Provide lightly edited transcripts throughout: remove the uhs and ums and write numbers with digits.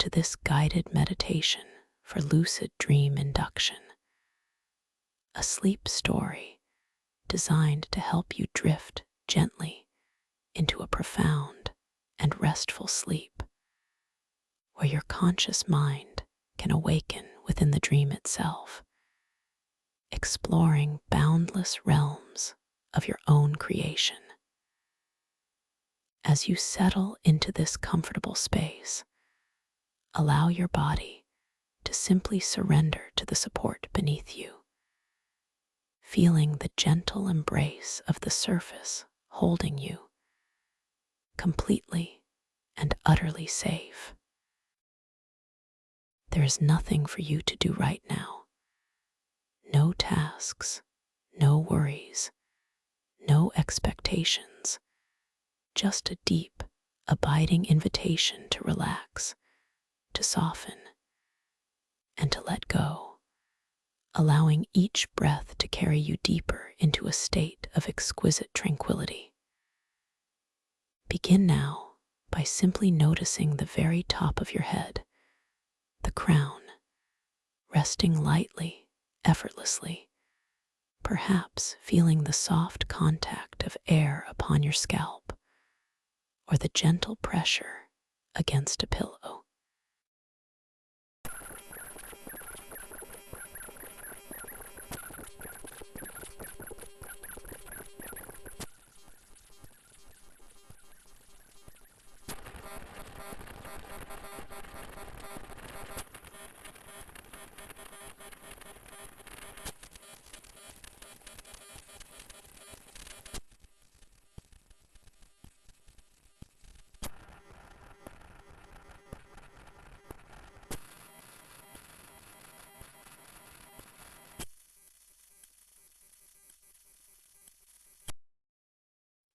to this guided meditation for lucid dream induction, a sleep story designed to help you drift gently into a profound and restful sleep, where your conscious mind can awaken within the dream itself, exploring boundless realms of your own creation. As you settle into this comfortable space, allow your body to simply surrender to the support beneath you, feeling the gentle embrace of the surface holding you, completely and utterly safe. There is nothing for you to do right now. No tasks, no worries, no expectations, just a deep, abiding invitation to relax, to soften, and to let go, allowing each breath to carry you deeper into a state of exquisite tranquility. Begin now by simply noticing the very top of your head, the crown, resting lightly, effortlessly, perhaps feeling the soft contact of air upon your scalp or the gentle pressure against a pillow.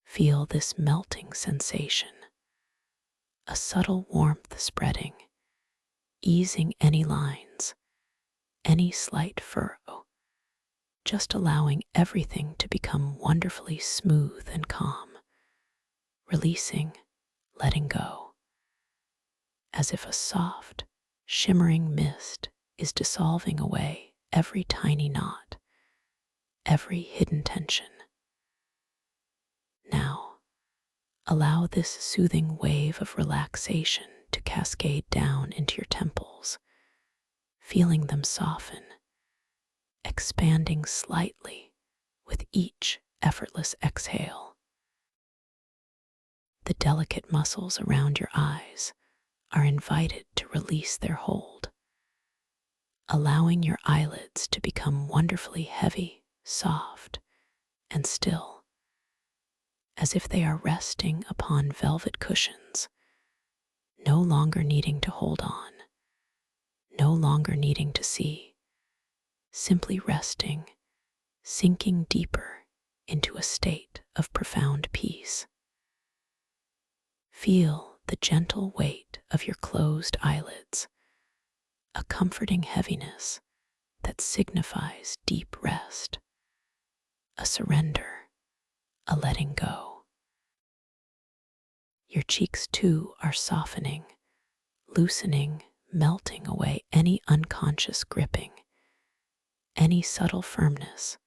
Feel this melting sensation, a subtle warmth spreading, easing any lines, any slight furrow, just allowing everything to become wonderfully smooth and calm, releasing, letting go, as if a soft, shimmering mist is dissolving away every tiny knot, every hidden tension. Now, allow this soothing wave of relaxation to cascade down into your temples, feeling them soften, expanding slightly with each effortless exhale. The delicate muscles around your eyes are invited to release their hold, allowing your eyelids to become wonderfully heavy, soft, and still, as if they are resting upon velvet cushions, no longer needing to hold on, no longer needing to see, simply resting, sinking deeper into a state of profound peace. Feel the gentle weight of your closed eyelids, a comforting heaviness that signifies deep rest, a surrender, a letting go. Your cheeks too are softening, loosening, melting away any unconscious gripping, any subtle firmness,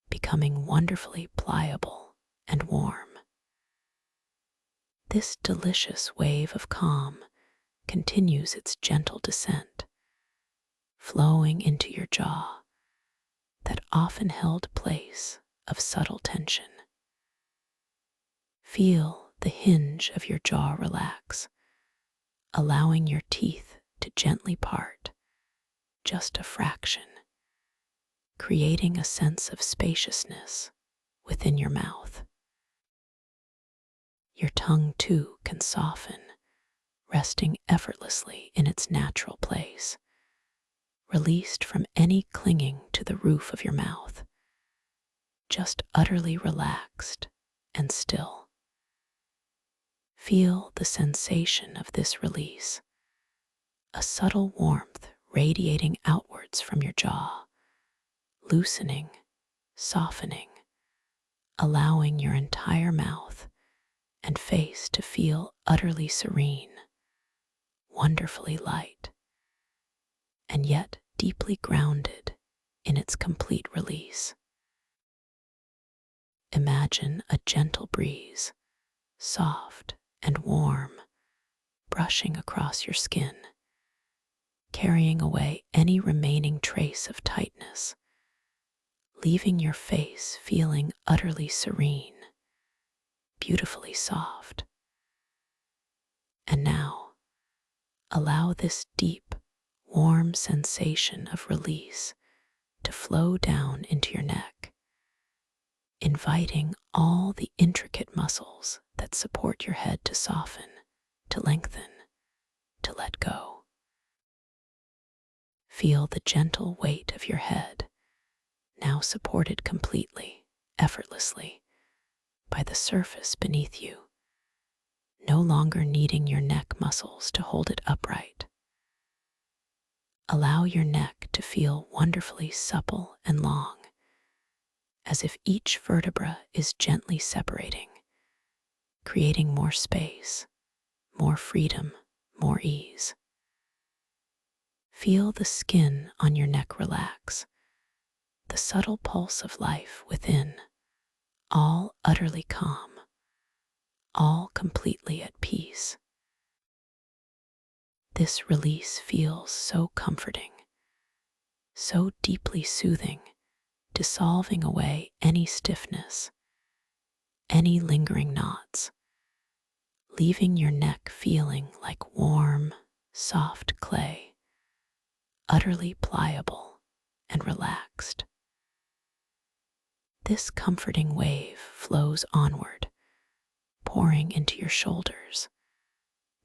becoming wonderfully pliable and warm. This delicious wave of calm continues its gentle descent, flowing into your jaw, that often held place of subtle tension. Feel the hinge of your jaw relax, allowing your teeth to gently part, just a fraction, creating a sense of spaciousness within your mouth. Your tongue too can soften, resting effortlessly in its natural place, released from any clinging to the roof of your mouth, just utterly relaxed and still. Feel the sensation of this release, a subtle warmth radiating outwards from your jaw, loosening, softening, allowing your entire mouth and face to feel utterly serene, wonderfully light, and yet deeply grounded in its complete release. Imagine a gentle breeze, soft and warm, brushing across your skin, carrying away any remaining trace of tightness, leaving your face feeling utterly serene, beautifully soft. And now, allow this deep, warm sensation of release to flow down into your neck, inviting all the intricate muscles that support your head to soften, to lengthen, to let go. Feel the gentle weight of your head, now supported completely, effortlessly, by the surface beneath you, no longer needing your neck muscles to hold it upright. Allow your neck to feel wonderfully supple and long, as if each vertebra is gently separating, creating more space, more freedom, more ease. Feel the skin on your neck relax, the subtle pulse of life within, all utterly calm, all completely at peace. This release feels so comforting, so deeply soothing, dissolving away any stiffness, any lingering knots, leaving your neck feeling like warm, soft clay, utterly pliable and relaxed. This comforting wave flows onward, pouring into your shoulders,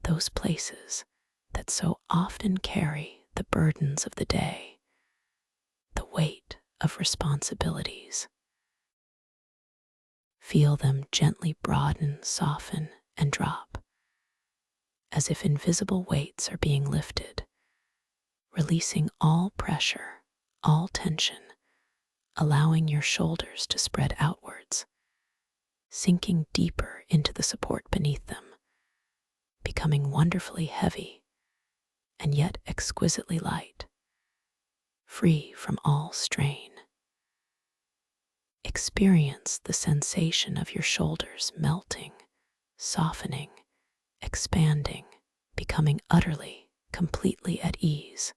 those places that so often carry the burdens of the day, the weight of responsibilities. Feel them gently broaden, soften, and drop, as if invisible weights are being lifted, releasing all pressure, all tension, allowing your shoulders to spread outwards, sinking deeper into the support beneath them, becoming wonderfully heavy and yet exquisitely light, free from all strain. Experience the sensation of your shoulders melting, softening, expanding, becoming utterly, completely at ease,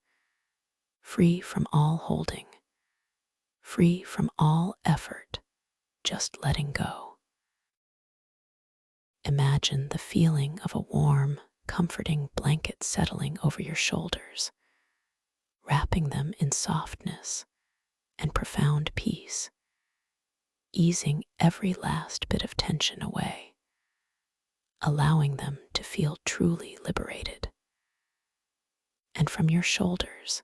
free from all holding, free from all effort, just letting go. Imagine the feeling of a warm, comforting blanket settling over your shoulders, wrapping them in softness and profound peace, easing every last bit of tension away, allowing them to feel truly liberated. And from your shoulders,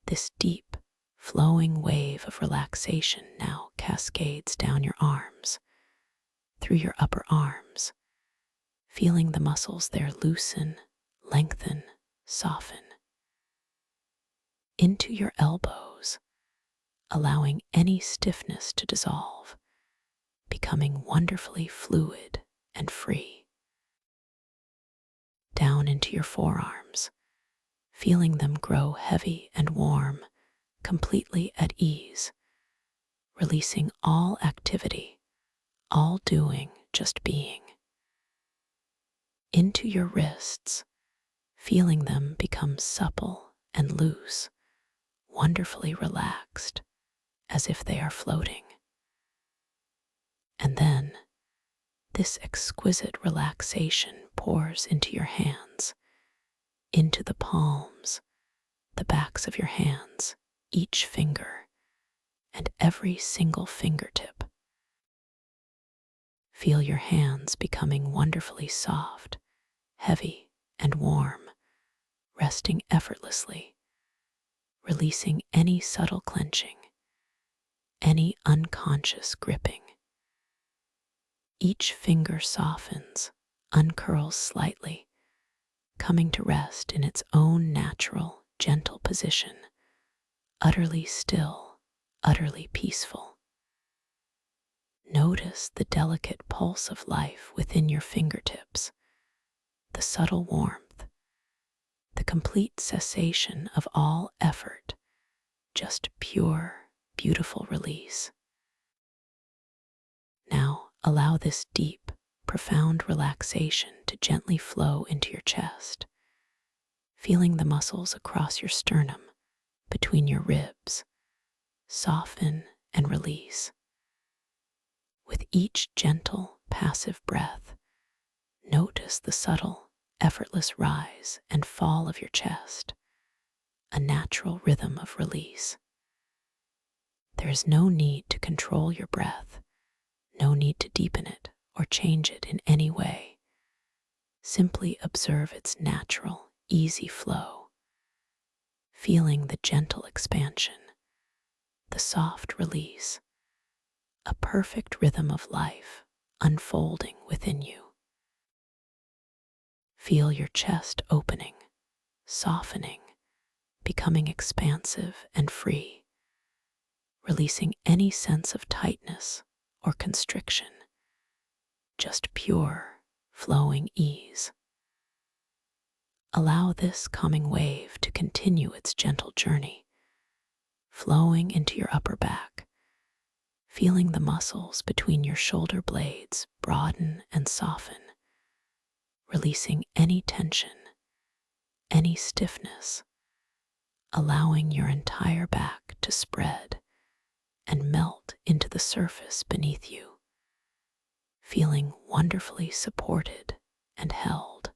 this deep, flowing wave of relaxation now cascades down your arms, through your upper arms, feeling the muscles there loosen, lengthen, soften, into your elbows, allowing any stiffness to dissolve, becoming wonderfully fluid and free. Down into your forearms, feeling them grow heavy and warm, completely at ease, releasing all activity, all doing, just being. Into your wrists, feeling them become supple and loose, wonderfully relaxed, as if they are floating. And then, this exquisite relaxation pours into your hands, into the palms, the backs of your hands, each finger, and every single fingertip. Feel your hands becoming wonderfully soft, heavy, and warm, resting effortlessly, releasing any subtle clenching, any unconscious gripping. Each finger softens, uncurls slightly, coming to rest in its own natural, gentle position, utterly still, utterly peaceful. Notice the delicate pulse of life within your fingertips, the subtle warmth, complete cessation of all effort, just pure, beautiful release. Now allow this deep, profound relaxation to gently flow into your chest, feeling the muscles across your sternum, between your ribs, soften and release. With each gentle, passive breath, notice the subtle, effortless rise and fall of your chest, a natural rhythm of release. There is no need to control your breath, no need to deepen it or change it in any way. Simply observe its natural, easy flow, feeling the gentle expansion, the soft release, a perfect rhythm of life unfolding within you. Feel your chest opening, softening, becoming expansive and free, releasing any sense of tightness or constriction, just pure, flowing ease. Allow this calming wave to continue its gentle journey, flowing into your upper back, feeling the muscles between your shoulder blades broaden and soften, releasing any tension, any stiffness, allowing your entire back to spread and melt into the surface beneath you, feeling wonderfully supported and held.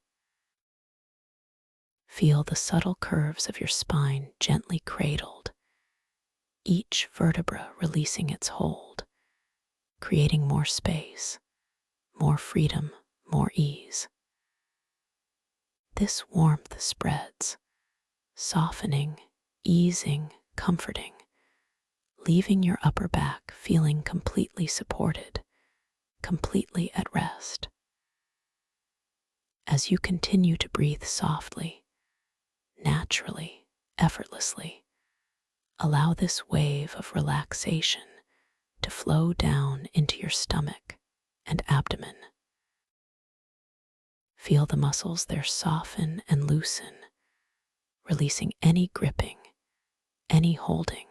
Feel the subtle curves of your spine gently cradled, each vertebra releasing its hold, creating more space, more freedom, more ease. This warmth spreads, softening, easing, comforting, leaving your upper back feeling completely supported, completely at rest. As you continue to breathe softly, naturally, effortlessly, allow this wave of relaxation to flow down into your stomach and abdomen. Feel the muscles there soften and loosen, releasing any gripping, any holding,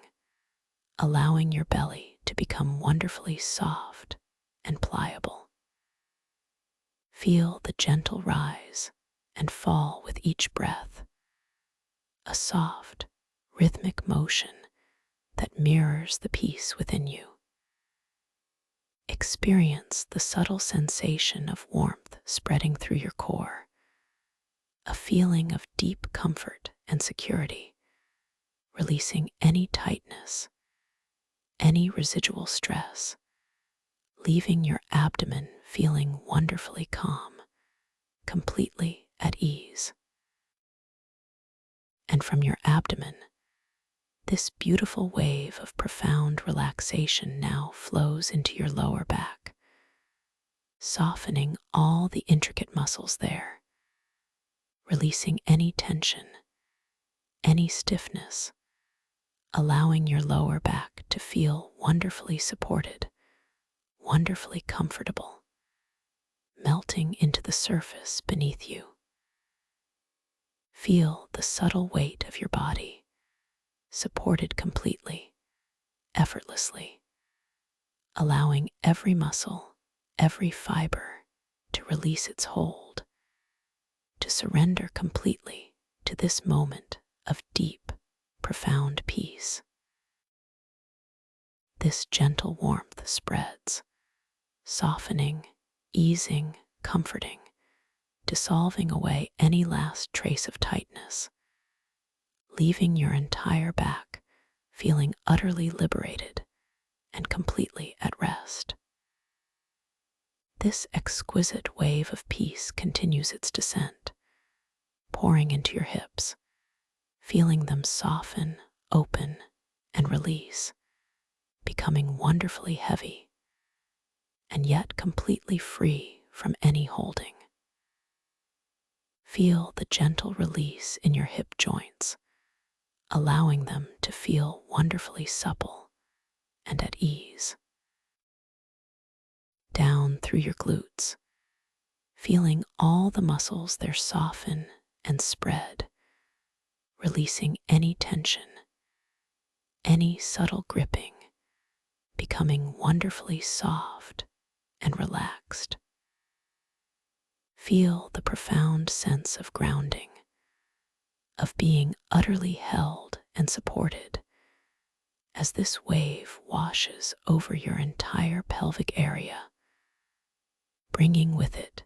allowing your belly to become wonderfully soft and pliable. Feel the gentle rise and fall with each breath, a soft, rhythmic motion that mirrors the peace within you. Experience the subtle sensation of warmth spreading through your core, a feeling of deep comfort and security, releasing any tightness, any residual stress, leaving your abdomen feeling wonderfully calm, completely at ease. And from your abdomen, this beautiful wave of profound relaxation now flows into your lower back, softening all the intricate muscles there, releasing any tension, any stiffness, allowing your lower back to feel wonderfully supported, wonderfully comfortable, melting into the surface beneath you. Feel the subtle weight of your body, supported completely, effortlessly, allowing every muscle, every fiber to release its hold, to surrender completely to this moment of deep, profound peace. This gentle warmth spreads, softening, easing, comforting, dissolving away any last trace of tightness, leaving your entire back feeling utterly liberated and completely at rest. This exquisite wave of peace continues its descent, pouring into your hips, feeling them soften, open, and release, becoming wonderfully heavy, and yet completely free from any holding. Feel the gentle release in your hip joints, allowing them to feel wonderfully supple and at ease. Down through your glutes, feeling all the muscles there soften and spread, releasing any tension, any subtle gripping, becoming wonderfully soft and relaxed. Feel the profound sense of grounding, of being utterly held and supported as this wave washes over your entire pelvic area, bringing with it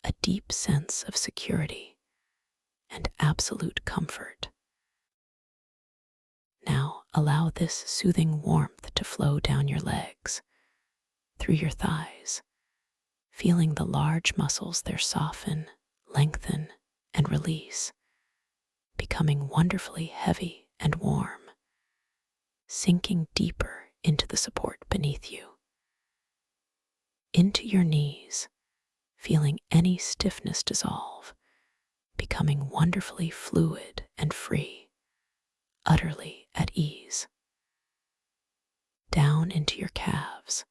a deep sense of security and absolute comfort. Now allow this soothing warmth to flow down your legs, through your thighs, feeling the large muscles there soften, lengthen, and release, becoming wonderfully heavy and warm, sinking deeper into the support beneath you. Into your knees, feeling any stiffness dissolve, becoming wonderfully fluid and free, utterly at ease. Down into your calves,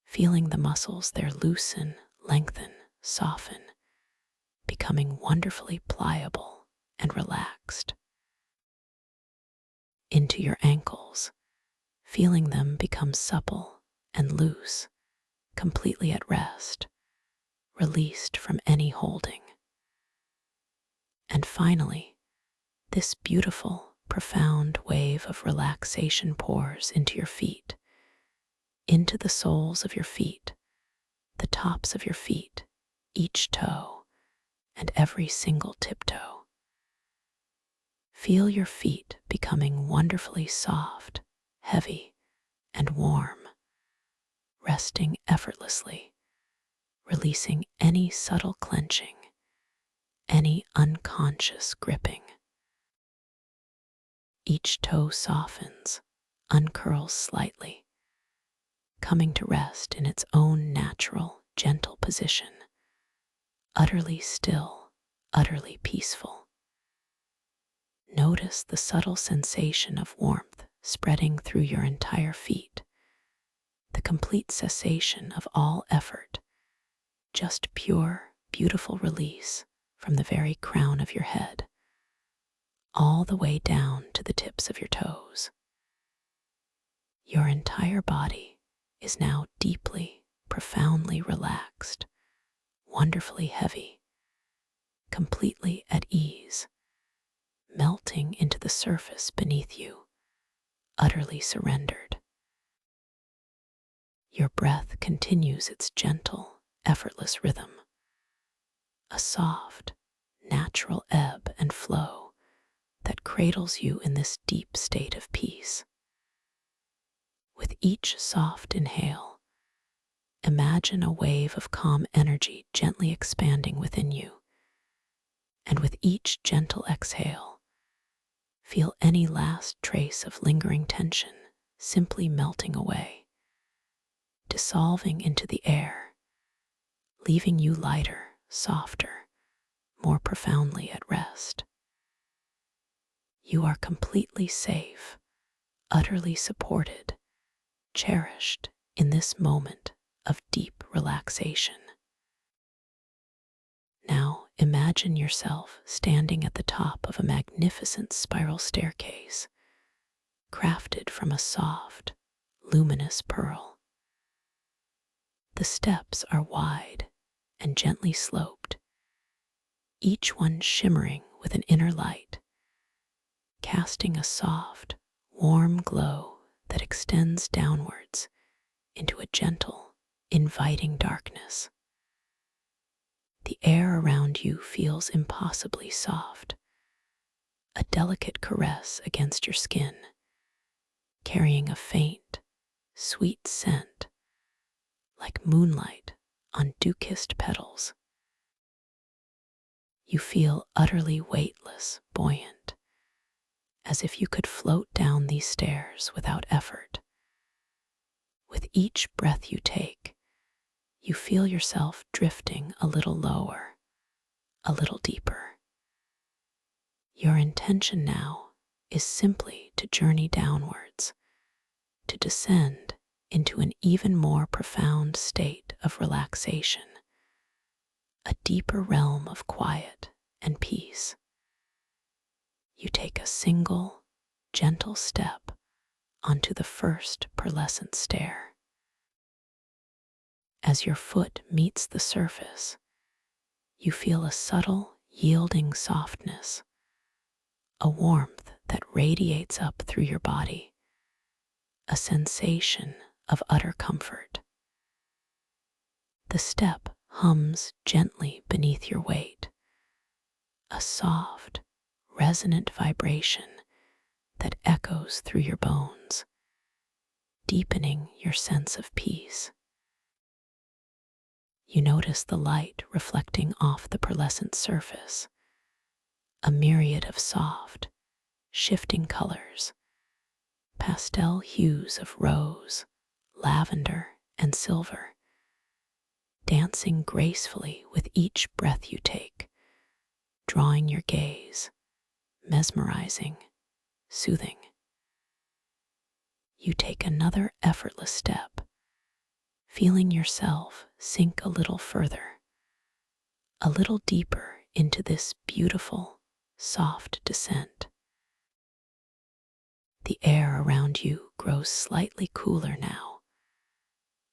feeling the muscles there loosen, lengthen, soften, becoming wonderfully pliable and relaxed. Into your ankles, feeling them become supple and loose, completely at rest, released from any holding. And finally, this beautiful, profound wave of relaxation pours into your feet, into the soles of your feet, the tops of your feet, each toe, and every single tiptoe. Feel your feet becoming wonderfully soft, heavy, and warm, resting effortlessly, releasing any subtle clenching, any unconscious gripping. Each toe softens, uncurls slightly, coming to rest in its own natural, gentle position, utterly still, utterly peaceful. Notice the subtle sensation of warmth spreading through your entire feet, the complete cessation of all effort, just pure, beautiful release from the very crown of your head, all the way down to the tips of your toes. Your entire body is now deeply, profoundly relaxed, wonderfully heavy, completely at ease, melting into the surface beneath you, utterly surrendered. Your breath continues its gentle, effortless rhythm, a soft, natural ebb and flow that cradles you in this deep state of peace. With each soft inhale, imagine a wave of calm energy gently expanding within you, and with each gentle exhale, feel any last trace of lingering tension simply melting away, dissolving into the air, leaving you lighter, softer, more profoundly at rest. You are completely safe, utterly supported, cherished in this moment of deep relaxation. Now imagine yourself standing at the top of a magnificent spiral staircase, crafted from a soft, luminous pearl. The steps are wide and gently sloped, each one shimmering with an inner light, casting a soft, warm glow that extends downwards into a gentle, inviting darkness. The air around you feels impossibly soft, a delicate caress against your skin, carrying a faint, sweet scent like moonlight on dew-kissed petals. You feel utterly weightless, buoyant, as if you could float down these stairs without effort. With each breath you take, you feel yourself drifting a little lower, a little deeper. Your intention now is simply to journey downwards, to descend into an even more profound state of relaxation, a deeper realm of quiet and peace. You take a single, gentle step onto the first pearlescent stair. As your foot meets the surface, you feel a subtle, yielding softness, a warmth that radiates up through your body, a sensation of utter comfort. The step hums gently beneath your weight, a soft, resonant vibration that echoes through your bones, deepening your sense of peace. You notice the light reflecting off the pearlescent surface, a myriad of soft, shifting colors, pastel hues of rose, lavender, and silver, dancing gracefully with each breath you take, drawing your gaze, mesmerizing, soothing. You take another effortless step, feeling yourself sink a little further, a little deeper into this beautiful, soft descent. The air around you grows slightly cooler now,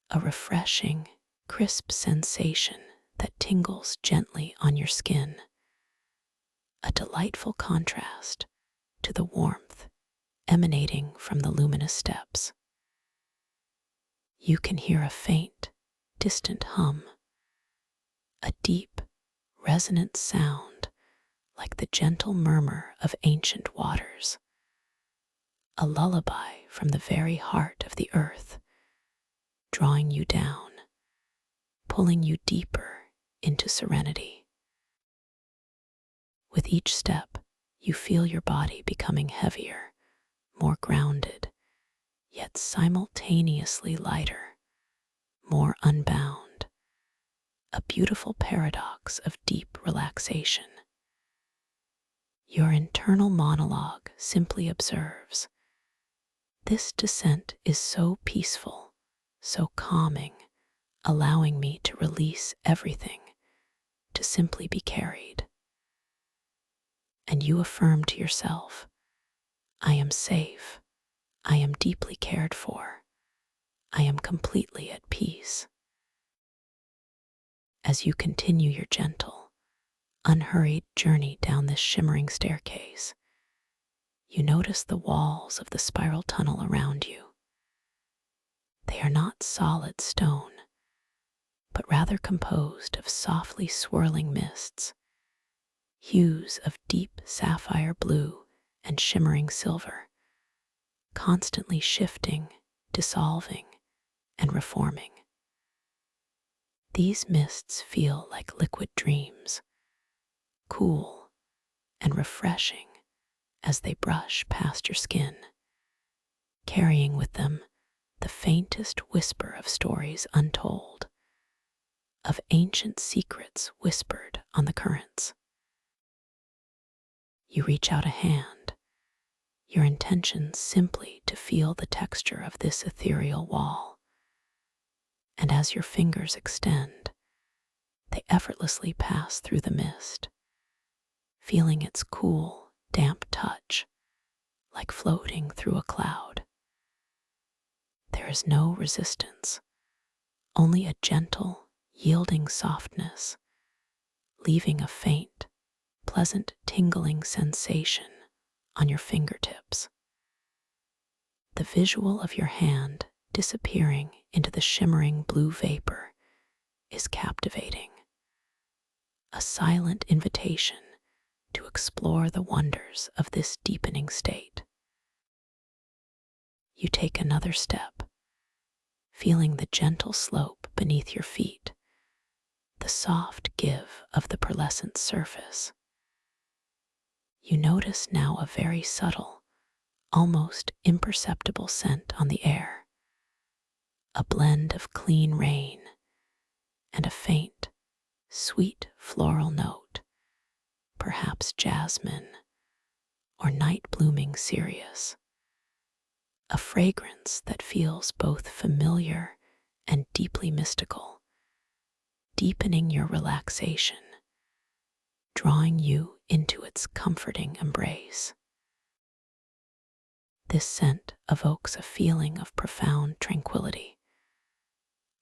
a refreshing, crisp sensation that tingles gently on your skin, a delightful contrast to the warmth emanating from the luminous steps. You can hear a faint, distant hum, a deep, resonant sound like the gentle murmur of ancient waters, a lullaby from the very heart of the earth, drawing you down, pulling you deeper into serenity. With each step, you feel your body becoming heavier, more grounded, yet simultaneously lighter, more unbound, a beautiful paradox of deep relaxation. Your internal monologue simply observes, "This descent is so peaceful, so calming, allowing me to release everything, to simply be carried." And you affirm to yourself, "I am safe, I am deeply cared for, I am completely at peace." As you continue your gentle, unhurried journey down this shimmering staircase, you notice the walls of the spiral tunnel around you. They are not solid stone, but rather composed of softly swirling mists, hues of deep sapphire blue and shimmering silver, constantly shifting, dissolving, and reforming. These mists feel like liquid dreams, cool and refreshing as they brush past your skin, carrying with them the faintest whisper of stories untold, of ancient secrets whispered on the currents. You reach out a hand, your intention simply to feel the texture of this ethereal wall, and as your fingers extend, they effortlessly pass through the mist, feeling its cool, damp touch, like floating through a cloud. There is no resistance, only a gentle, yielding softness, leaving a faint, pleasant tingling sensation on your fingertips. The visual of your hand disappearing into the shimmering blue vapor is captivating, a silent invitation to explore the wonders of this deepening state. You take another step, feeling the gentle slope beneath your feet, the soft give of the pearlescent surface. You notice now a very subtle, almost imperceptible scent on the air, a blend of clean rain and a faint, sweet floral note, perhaps jasmine or night-blooming cereus, a fragrance that feels both familiar and deeply mystical, deepening your relaxation, drawing you into its comforting embrace. This scent evokes a feeling of profound tranquility,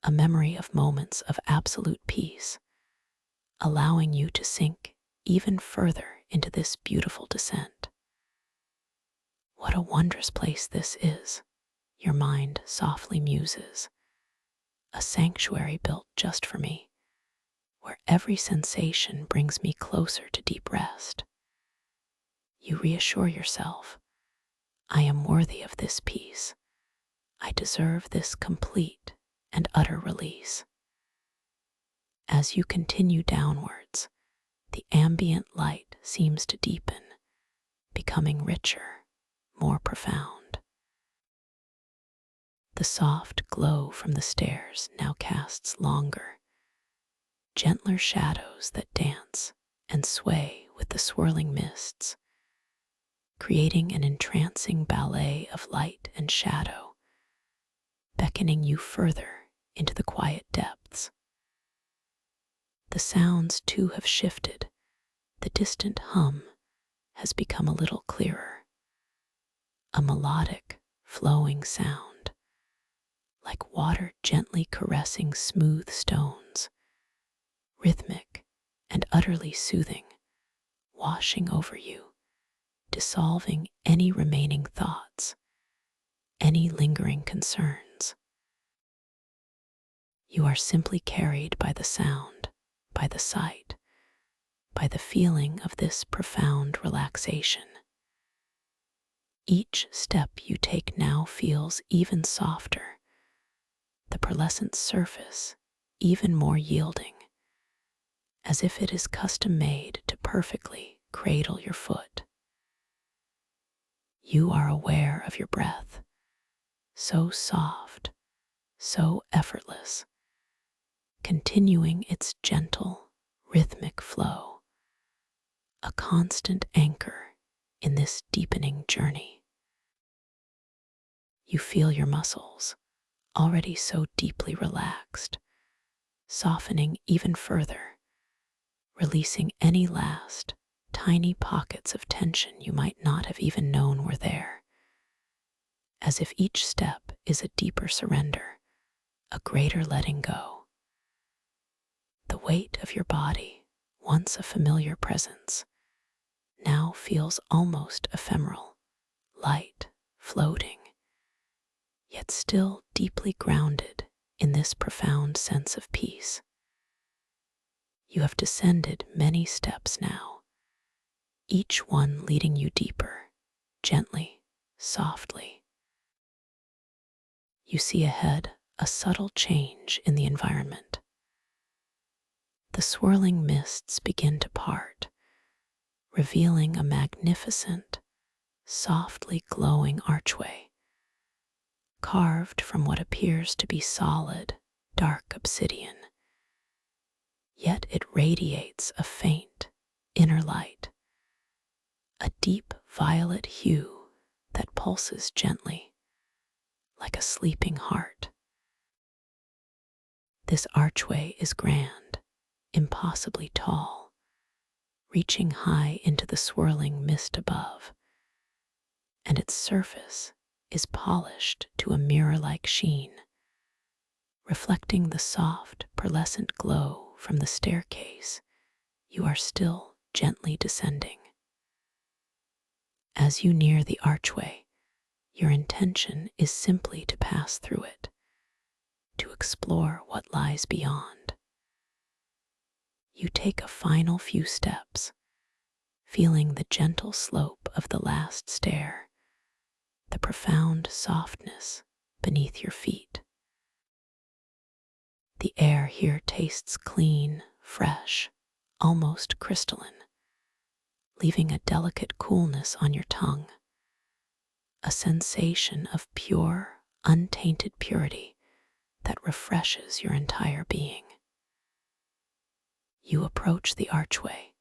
a memory of moments of absolute peace, allowing you to sink even further into this beautiful descent. What a wondrous place this is, your mind softly muses. A sanctuary built just for me, where every sensation brings me closer to deep rest. You reassure yourself, I am worthy of this peace. I deserve this complete and utter release. As you continue downwards, the ambient light seems to deepen, becoming richer, more profound. The soft glow from the stairs now casts longer, gentler shadows that dance and sway with the swirling mists, creating an entrancing ballet of light and shadow, beckoning you further into the quiet depths. The sounds too have shifted. The distant hum has become a little clearer, a melodic, flowing sound, like water gently caressing smooth stones, rhythmic and utterly soothing, washing over you, dissolving any remaining thoughts, any lingering concerns. You are simply carried by the sound, by the sight, by the feeling of this profound relaxation. Each step you take now feels even softer, the pearlescent surface even more yielding, as if it is custom made to perfectly cradle your foot. You are aware of your breath, so soft, so effortless, continuing its gentle, rhythmic flow, a constant anchor in this deepening journey. You feel your muscles, already so deeply relaxed, softening even further, releasing any last, tiny pockets of tension you might not have even known were there, as if each step is a deeper surrender, a greater letting go. The weight of your body, once a familiar presence, now feels almost ephemeral, light, floating, yet still deeply grounded in this profound sense of peace. You have descended many steps now, each one leading you deeper, gently, softly. You see ahead a subtle change in the environment. The swirling mists begin to part, revealing a magnificent, softly glowing archway, carved from what appears to be solid, dark obsidian. Yet it radiates a faint, inner light, a deep violet hue that pulses gently, like a sleeping heart. This archway is grand, impossibly tall, reaching high into the swirling mist above, and its surface is polished to a mirror-like sheen, reflecting the soft, pearlescent glow from the staircase you are still gently descending. As you near the archway, your intention is simply to pass through it, to explore what lies beyond. You take a final few steps, feeling the gentle slope of the last stair, the profound softness beneath your feet. The air here tastes clean, fresh, almost crystalline, leaving a delicate coolness on your tongue, a sensation of pure, untainted purity that refreshes your entire being. You approach the archway,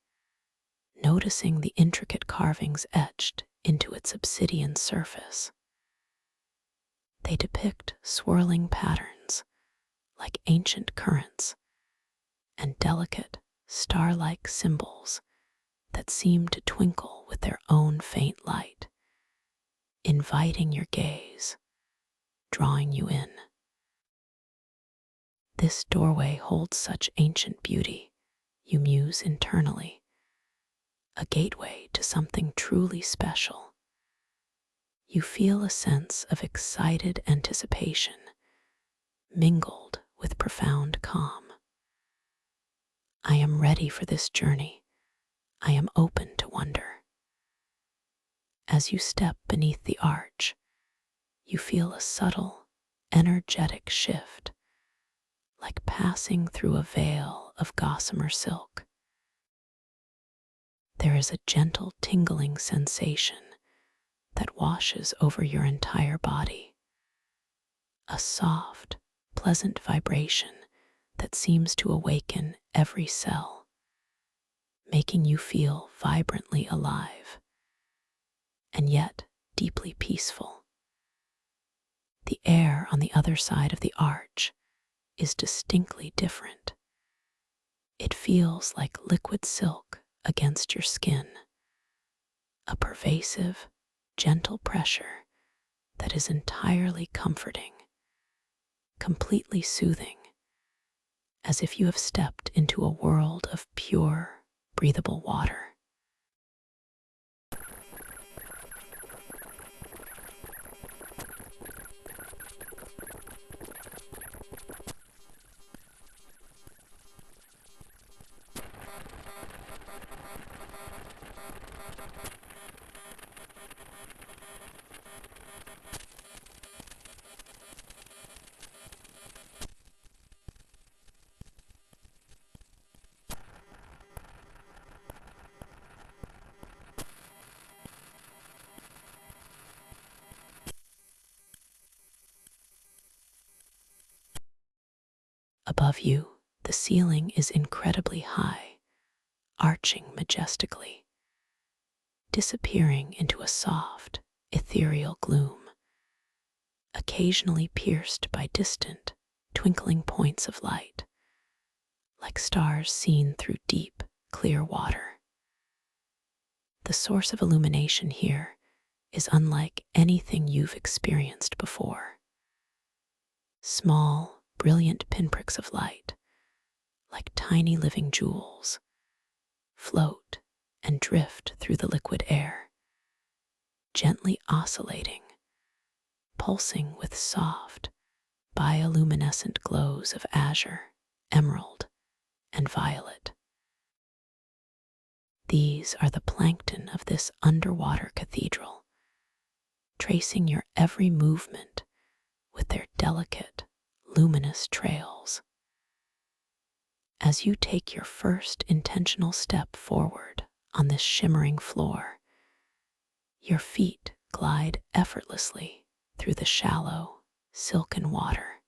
noticing the intricate carvings etched into its obsidian surface. They depict swirling patterns like ancient currents and delicate, star-like symbols that seem to twinkle with their own faint light, inviting your gaze, drawing you in. This doorway holds such ancient beauty, you muse internally, a gateway to something truly special. You feel a sense of excited anticipation, mingled with profound calm. I am ready for this journey. I am open to wonder. As you step beneath the arch, you feel a subtle, energetic shift, like passing through a veil of gossamer silk. There is a gentle tingling sensation that washes over your entire body, a soft, pleasant vibration that seems to awaken every cell, making you feel vibrantly alive and yet deeply peaceful. The air on the other side of the arch is distinctly different. It feels like liquid silk against your skin, a pervasive, gentle pressure that is entirely comforting, completely soothing, as if you have stepped into a world of pure, breathable water. Above you, the ceiling is incredibly high, arching majestically, disappearing into a soft, ethereal gloom, occasionally pierced by distant, twinkling points of light, like stars seen through deep, clear water. The source of illumination here is unlike anything you've experienced before. Small, brilliant pinpricks of light, like tiny living jewels, float and drift through the liquid air, gently oscillating, pulsing with soft, bioluminescent glows of azure, emerald, and violet. These are the plankton of this underwater cathedral, tracing your every movement with their delicate, luminous trails. As you take your first intentional step forward on this shimmering floor, your feet glide effortlessly through the shallow, silken water.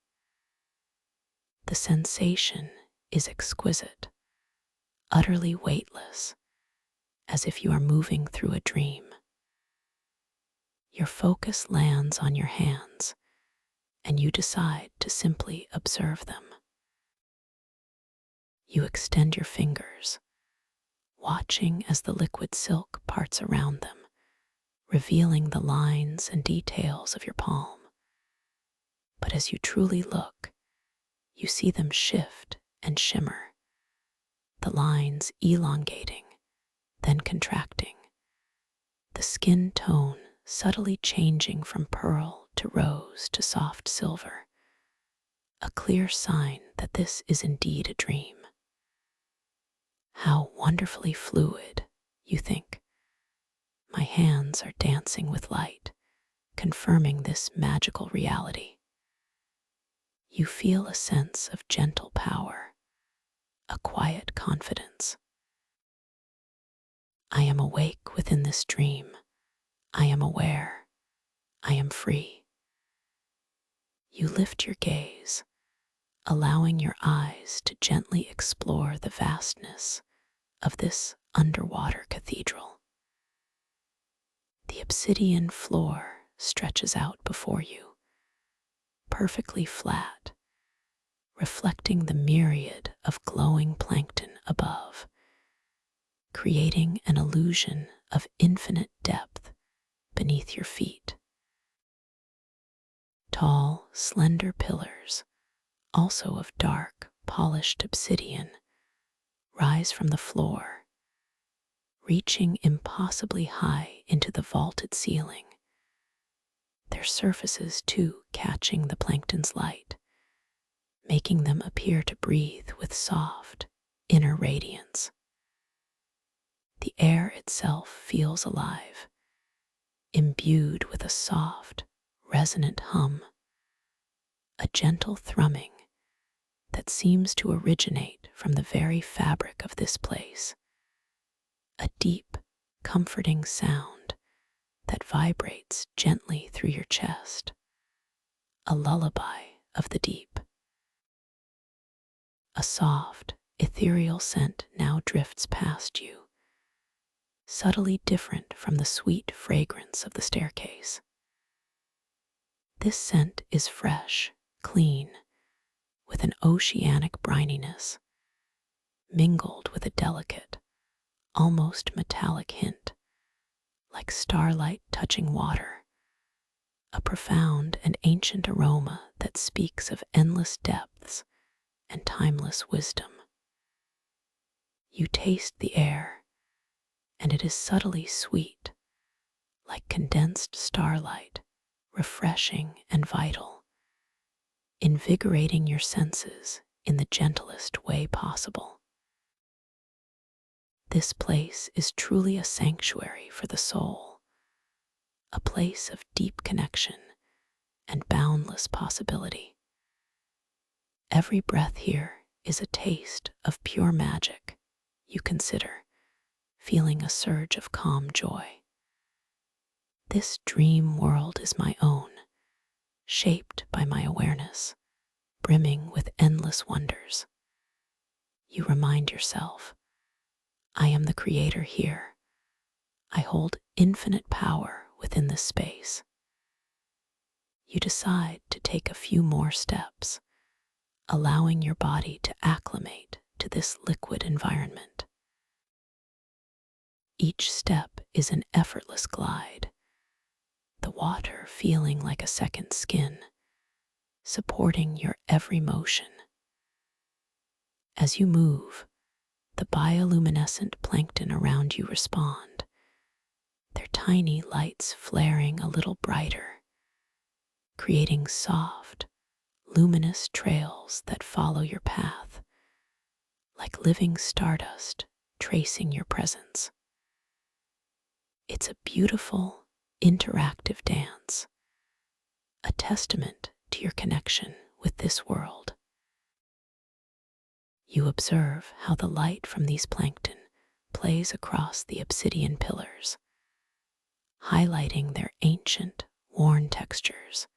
The sensation is exquisite, utterly weightless, as if you are moving through a dream. Your focus lands on your hands, and you decide to simply observe them. You extend your fingers, watching as the liquid silk parts around them, revealing the lines and details of your palm. But as you truly look, you see them shift and shimmer, the lines elongating, then contracting, the skin tone subtly changing from pearl to rose to soft silver, a clear sign that this is indeed a dream. How wonderfully fluid, you think. My hands are dancing with light, confirming this magical reality. You feel a sense of gentle power, a quiet confidence. I am awake within this dream. I am aware. I am free. You lift your gaze, allowing your eyes to gently explore the vastness of this underwater cathedral. The obsidian floor stretches out before you, perfectly flat, reflecting the myriad of glowing plankton above, creating an illusion of infinite depth beneath your feet. Tall, slender pillars, also of dark, polished obsidian, rise from the floor, reaching impossibly high into the vaulted ceiling, their surfaces too catching the plankton's light, making them appear to breathe with soft, inner radiance. The air itself feels alive, imbued with a soft, resonant hum, a gentle thrumming that seems to originate from the very fabric of this place, a deep, comforting sound that vibrates gently through your chest, a lullaby of the deep. A soft, ethereal scent now drifts past you, subtly different from the sweet fragrance of the staircase. This scent is fresh, clean, with an oceanic brininess, mingled with a delicate, almost metallic hint, like starlight touching water, a profound and ancient aroma that speaks of endless depths and timeless wisdom. You taste the air, and it is subtly sweet, like condensed starlight, refreshing and vital, invigorating your senses in the gentlest way possible. This place is truly a sanctuary for the soul, a place of deep connection and boundless possibility. Every breath here is a taste of pure magic you consider, feeling a surge of calm joy. This dream world is my own, shaped by my awareness, brimming with endless wonders. You remind yourself, I am the creator here. I hold infinite power within this space. You decide to take a few more steps, allowing your body to acclimate to this liquid environment. Each step is an effortless glide, the water feeling like a second skin, supporting your every motion. As you move, the bioluminescent plankton around you respond, their tiny lights flaring a little brighter, creating soft, luminous trails that follow your path, like living stardust tracing your presence. It's a beautiful, interactive dance, a testament to your connection with this world. You observe how the light from these plankton plays across the obsidian pillars, highlighting their ancient, worn textures,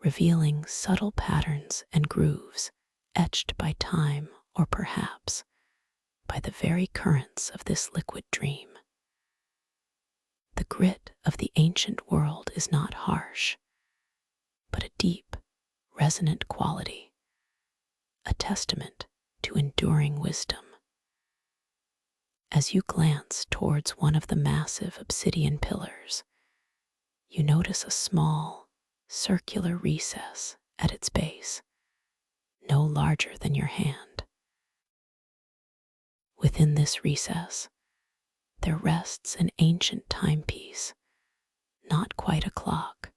revealing subtle patterns and grooves etched by time or perhaps by the very currents of this liquid dream. The grit of the ancient world is not harsh, but a deep, resonant quality, a testament to enduring wisdom. As you glance towards one of the massive obsidian pillars, you notice a small, circular recess at its base, no larger than your hand. Within this recess, there rests an ancient timepiece, not quite a clock,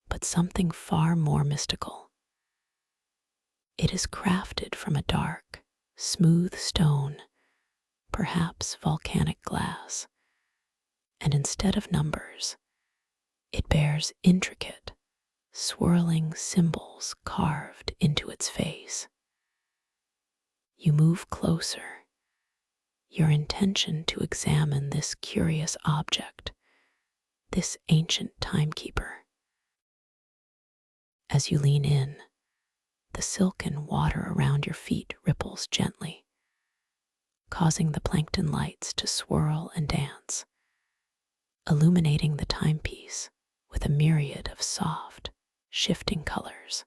but something far more mystical. It is crafted from a dark, smooth stone, perhaps volcanic glass, and instead of numbers, it bears intricate, swirling symbols carved into its face. You move closer, your intention to examine this curious object, this ancient timekeeper. As you lean in, the silken water around your feet ripples gently, causing the plankton lights to swirl and dance, illuminating the timepiece with a myriad of soft, shifting colors.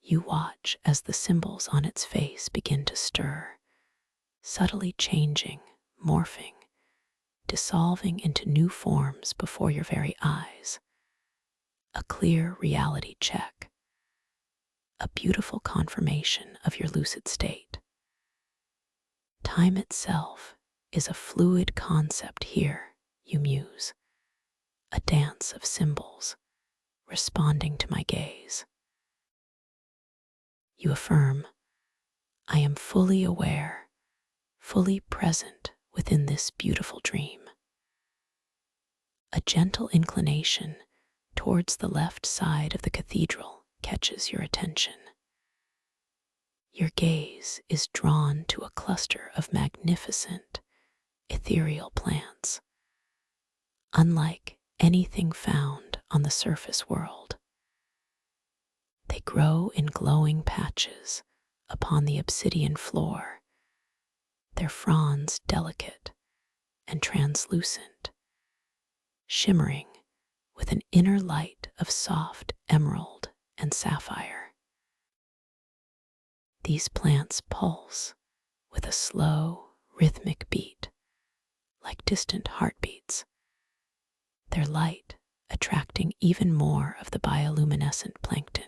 You watch as the symbols on its face begin to stir, subtly changing, morphing, dissolving into new forms before your very eyes, a clear reality check, a beautiful confirmation of your lucid state. Time itself is a fluid concept here, you muse, a dance of symbols responding to my gaze. You affirm, I am fully aware, fully present within this beautiful dream. A gentle inclination towards the left side of the cathedral catches your attention. Your gaze is drawn to a cluster of magnificent, ethereal plants, unlike anything found on the surface world. They grow in glowing patches upon the obsidian floor, their fronds delicate and translucent, shimmering with an inner light of soft emerald and sapphire. These plants pulse with a slow, rhythmic beat, like distant heartbeats, their light attracting even more of the bioluminescent plankton,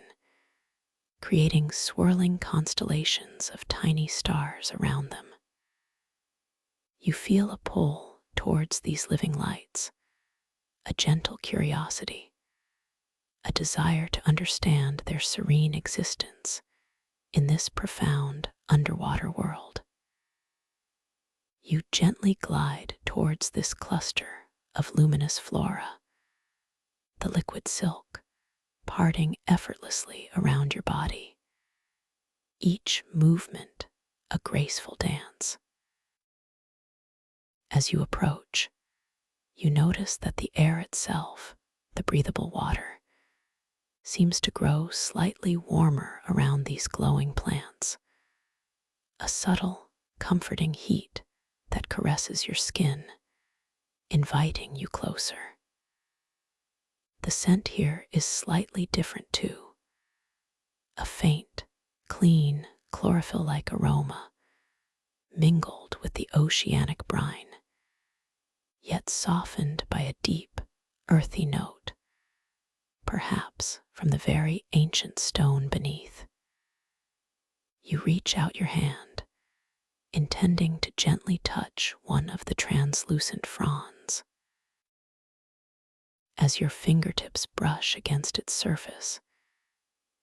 creating swirling constellations of tiny stars around them. You feel a pull towards these living lights, a gentle curiosity, a desire to understand their serene existence in this profound underwater world. You gently glide towards this cluster of luminous flora, the liquid silk parting effortlessly around your body, each movement a graceful dance. As you approach, you notice that the air itself, the breathable water, seems to grow slightly warmer around these glowing plants, a subtle, comforting heat that caresses your skin, inviting you closer. The scent here is slightly different too, a faint, clean, chlorophyll-like aroma mingled with the oceanic brine, yet softened by a deep, earthy note, perhaps from the very ancient stone beneath. You reach out your hand, intending to gently touch one of the translucent fronds. As your fingertips brush against its surface,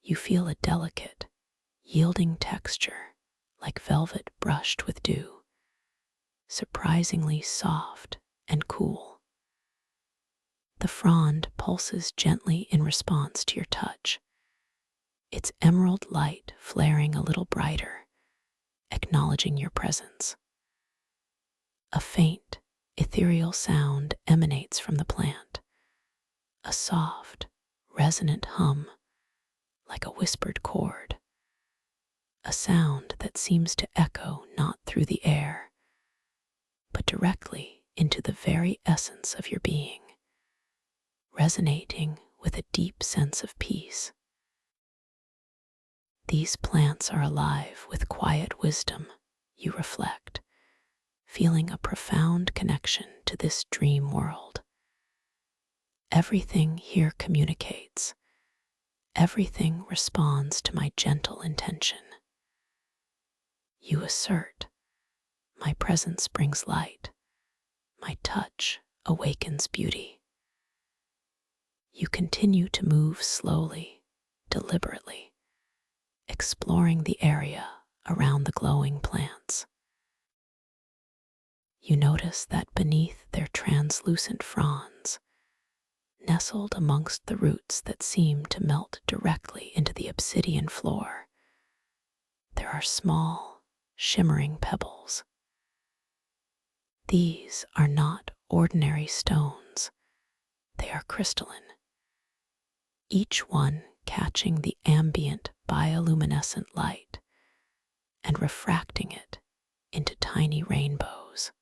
you feel a delicate, yielding texture like velvet brushed with dew, surprisingly soft and cool. The frond pulses gently in response to your touch, its emerald light flaring a little brighter, acknowledging your presence. A faint, ethereal sound emanates from the plant, a soft, resonant hum like a whispered chord, a sound that seems to echo not through the air, but directly into the very essence of your being, resonating with a deep sense of peace. These plants are alive with quiet wisdom, you reflect, feeling a profound connection to this dream world. Everything here communicates. Everything responds to my gentle intention. You assert, my presence brings light, my touch awakens beauty. You continue to move slowly, deliberately, exploring the area around the glowing plants. You notice that beneath their translucent fronds, nestled amongst the roots that seem to melt directly into the obsidian floor, there are small, shimmering pebbles. These are not ordinary stones, they are crystalline, each one catching the ambient bioluminescent light and refracting it into tiny rainbows.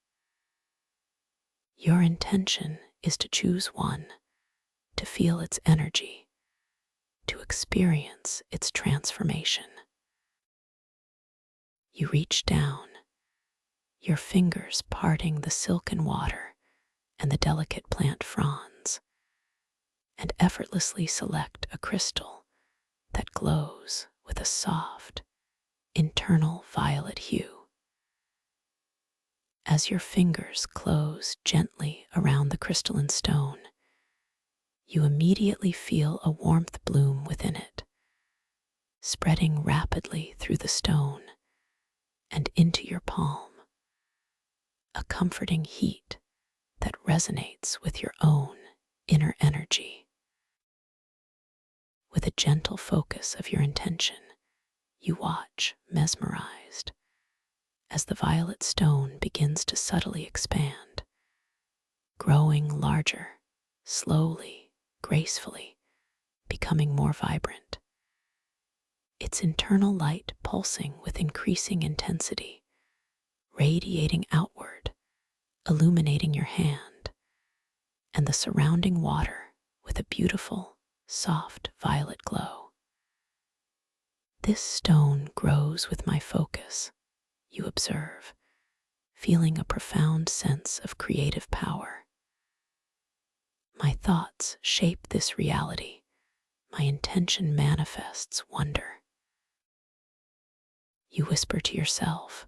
Your intention is to choose one, to feel its energy, to experience its transformation. You reach down, your fingers parting the silken water and the delicate plant fronds, and effortlessly select a crystal that glows with a soft, internal violet hue. As your fingers close gently around the crystalline stone, you immediately feel a warmth bloom within it, spreading rapidly through the stone and into your palm, a comforting heat that resonates with your own inner energy. With a gentle focus of your intention, you watch, mesmerized, as the violet stone begins to subtly expand, growing larger, slowly, gracefully, becoming more vibrant. Its internal light pulsing with increasing intensity, radiating outward, illuminating your hand, and the surrounding water with a beautiful, soft violet glow. This stone grows with my focus, you observe, feeling a profound sense of creative power. My thoughts shape this reality. My intention manifests wonder. You whisper to yourself,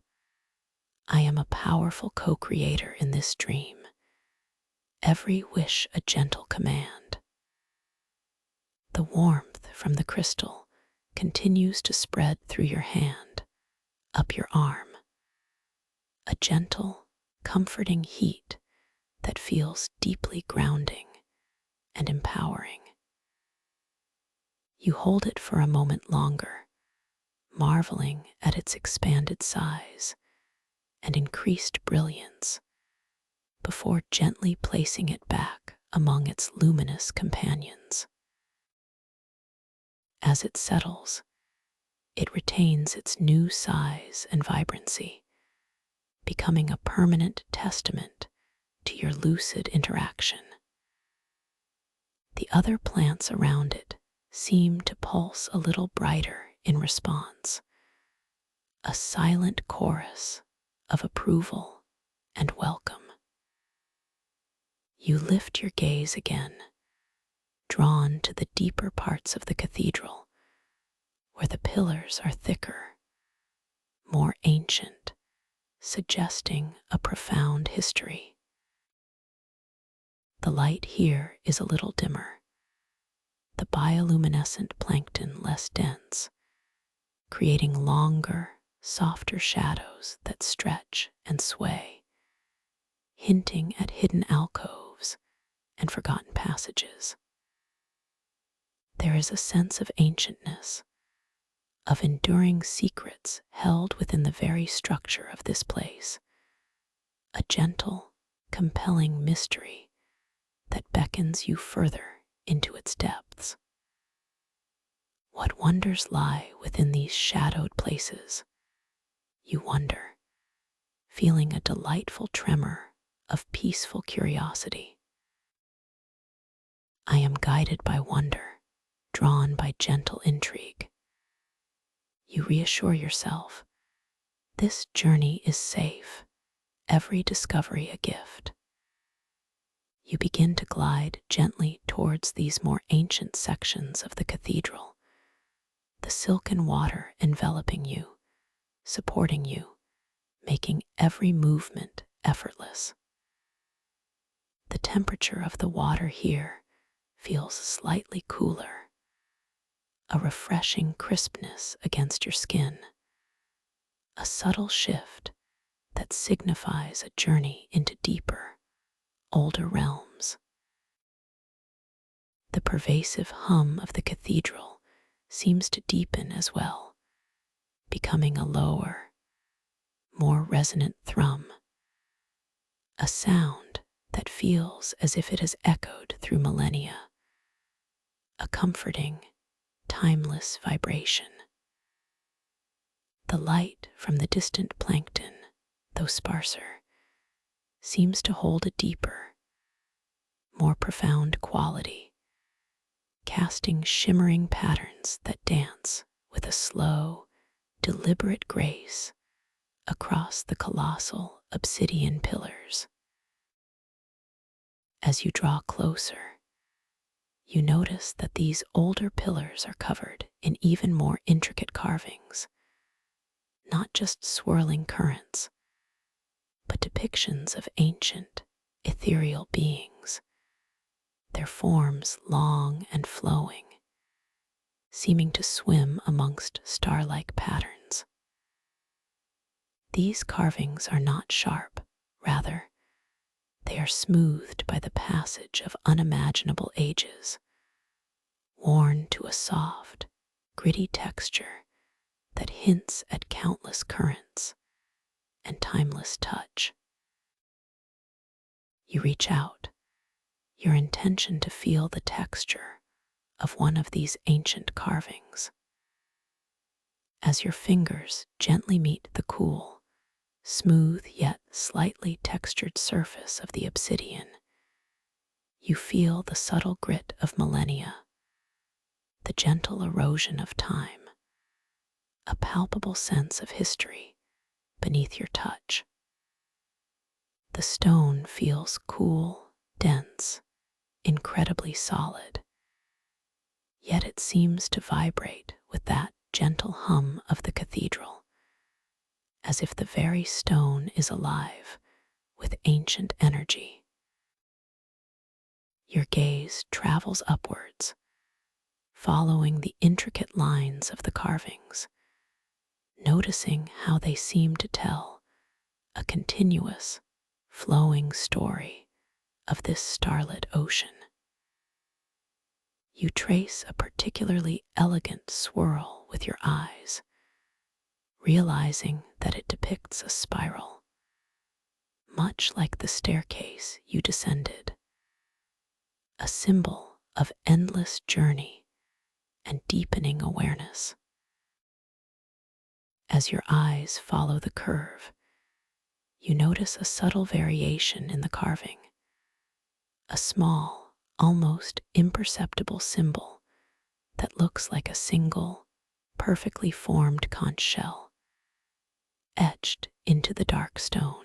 I am a powerful co-creator in this dream. Every wish a gentle command. The warmth from the crystal continues to spread through your hand, up your arm. A gentle, comforting heat that feels deeply grounding and empowering. You hold it for a moment longer, marveling at its expanded size and increased brilliance, before gently placing it back among its luminous companions. As it settles, it retains its new size and vibrancy, becoming a permanent testament to your lucid interaction. The other plants around it seem to pulse a little brighter in response, a silent chorus of approval and welcome. You lift your gaze again, drawn to the deeper parts of the cathedral, where the pillars are thicker, more ancient, suggesting a profound history. The light here is a little dimmer, the bioluminescent plankton less dense, creating longer, softer shadows that stretch and sway, hinting at hidden alcoves and forgotten passages. There is a sense of ancientness, of enduring secrets held within the very structure of this place, a gentle, compelling mystery that beckons you further into its depths. What wonders lie within these shadowed places? You wonder, feeling a delightful tremor of peaceful curiosity. I am guided by wonder, drawn by gentle intrigue. You reassure yourself, this journey is safe, every discovery a gift. You begin to glide gently towards these more ancient sections of the cathedral, the silken water enveloping you, supporting you, making every movement effortless. The temperature of the water here feels slightly cooler, a refreshing crispness against your skin, a subtle shift that signifies a journey into deeper, older realms. The pervasive hum of the cathedral seems to deepen as well, becoming a lower, more resonant thrum, a sound that feels as if it has echoed through millennia, a comforting, timeless vibration. The light from the distant plankton, though sparser, seems to hold a deeper, more profound quality, casting shimmering patterns that dance with a slow, deliberate grace across the colossal obsidian pillars. As you draw closer, You notice that these older pillars are covered in even more intricate carvings, not just swirling currents, but depictions of ancient, ethereal beings, their forms long and flowing, seeming to swim amongst star-like patterns. These carvings are not sharp, rather, they are smoothed by the passage of unimaginable ages, worn to a soft, gritty texture that hints at countless currents and timeless touch. You reach out, your intention to feel the texture of one of these ancient carvings. As your fingers gently meet the cool, smooth yet slightly textured surface of the obsidian, you feel the subtle grit of millennia, the gentle erosion of time, a palpable sense of history beneath your touch. The stone feels cool, dense, incredibly solid, yet it seems to vibrate with that gentle hum of the cathedral, as if the very stone is alive with ancient energy. Your gaze travels upwards, following the intricate lines of the carvings, noticing how they seem to tell a continuous, flowing story of this starlit ocean. You trace a particularly elegant swirl with your eyes, realizing that it depicts a spiral, much like the staircase you descended, a symbol of endless journey and deepening awareness. As your eyes follow the curve, you notice a subtle variation in the carving, a small, almost imperceptible symbol that looks like a single, perfectly formed conch shell, etched into the dark stone.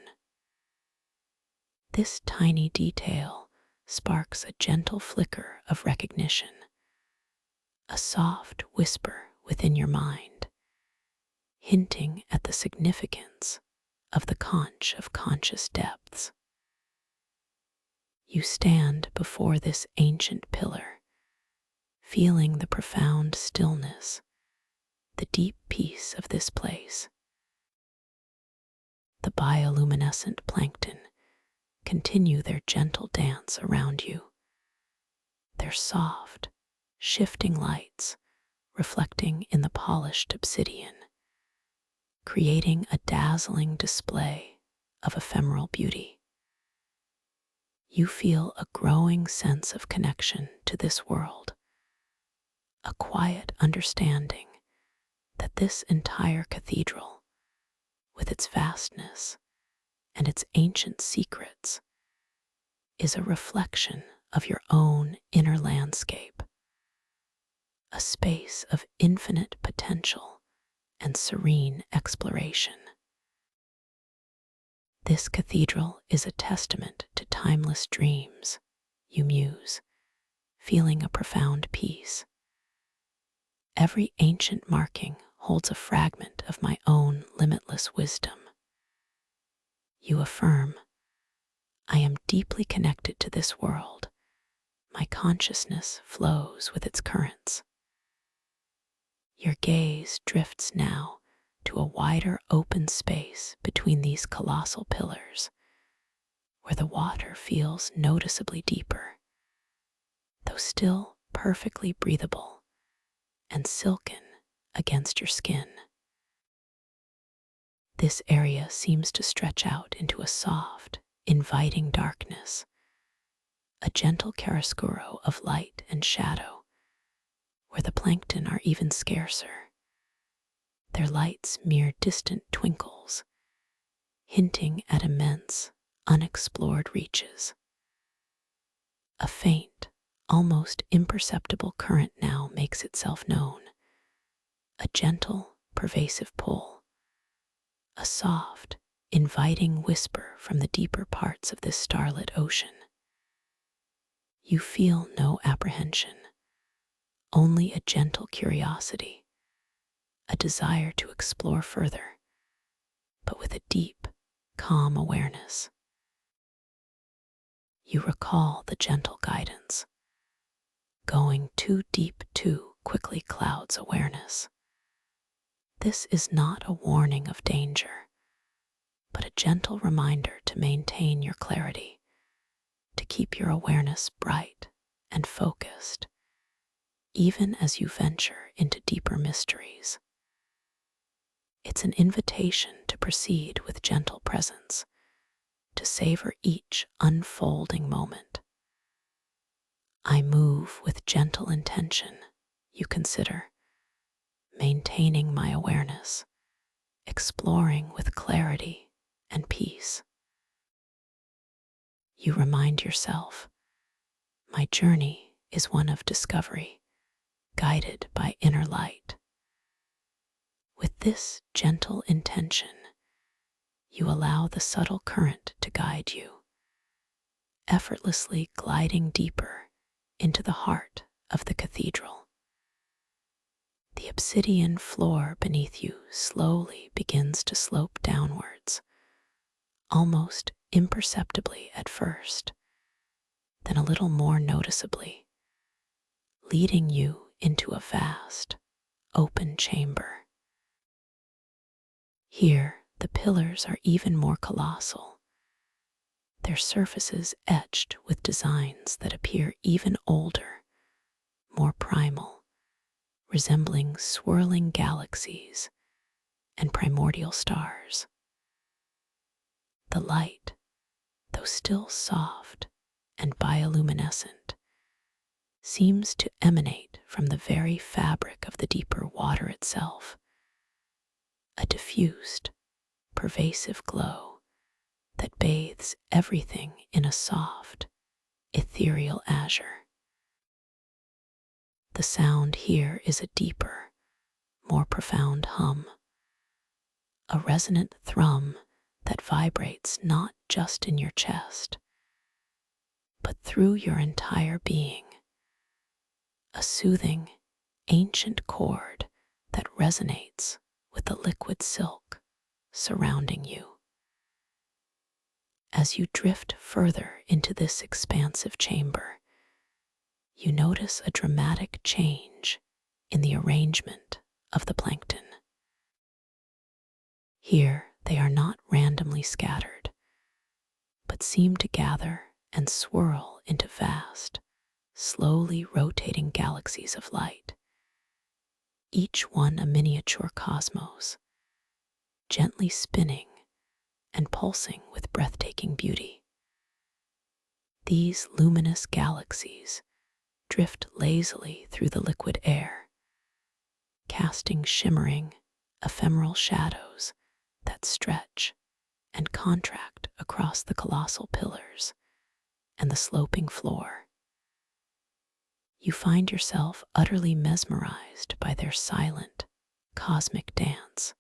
This tiny detail sparks a gentle flicker of recognition, a soft whisper within your mind, hinting at the significance of the conch of conscious depths. You stand before this ancient pillar, feeling the profound stillness, the deep peace of this place. The bioluminescent plankton continue their gentle dance around you, their soft, shifting lights reflecting in the polished obsidian, creating a dazzling display of ephemeral beauty. You feel a growing sense of connection to this world, a quiet understanding that this entire cathedral, with its vastness and its ancient secrets, is a reflection of your own inner landscape, a space of infinite potential and serene exploration. This cathedral is a testament to timeless dreams, you muse, feeling a profound peace. Every ancient marking holds a fragment of my own limitless wisdom. You affirm, I am deeply connected to this world. My consciousness flows with its currents. Your gaze drifts now to a wider open space between these colossal pillars, where the water feels noticeably deeper, though still perfectly breathable and silken against your skin. This area seems to stretch out into a soft, inviting darkness, a gentle chiaroscuro of light and shadow, where the plankton are even scarcer, their lights mere distant twinkles, hinting at immense, unexplored reaches. A faint, almost imperceptible current now makes itself known, a gentle, pervasive pull, a soft, inviting whisper from the deeper parts of this starlit ocean. You feel no apprehension, only a gentle curiosity, a desire to explore further, but with a deep, calm awareness. You recall the gentle guidance. Going too deep too quickly clouds awareness. This is not a warning of danger, but a gentle reminder to maintain your clarity, to keep your awareness bright and focused, even as you venture into deeper mysteries. It's an invitation to proceed with gentle presence, to savor each unfolding moment. I move with gentle intention, you consider, maintaining my awareness, exploring with clarity and peace. You remind yourself, my journey is one of discovery, guided by inner light. With this gentle intention, you allow the subtle current to guide you, effortlessly gliding deeper into the heart of the cathedral. The obsidian floor beneath you slowly begins to slope downwards, almost imperceptibly at first, then a little more noticeably, leading you into a vast, open chamber. Here, the pillars are even more colossal, their surfaces etched with designs that appear even older, more primal, resembling swirling galaxies and primordial stars. The light, though still soft and bioluminescent, seems to emanate from the very fabric of the deeper water itself, a diffused, pervasive glow that bathes everything in a soft, ethereal azure. The sound here is a deeper, more profound hum, a resonant thrum that vibrates not just in your chest, but through your entire being, a soothing, ancient chord that resonates with the liquid silk surrounding you. As you drift further into this expansive chamber, you notice a dramatic change in the arrangement of the plankton. Here, they are not randomly scattered, but seem to gather and swirl into vast, slowly rotating galaxies of light, each one a miniature cosmos, gently spinning and pulsing with breathtaking beauty. These luminous galaxies drift lazily through the liquid air, casting shimmering, ephemeral shadows that stretch and contract across the colossal pillars and the sloping floor. You find yourself utterly mesmerized by their silent, cosmic dance,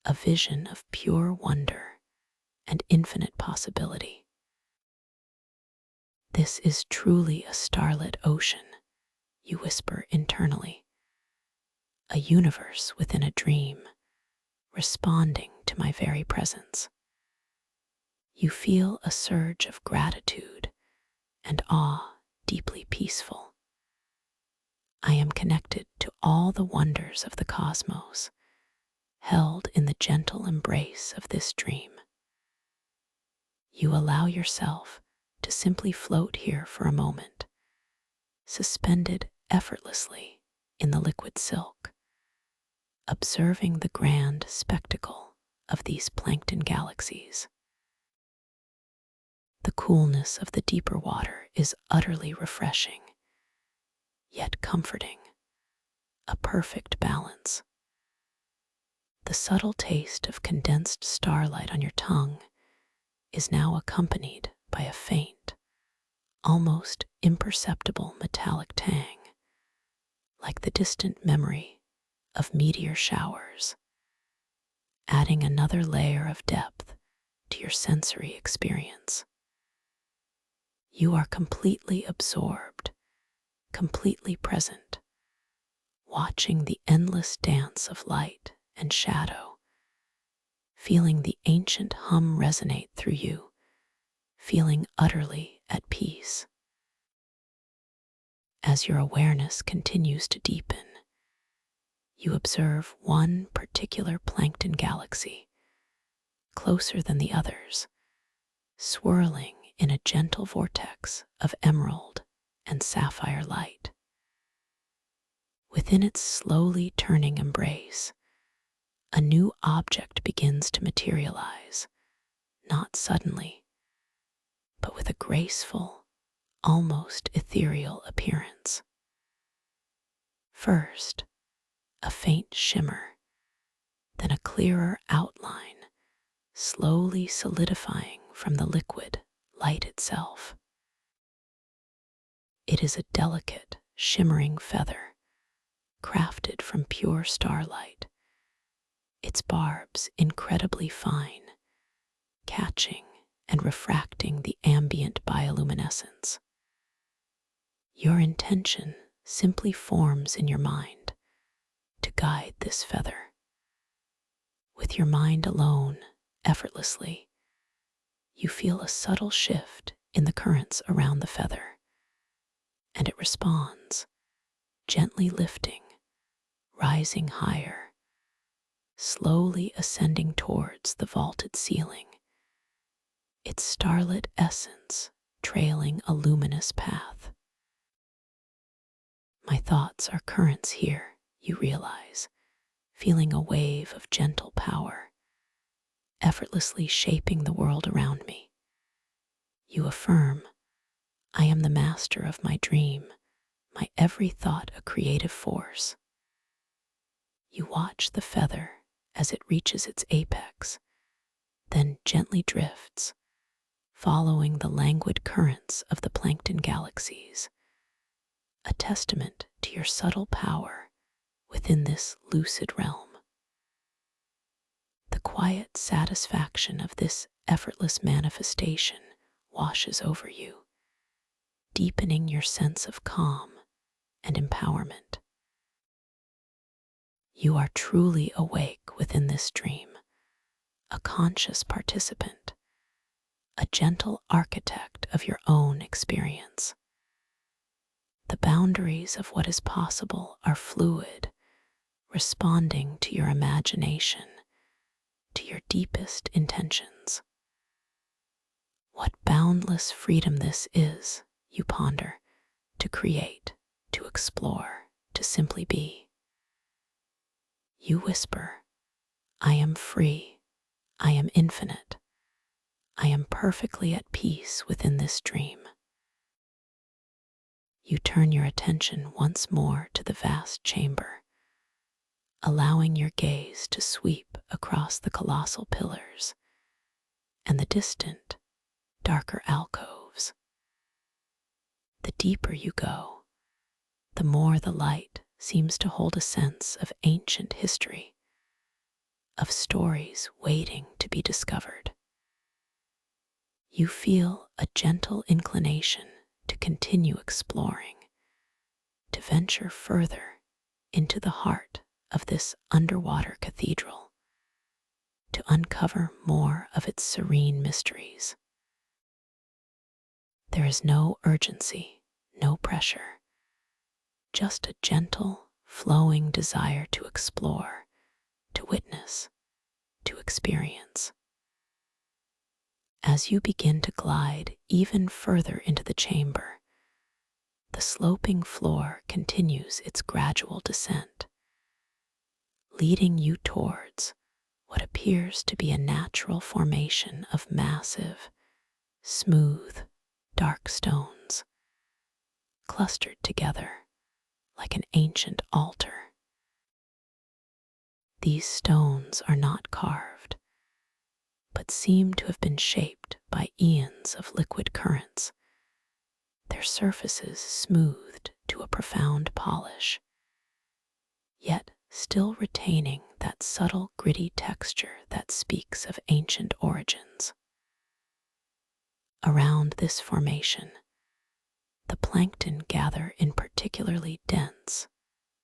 a vision of pure wonder and infinite possibility. This is truly a starlit ocean, you whisper internally, a universe within a dream, responding to my very presence. You feel a surge of gratitude and awe deeply peaceful. I am connected to all the wonders of the cosmos, held in the gentle embrace of this dream. You allow yourself to simply float here for a moment, suspended effortlessly in the liquid silk, observing the grand spectacle of these plankton galaxies. The coolness of the deeper water is utterly refreshing, yet comforting, a perfect balance. The subtle taste of condensed starlight on your tongue is now accompanied by a faint, almost imperceptible metallic tang, like the distant memory of meteor showers, adding another layer of depth to your sensory experience. You are completely absorbed, completely present, watching the endless dance of light and shadow, feeling the ancient hum resonate through you, feeling utterly at peace. As your awareness continues to deepen, you observe one particular plankton galaxy, closer than the others, swirling in a gentle vortex of emerald and sapphire light. Within its slowly turning embrace, a new object begins to materialize, not suddenly, but with a graceful, almost ethereal appearance. First, a faint shimmer, then a clearer outline, slowly solidifying from the liquid light itself. It is a delicate, shimmering feather, crafted from pure starlight, its barbs incredibly fine, catching and refracting the ambient bioluminescence. Your intention simply forms in your mind to guide this feather. With your mind alone, effortlessly, you feel a subtle shift in the currents around the feather, and it responds, gently lifting, rising higher, slowly ascending towards the vaulted ceiling, its starlit essence trailing a luminous path. My thoughts are currents here, you realize, feeling a wave of gentle power, effortlessly shaping the world around me. You affirm, I am the master of my dream, my every thought a creative force. You watch the feather as it reaches its apex, then gently drifts, following the languid currents of the plankton galaxies, a testament to your subtle power within this lucid realm. The quiet satisfaction of this effortless manifestation washes over you, deepening your sense of calm and empowerment. You are truly awake within this dream, a conscious participant, a gentle architect of your own experience. The boundaries of what is possible are fluid, responding to your imagination, to your deepest intentions. What boundless freedom this is, you ponder, to create, to explore, to simply be. You whisper, I am free, I am infinite, I am perfectly at peace within this dream. You turn your attention once more to the vast chamber, allowing your gaze to sweep across the colossal pillars and the distant, darker alcoves. The deeper you go, the more the light seems to hold a sense of ancient history, of stories waiting to be discovered. You feel a gentle inclination to continue exploring, to venture further into the heart of this underwater cathedral, to uncover more of its serene mysteries. There is no urgency, no pressure, just a gentle, flowing desire to explore, to witness, to experience. As you begin to glide even further into the chamber, the sloping floor continues its gradual descent, leading you towards what appears to be a natural formation of massive, smooth, dark stones, clustered together like an ancient altar. These stones are not carved, but seem to have been shaped by eons of liquid currents, their surfaces smoothed to a profound polish, yet still retaining that subtle gritty texture that speaks of ancient origins. Around this formation, plankton gather in particularly dense,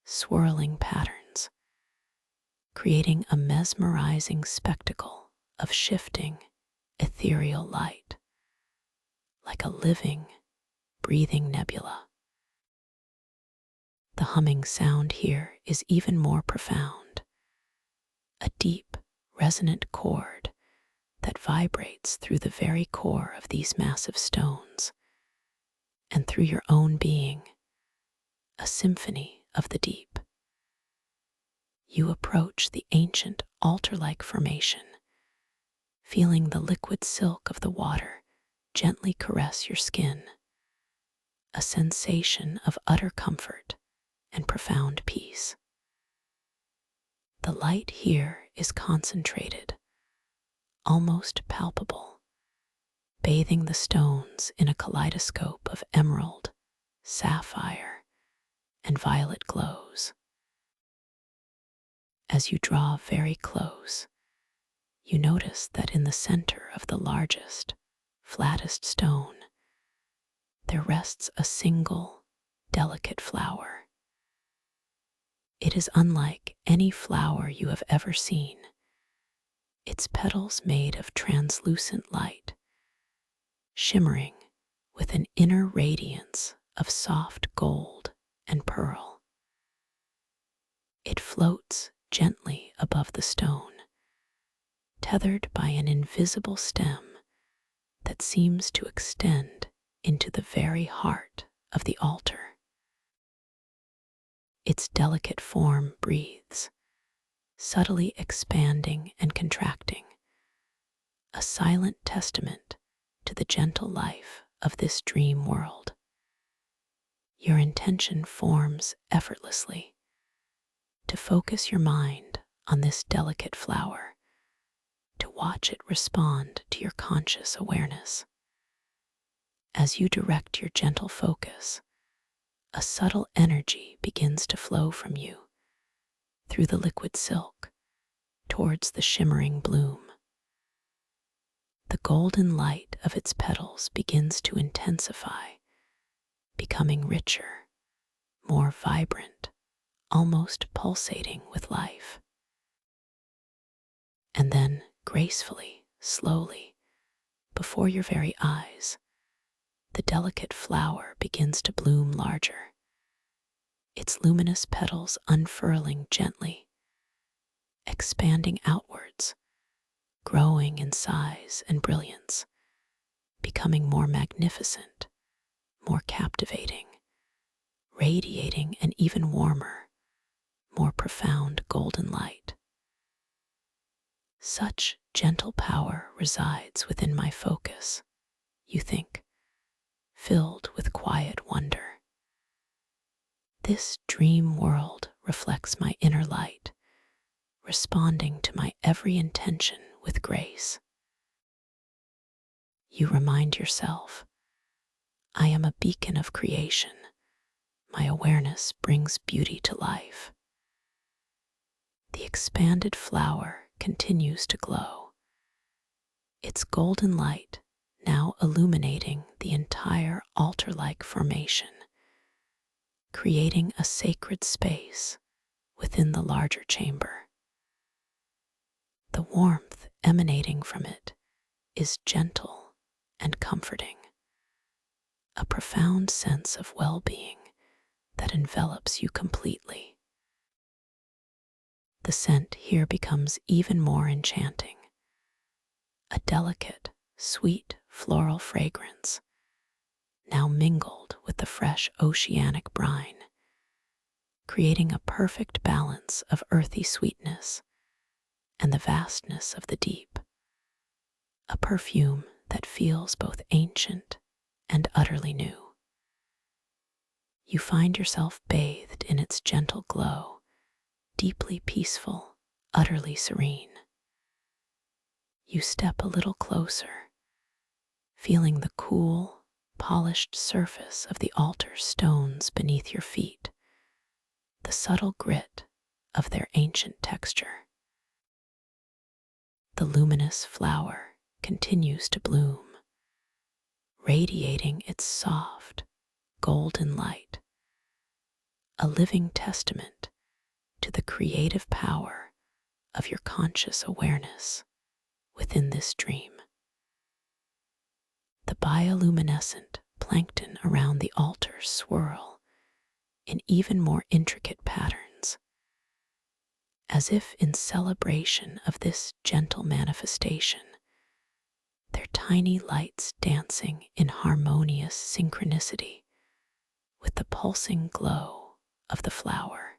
swirling patterns, creating a mesmerizing spectacle of shifting, ethereal light, like a living, breathing nebula. The humming sound here is even more profound, a deep, resonant chord that vibrates through the very core of these massive stones and through your own being, a symphony of the deep. You approach the ancient altar-like formation, feeling the liquid silk of the water gently caress your skin, a sensation of utter comfort and profound peace. The light here is concentrated, almost palpable, bathing the stones in a kaleidoscope of emerald, sapphire, and violet glows. As you draw very close, you notice that in the center of the largest, flattest stone, there rests a single, delicate flower. It is unlike any flower you have ever seen, its petals made of translucent light, shimmering with an inner radiance of soft gold and pearl. It floats gently above the stone, tethered by an invisible stem that seems to extend into the very heart of the altar. Its delicate form breathes, subtly expanding and contracting, a silent testament to the gentle life of this dream world. Your intention forms effortlessly to focus your mind on this delicate flower, to watch it respond to your conscious awareness. As you direct your gentle focus, a subtle energy begins to flow from you through the liquid silk towards the shimmering bloom. The golden light of its petals begins to intensify, becoming richer, more vibrant, almost pulsating with life. And then, gracefully, slowly, before your very eyes, the delicate flower begins to bloom larger, its luminous petals unfurling gently, expanding outwards, growing in size and brilliance, becoming more magnificent, more captivating, radiating an even warmer, more profound golden light. Such gentle power resides within my focus, you think, filled with quiet wonder. This dream world reflects my inner light, responding to my every intention with grace. You remind yourself, I am a beacon of creation. My awareness brings beauty to life. The expanded flower continues to glow, its golden light now illuminating the entire altar-like formation, creating a sacred space within the larger chamber. The warmth emanating from it is gentle and comforting, a profound sense of well-being that envelops you completely. The scent here becomes even more enchanting, a delicate, sweet floral fragrance, now mingled with the fresh oceanic brine, creating a perfect balance of earthy sweetness and the vastness of the deep, a perfume that feels both ancient and utterly new. You find yourself bathed in its gentle glow, deeply peaceful, utterly serene. You step a little closer, feeling the cool, polished surface of the altar stones beneath your feet, the subtle grit of their ancient texture. The luminous flower continues to bloom, radiating its soft, golden light, a living testament to the creative power of your conscious awareness within this dream. The bioluminescent plankton around the altar swirl in even more intricate patterns, as if in celebration of this gentle manifestation, their tiny lights dancing in harmonious synchronicity with the pulsing glow of the flower.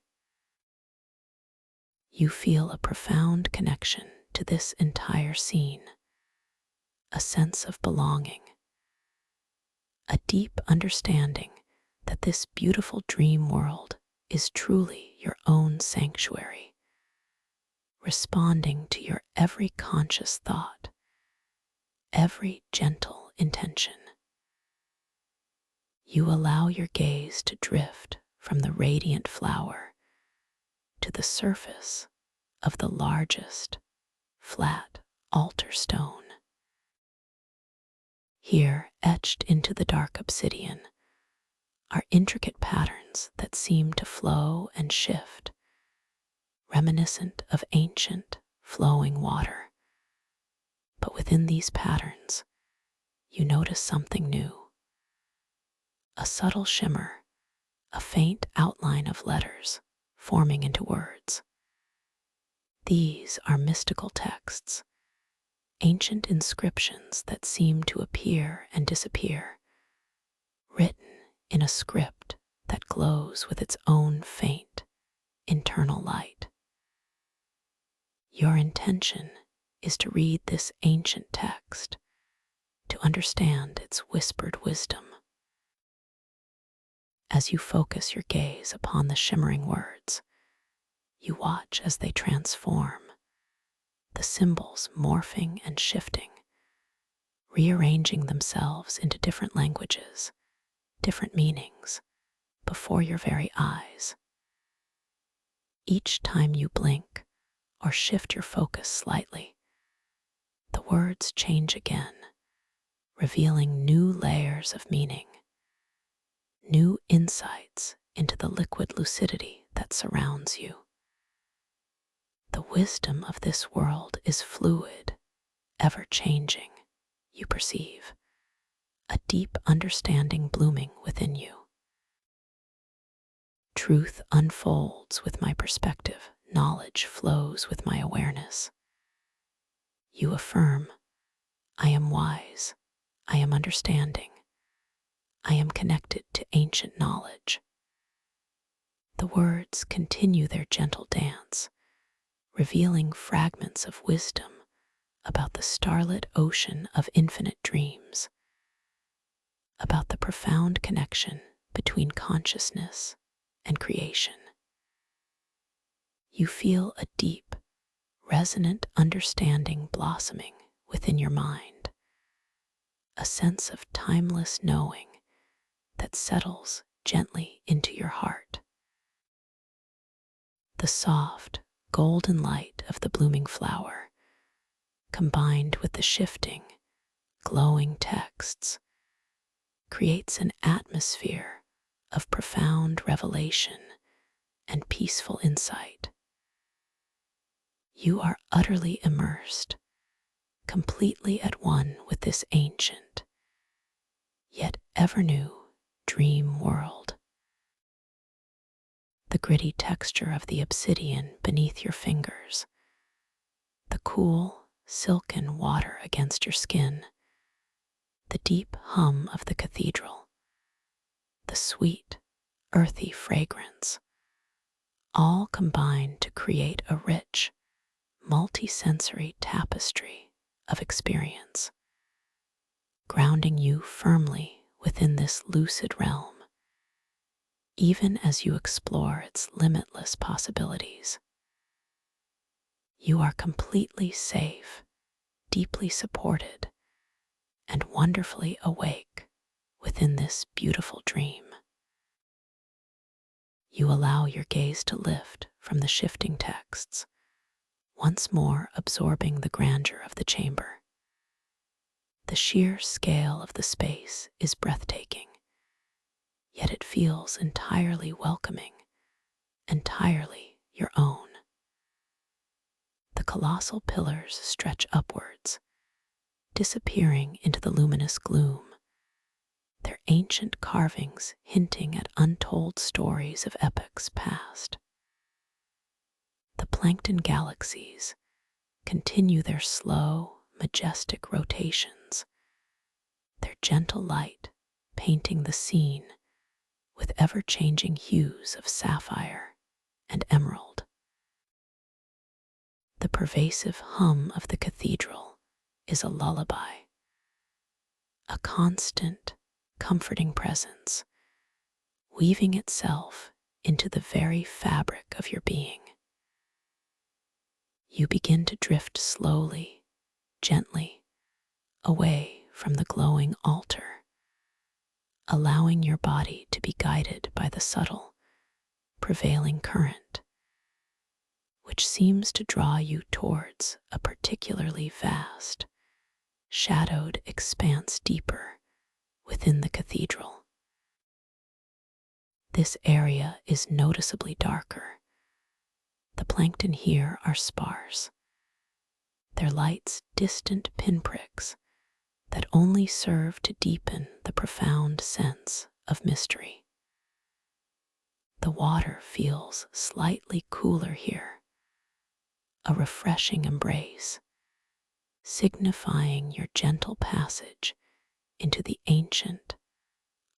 You feel a profound connection to this entire scene, a sense of belonging, a deep understanding that this beautiful dream world is truly your own sanctuary, responding to your every conscious thought, every gentle intention. You allow your gaze to drift from the radiant flower to the surface of the largest, flat altar stone. Here, etched into the dark obsidian, are intricate patterns that seem to flow and shift, reminiscent of ancient, flowing water. But within these patterns, you notice something new. A subtle shimmer, a faint outline of letters forming into words. These are mystical texts, ancient inscriptions that seem to appear and disappear, written in a script that glows with its own faint, internal light. Your intention is to read this ancient text, to understand its whispered wisdom. As you focus your gaze upon the shimmering words, you watch as they transform, the symbols morphing and shifting, rearranging themselves into different languages, different meanings, before your very eyes. Each time you blink or shift your focus slightly, the words change again, revealing new layers of meaning, new insights into the liquid lucidity that surrounds you. The wisdom of this world is fluid, ever-changing, you perceive, a deep understanding blooming within you. Truth unfolds with my perspective, knowledge flows with my awareness. You affirm, I am wise, I am understanding, I am connected to ancient knowledge. The words continue their gentle dance, revealing fragments of wisdom about the starlit ocean of infinite dreams, about the profound connection between consciousness and creation. You feel a deep, resonant understanding blossoming within your mind, a sense of timeless knowing that settles gently into your heart. The soft, golden light of the blooming flower, combined with the shifting, glowing texts, creates an atmosphere of profound revelation and peaceful insight. You are utterly immersed, completely at one with this ancient, yet ever new dream world. The gritty texture of the obsidian beneath your fingers, the cool, silken water against your skin, the deep hum of the cathedral, the sweet, earthy fragrance, all combine to create a rich, multi-sensory tapestry of experience, grounding you firmly within this lucid realm, even as you explore its limitless possibilities. You are completely safe, deeply supported, and wonderfully awake within this beautiful dream. You allow your gaze to lift from the shifting texts, once more absorbing the grandeur of the chamber. The sheer scale of the space is breathtaking, yet feels entirely welcoming, entirely your own. The colossal pillars stretch upwards, disappearing into the luminous gloom, their ancient carvings hinting at untold stories of epochs past. The plankton galaxies continue their slow, majestic rotations, their gentle light painting the scene with ever-changing hues of sapphire and emerald. The pervasive hum of the cathedral is a lullaby, a constant, comforting presence, weaving itself into the very fabric of your being. You begin to drift slowly, gently, away from the glowing altar, allowing your body to be guided by the subtle, prevailing current, which seems to draw you towards a particularly vast, shadowed expanse deeper within the cathedral. This area is noticeably darker. The plankton here are sparse, their lights distant pinpricks that only serve to deepen the profound sense of mystery. The water feels slightly cooler here, a refreshing embrace, signifying your gentle passage into the ancient,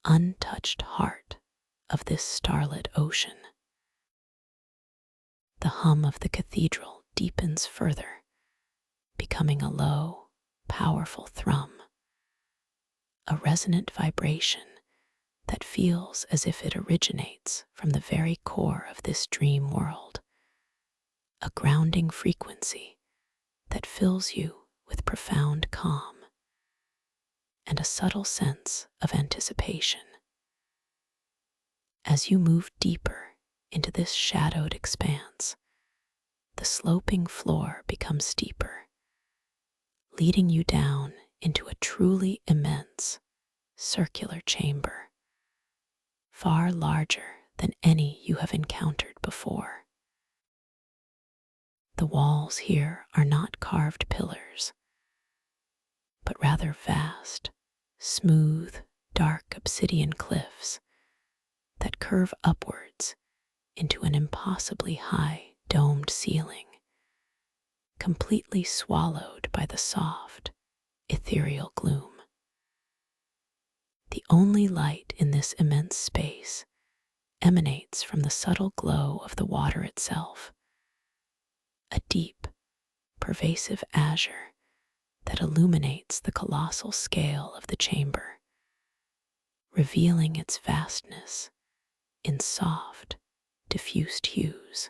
untouched heart of this starlit ocean. The hum of the cathedral deepens further, becoming a low, powerful thrum, a resonant vibration that feels as if it originates from the very core of this dream world, a grounding frequency that fills you with profound calm and a subtle sense of anticipation. As you move deeper into this shadowed expanse, the sloping floor becomes steeper, leading you down into a truly immense, circular chamber, far larger than any you have encountered before. The walls here are not carved pillars, but rather vast, smooth, dark obsidian cliffs that curve upwards into an impossibly high domed ceiling, completely swallowed by the soft, ethereal gloom. The only light in this immense space emanates from the subtle glow of the water itself, a deep, pervasive azure that illuminates the colossal scale of the chamber, revealing its vastness in soft, diffused hues.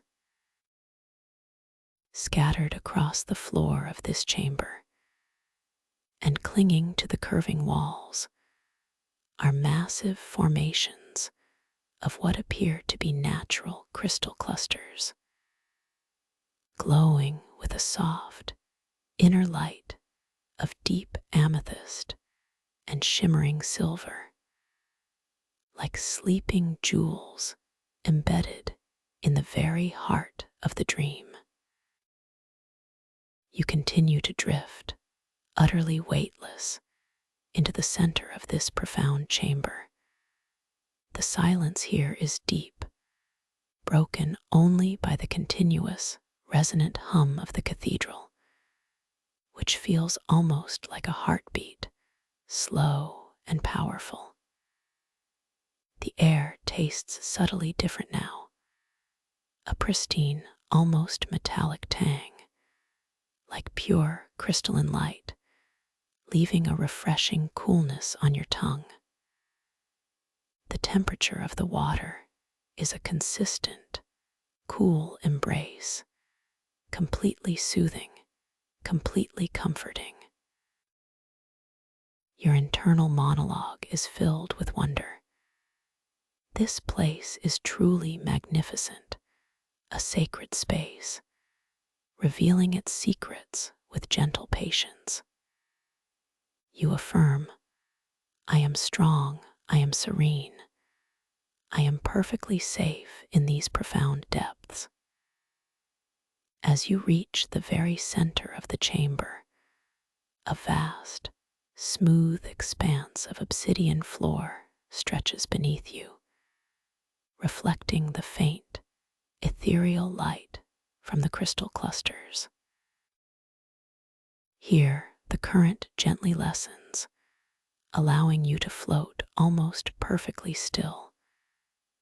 Scattered across the floor of this chamber and clinging to the curving walls are massive formations of what appear to be natural crystal clusters, glowing with a soft, inner light of deep amethyst and shimmering silver, like sleeping jewels embedded in the very heart of the dream. You continue to drift, utterly weightless, into the center of this profound chamber. The silence here is deep, broken only by the continuous, resonant hum of the cathedral, which feels almost like a heartbeat, slow and powerful. The air tastes subtly different now, a pristine, almost metallic tang, like pure crystalline light, leaving a refreshing coolness on your tongue. The temperature of the water is a consistent, cool embrace, completely soothing, completely comforting. Your internal monologue is filled with wonder. This place is truly magnificent, a sacred space, revealing its secrets with gentle patience. You affirm, I am strong, I am serene, I am perfectly safe in these profound depths. As you reach the very center of the chamber, a vast, smooth expanse of obsidian floor stretches beneath you, reflecting the faint, ethereal light from the crystal clusters. Here, the current gently lessens, allowing you to float almost perfectly still,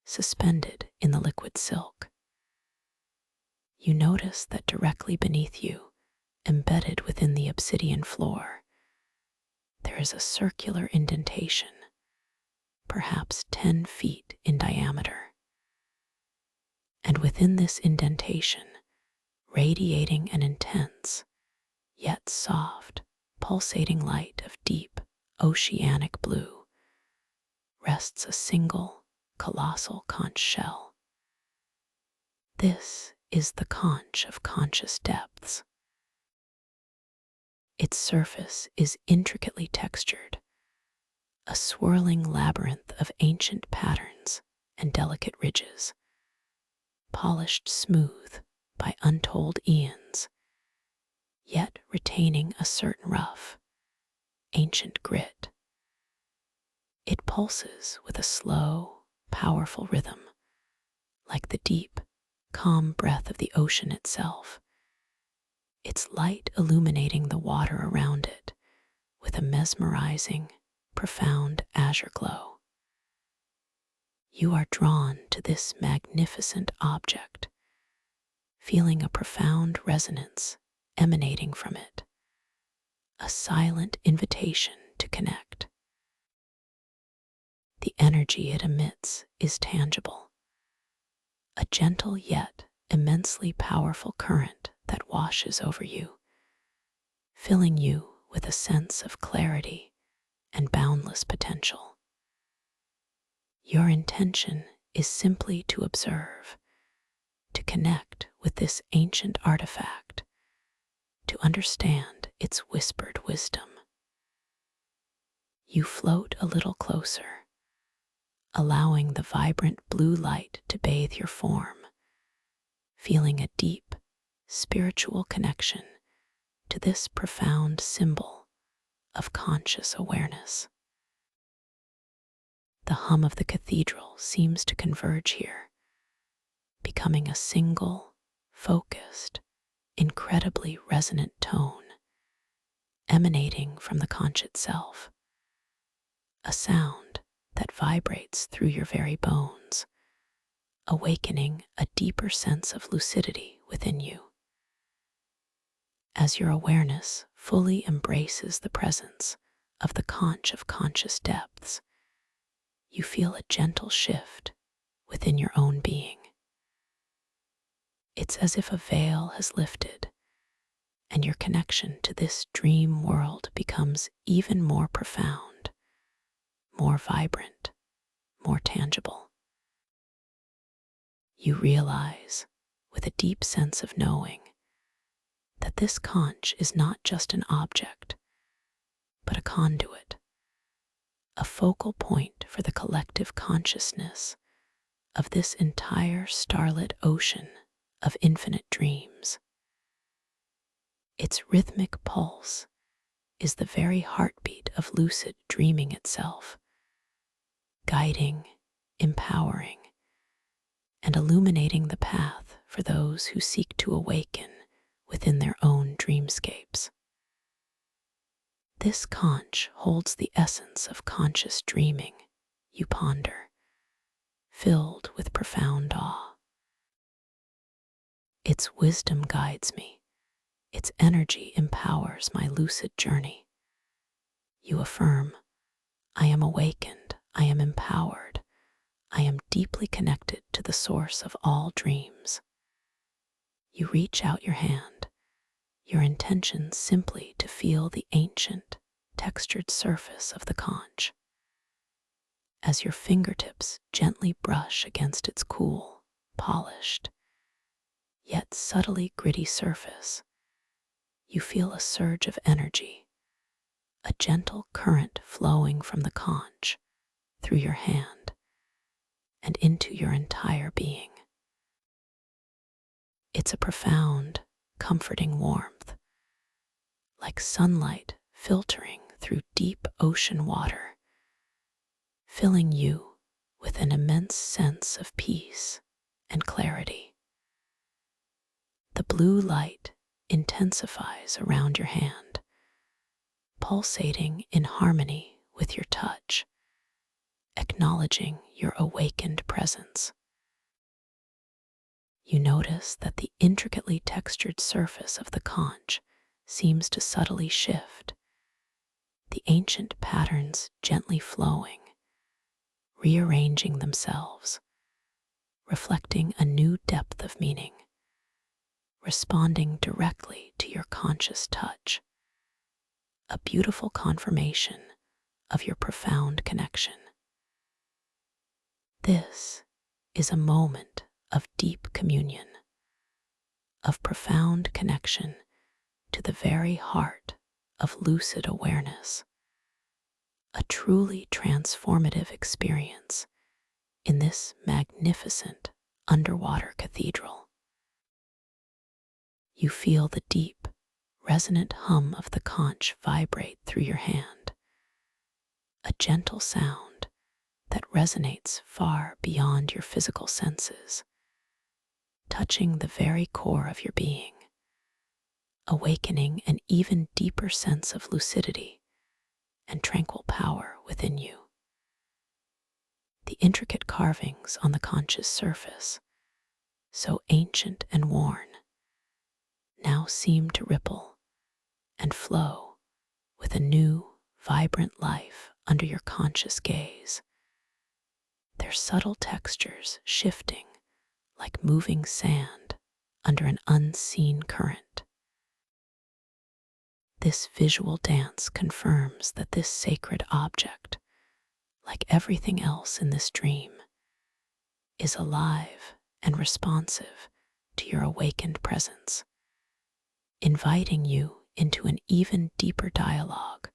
suspended in the liquid silk. You notice that directly beneath you, embedded within the obsidian floor, there is a circular indentation, perhaps 10 feet in diameter. And within this indentation, radiating an intense, yet soft, pulsating light of deep, oceanic blue, rests a single, colossal conch shell. This is the conch of conscious depths. Its surface is intricately textured, a swirling labyrinth of ancient patterns and delicate ridges, polished smooth by untold eons, yet retaining a certain rough, ancient grit. It pulses with a slow, powerful rhythm, like the deep, calm breath of the ocean itself, its light illuminating the water around it with a mesmerizing, profound azure glow. You are drawn to this magnificent object, feeling a profound resonance emanating from it, a silent invitation to connect. The energy it emits is tangible, a gentle yet immensely powerful current that washes over you, filling you with a sense of clarity and boundless potential. Your intention is simply to observe, to connect with this ancient artifact, to understand its whispered wisdom. You float a little closer, allowing the vibrant blue light to bathe your form, feeling a deep, spiritual connection to this profound symbol of conscious awareness. The hum of the cathedral seems to converge here, becoming a single, focused, incredibly resonant tone emanating from the conch itself, a sound that vibrates through your very bones, awakening a deeper sense of lucidity within you. As your awareness fully embraces the presence of the conch of conscious depths, you feel a gentle shift within your own being. It's as if a veil has lifted, and your connection to this dream world becomes even more profound, more vibrant, more tangible. You realize, with a deep sense of knowing, that this conch is not just an object, but a conduit, a focal point for the collective consciousness of this entire starlit ocean of infinite dreams. Its rhythmic pulse is the very heartbeat of lucid dreaming itself, guiding, empowering, and illuminating the path for those who seek to awaken within their own dreamscapes. This conch holds the essence of conscious dreaming, you ponder, filled with profound awe. Its wisdom guides me, its energy empowers my lucid journey. You affirm, I am awakened, I am empowered, I am deeply connected to the source of all dreams. You reach out your hand, your intention simply to feel the ancient, textured surface of the conch. As your fingertips gently brush against its cool, polished, yet subtly gritty surface, you feel a surge of energy, a gentle current flowing from the conch through your hand, and into your entire being. It's a profound, comforting warmth, like sunlight filtering through deep ocean water, filling you with an immense sense of peace and clarity. The blue light intensifies around your hand, pulsating in harmony with your touch, acknowledging your awakened presence. You notice that the intricately textured surface of the conch seems to subtly shift, the ancient patterns gently flowing, rearranging themselves, reflecting a new depth of meaning, responding directly to your conscious touch, a beautiful confirmation of your profound connection. This is a moment of deep communion, of profound connection to the very heart of lucid awareness, a truly transformative experience in this magnificent underwater cathedral. You feel the deep, resonant hum of the conch vibrate through your hand, a gentle sound that resonates far beyond your physical senses, touching the very core of your being, awakening an even deeper sense of lucidity and tranquil power within you. The intricate carvings on the conch's surface, so ancient and worn, now seem to ripple and flow with a new, vibrant life under your conscious gaze, their subtle textures shifting like moving sand under an unseen current. This visual dance confirms that this sacred object, like everything else in this dream, is alive and responsive to your awakened presence, inviting you into an even deeper dialogue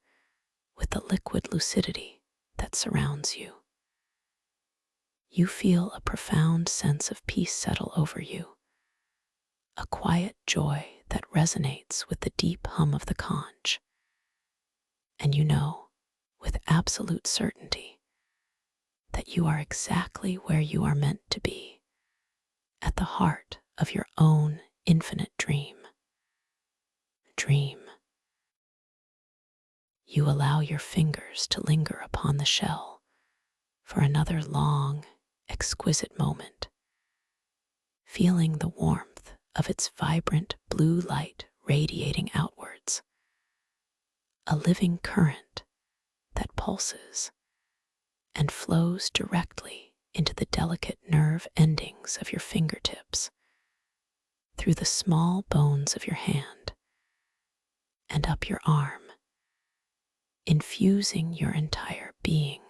with the liquid lucidity that surrounds you. You feel a profound sense of peace settle over you, a quiet joy that resonates with the deep hum of the conch, and you know with absolute certainty that you are exactly where you are meant to be, at the heart of your own infinite dream. You allow your fingers to linger upon the shell for another long, exquisite moment, feeling the warmth of its vibrant blue light radiating outwards, a living current that pulses and flows directly into the delicate nerve endings of your fingertips, through the small bones of your hand, and up your arm, infusing your entire being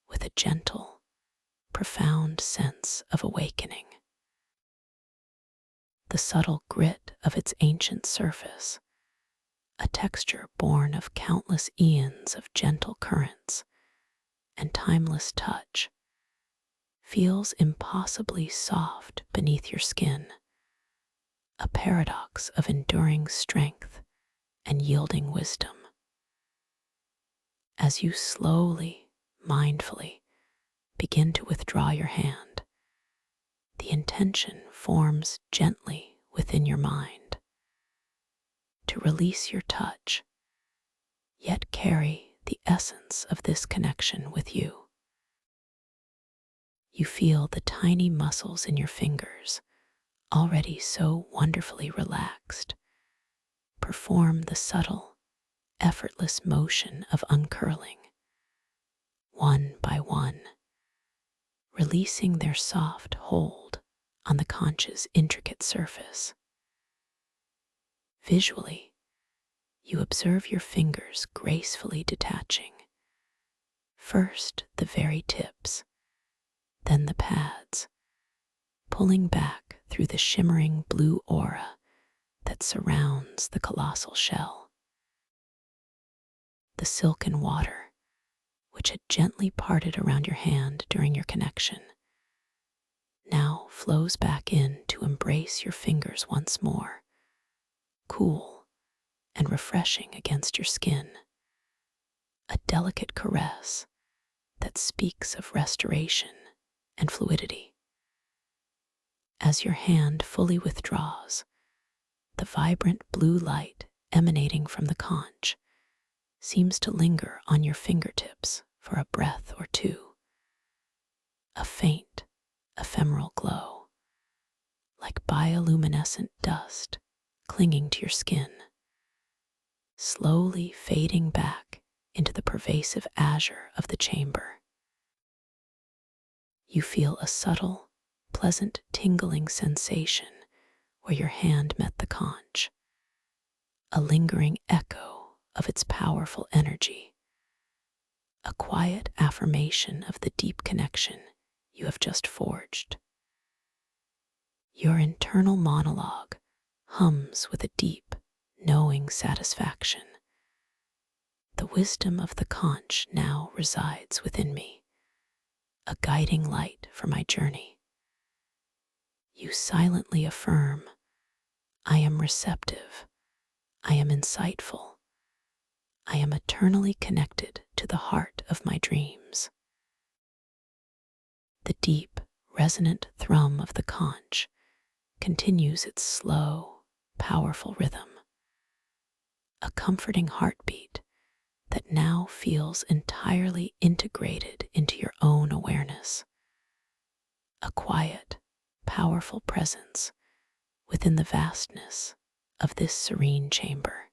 with a gentle, profound sense of awakening. The subtle grit of its ancient surface, a texture born of countless eons of gentle currents and timeless touch, feels impossibly soft beneath your skin, a paradox of enduring strength and yielding wisdom. As you slowly, mindfully begin to withdraw your hand, the intention forms gently within your mind to release your touch, yet carry the essence of this connection with you. You feel the tiny muscles in your fingers, already so wonderfully relaxed, perform the subtle, effortless motion of uncurling, one by one, releasing their soft hold on the conch's intricate surface. Visually, you observe your fingers gracefully detaching, first the very tips, then the pads, pulling back through the shimmering blue aura that surrounds the colossal shell. The silken water, which had gently parted around your hand during your connection, now flows back in to embrace your fingers once more, cool and refreshing against your skin, a delicate caress that speaks of restoration and fluidity. As your hand fully withdraws, the vibrant blue light emanating from the conch seems to linger on your fingertips for a breath or two, a faint, ephemeral glow, like bioluminescent dust clinging to your skin, slowly fading back into the pervasive azure of the chamber. You feel a subtle, pleasant tingling sensation where your hand met the conch, a lingering echo of its powerful energy, a quiet affirmation of the deep connection you have just forged. Your internal monologue hums with a deep, knowing satisfaction. The wisdom of the conch now resides within me, a guiding light for my journey. You silently affirm, I am receptive, I am insightful, I am eternally connected to the heart of my dreams. The deep, resonant thrum of the conch continues its slow, powerful rhythm, a comforting heartbeat that now feels entirely integrated into your own awareness, a quiet, powerful presence within the vastness of this serene chamber.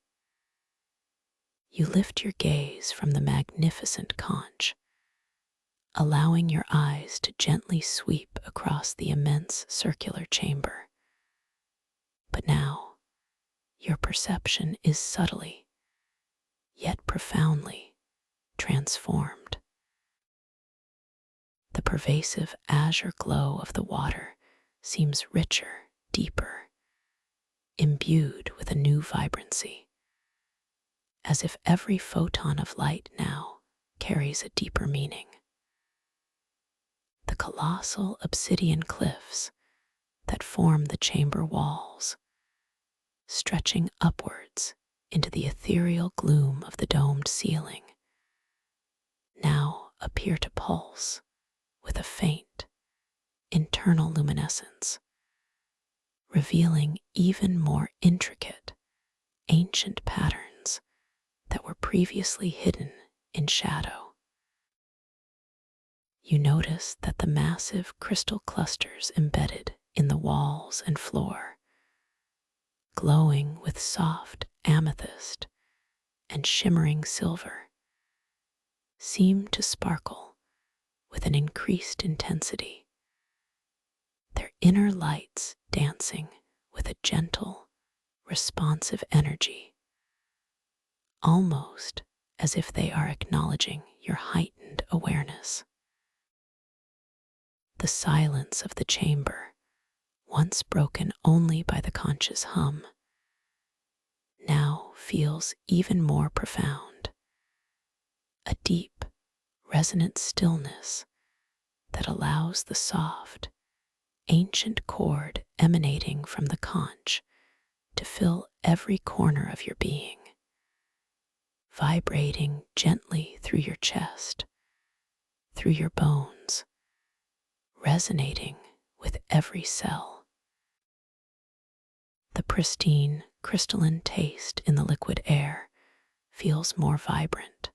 You lift your gaze from the magnificent conch, allowing your eyes to gently sweep across the immense circular chamber. But now, your perception is subtly, yet profoundly, transformed. The pervasive azure glow of the water seems richer, deeper, imbued with a new vibrancy, as if every photon of light now carries a deeper meaning. The colossal obsidian cliffs that form the chamber walls, stretching upwards into the ethereal gloom of the domed ceiling, now appear to pulse with a faint, internal luminescence, revealing even more intricate, ancient patterns that were previously hidden in shadow. You notice that the massive crystal clusters embedded in the walls and floor, glowing with soft amethyst and shimmering silver, seem to sparkle with an increased intensity, their inner lights dancing with a gentle, responsive energy, almost as if they are acknowledging your heightened awareness. The silence of the chamber, once broken only by the conscious hum, now feels even more profound, a deep, resonant stillness that allows the soft, ancient chord emanating from the conch to fill every corner of your being, vibrating gently through your chest, through your bones, resonating with every cell. The pristine, crystalline taste in the liquid air feels more vibrant,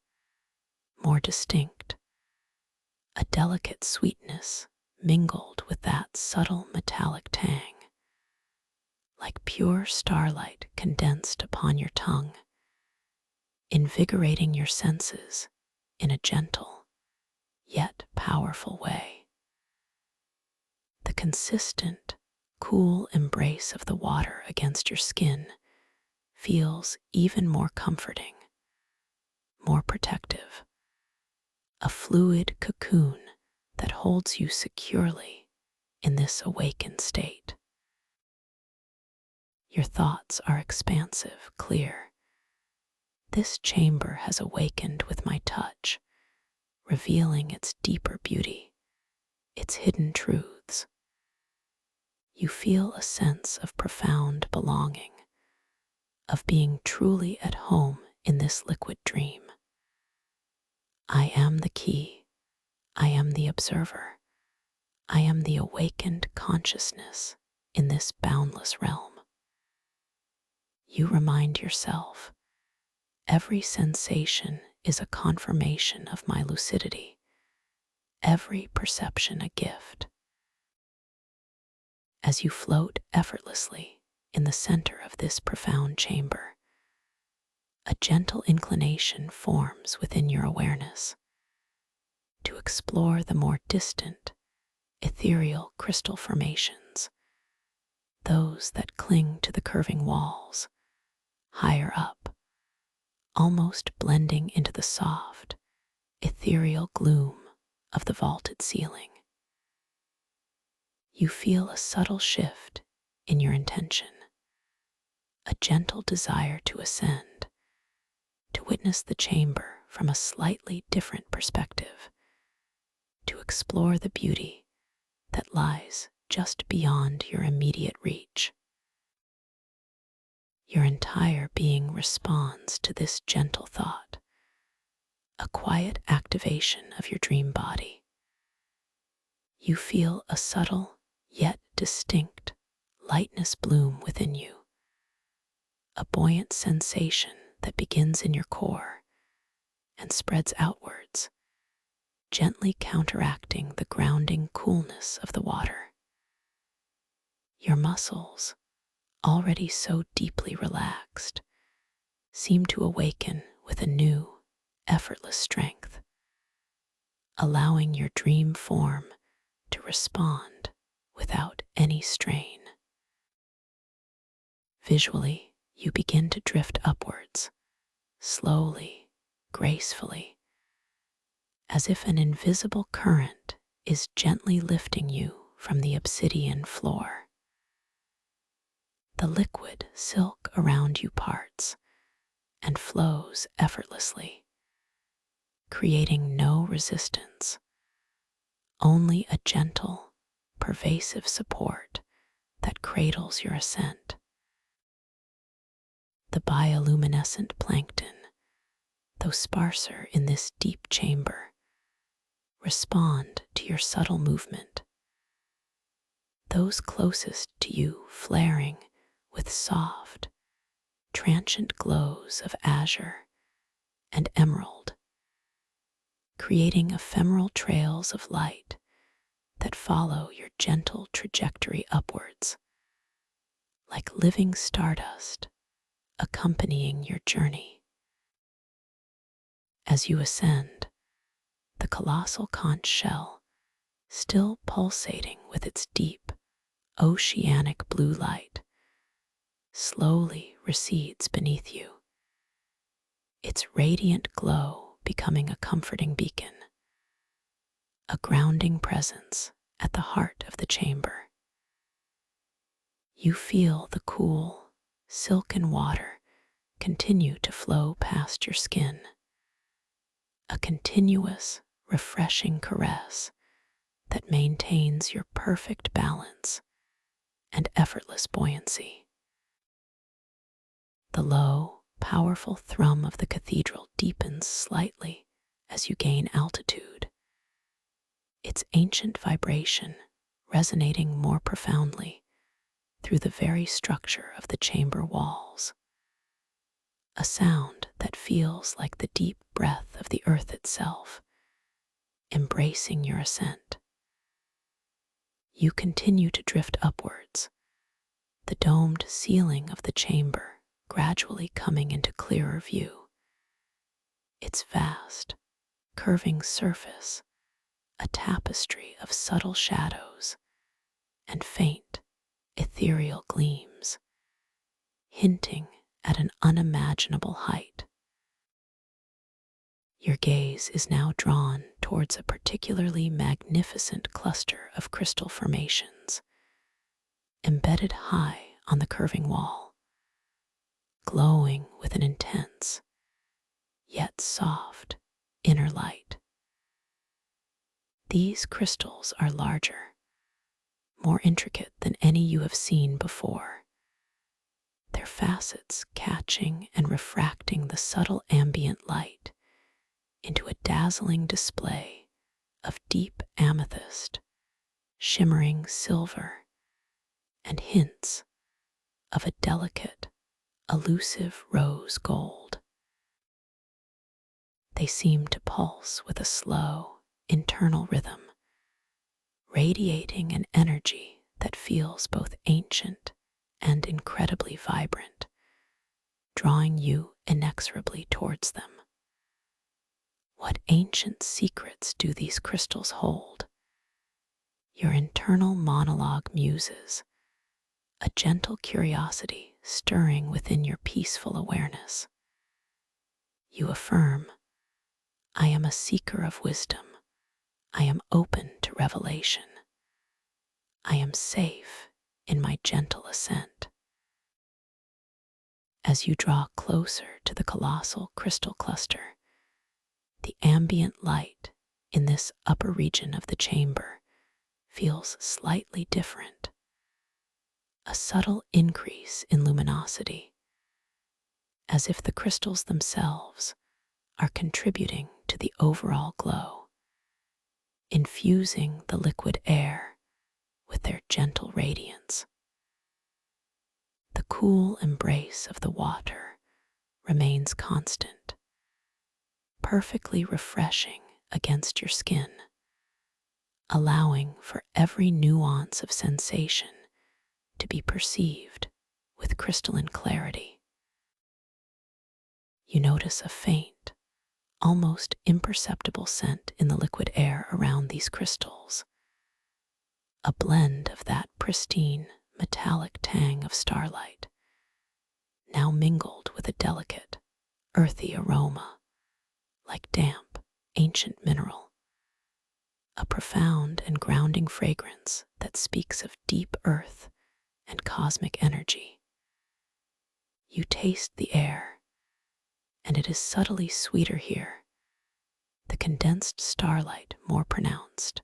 more distinct, a delicate sweetness mingled with that subtle metallic tang, like pure starlight condensed upon your tongue, invigorating your senses in a gentle yet powerful way. The consistent, cool embrace of the water against your skin feels even more comforting, more protective, a fluid cocoon that holds you securely in this awakened state. Your thoughts are expansive, clear. This chamber has awakened with my touch, revealing its deeper beauty, its hidden truths. you feel a sense of profound belonging, of being truly at home in this liquid dream. I am the key. I am the observer. I am the awakened consciousness in this boundless realm. You remind yourself, every sensation is a confirmation of my lucidity, every perception a gift. As you float effortlessly in the center of this profound chamber, a gentle inclination forms within your awareness to explore the more distant, ethereal crystal formations, those that cling to the curving walls, higher up, almost blending into the soft, ethereal gloom of the vaulted ceiling. You feel a subtle shift in your intention, a gentle desire to ascend, to witness the chamber from a slightly different perspective, to explore the beauty that lies just beyond your immediate reach. Your entire being responds to this gentle thought, a quiet activation of your dream body. You feel a subtle yet distinct lightness bloom within you, a buoyant sensation that begins in your core and spreads outwards, gently counteracting the grounding coolness of the water. Your muscles, already so deeply relaxed, seem to awaken with a new, effortless strength, allowing your dream form to respond without any strain. Visually, you begin to drift upwards, slowly, gracefully, as if an invisible current is gently lifting you from the obsidian floor. The liquid silk around you parts and flows effortlessly, creating no resistance, only a gentle, pervasive support that cradles your ascent. The bioluminescent plankton, though sparser in this deep chamber, respond to your subtle movement, those closest to you flaring with soft, transient glows of azure and emerald, creating ephemeral trails of light that follow your gentle trajectory upwards, like living stardust accompanying your journey. As you ascend, the colossal conch shell, still pulsating with its deep, oceanic blue light, slowly recedes beneath you, its radiant glow becoming a comforting beacon, a grounding presence at the heart of the chamber. You feel the cool, silken water continue to flow past your skin, a continuous, refreshing caress that maintains your perfect balance and effortless buoyancy. The low, powerful thrum of the cathedral deepens slightly as you gain altitude, its ancient vibration resonating more profoundly through the very structure of the chamber walls, a sound that feels like the deep breath of the earth itself, embracing your ascent. You continue to drift upwards, the domed ceiling of the chamber gradually coming into clearer view, its vast, curving surface a tapestry of subtle shadows and faint, ethereal gleams, hinting at an unimaginable height. Your gaze is now drawn towards a particularly magnificent cluster of crystal formations, embedded high on the curving wall, glowing with an intense, yet soft, inner light. These crystals are larger, more intricate than any you have seen before, their facets catching and refracting the subtle ambient light into a dazzling display of deep amethyst, shimmering silver, and hints of a delicate, elusive rose gold. They seem to pulse with a slow, internal rhythm, radiating an energy that feels both ancient and incredibly vibrant, drawing you inexorably towards them. What ancient secrets do these crystals hold? Your internal monologue muses, a gentle curiosity stirring within your peaceful awareness. You affirm, I am a seeker of wisdom. I am open to revelation. I am safe in my gentle ascent. As you draw closer to the colossal crystal cluster, the ambient light in this upper region of the chamber feels slightly different. A subtle increase in luminosity, as if the crystals themselves are contributing to the overall glow, infusing the liquid air with their gentle radiance. The cool embrace of the water remains constant, perfectly refreshing against your skin, allowing for every nuance of sensation to be perceived with crystalline clarity. You notice a faint, almost imperceptible scent in the liquid air around these crystals, a blend of that pristine, metallic tang of starlight, now mingled with a delicate, earthy aroma, like damp, ancient mineral, a profound and grounding fragrance that speaks of deep earth and cosmic energy. You taste the air, and it is subtly sweeter here, the condensed starlight more pronounced,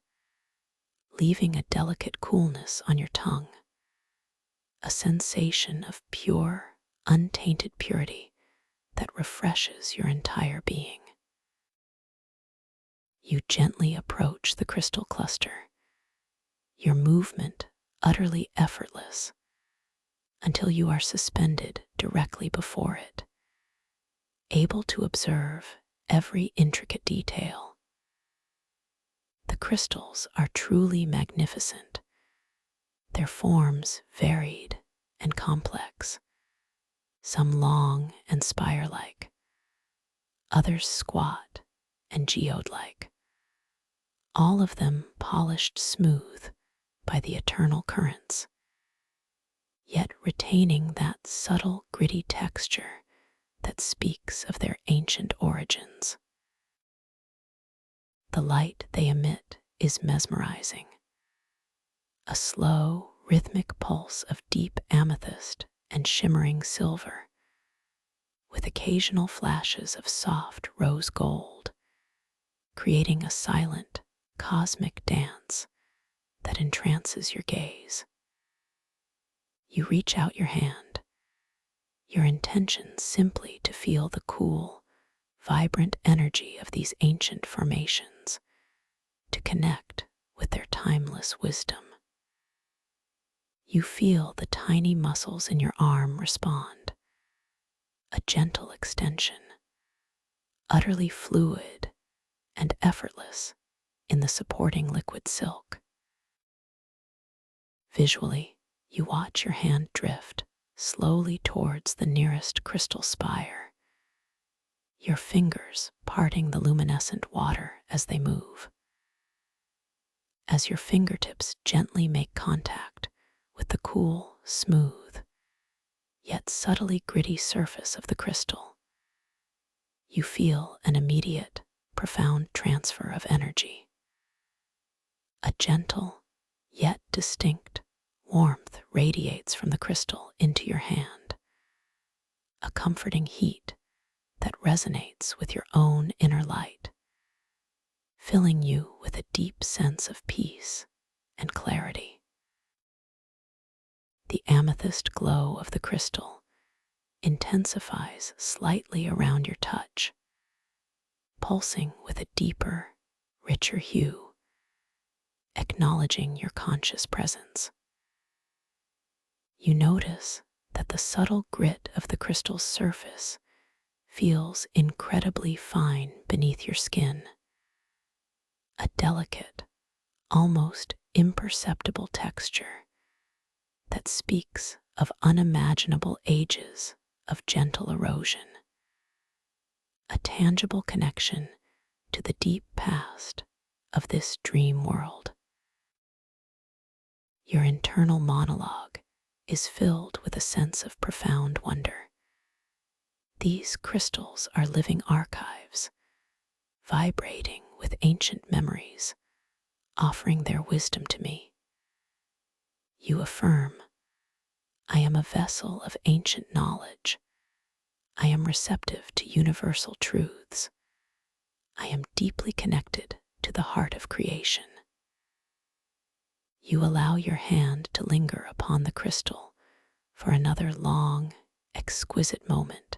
leaving a delicate coolness on your tongue, a sensation of pure, untainted purity that refreshes your entire being. You gently approach the crystal cluster, your movement utterly effortless, until you are suspended directly before it, able to observe every intricate detail. The crystals are truly magnificent, their forms varied and complex, some long and spire-like, others squat and geode-like, all of them polished smooth by the eternal currents, yet retaining that subtle, gritty texture that speaks of their ancient origins. The light they emit is mesmerizing, a slow, rhythmic pulse of deep amethyst and shimmering silver, with occasional flashes of soft rose gold, creating a silent, cosmic dance that entrances your gaze. You reach out your hand, your intention simply to feel the cool, vibrant energy of these ancient formations, to connect with their timeless wisdom. You feel the tiny muscles in your arm respond, a gentle extension, utterly fluid and effortless in the supporting liquid silk. Visually, you watch your hand drift slowly towards the nearest crystal spire, your fingers parting the luminescent water as they move. As your fingertips gently make contact with the cool, smooth, yet subtly gritty surface of the crystal, you feel an immediate, profound transfer of energy. A gentle, yet distinct warmth radiates from the crystal into your hand, a comforting heat that resonates with your own inner light, filling you with a deep sense of peace and clarity. The amethyst glow of the crystal intensifies slightly around your touch, pulsing with a deeper, richer hue, acknowledging your conscious presence. You notice that the subtle grit of the crystal's surface feels incredibly fine beneath your skin, a delicate, almost imperceptible texture that speaks of unimaginable ages of gentle erosion, a tangible connection to the deep past of this dream world. Your internal monologue is filled with a sense of profound wonder. These crystals are living archives, vibrating with ancient memories, offering their wisdom to me. You affirm, I am a vessel of ancient knowledge. I am receptive to universal truths. I am deeply connected to the heart of creation. You allow your hand to linger upon the crystal for another long, exquisite moment,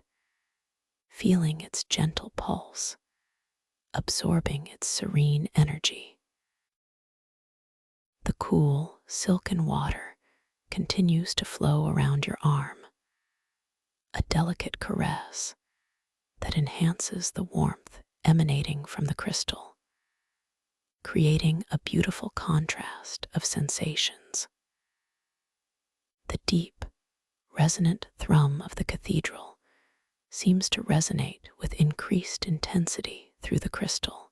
feeling its gentle pulse, absorbing its serene energy. The cool, silken water continues to flow around your arm, a delicate caress that enhances the warmth emanating from the crystal, creating a beautiful contrast of sensations. The deep, resonant thrum of the cathedral seems to resonate with increased intensity through the crystal,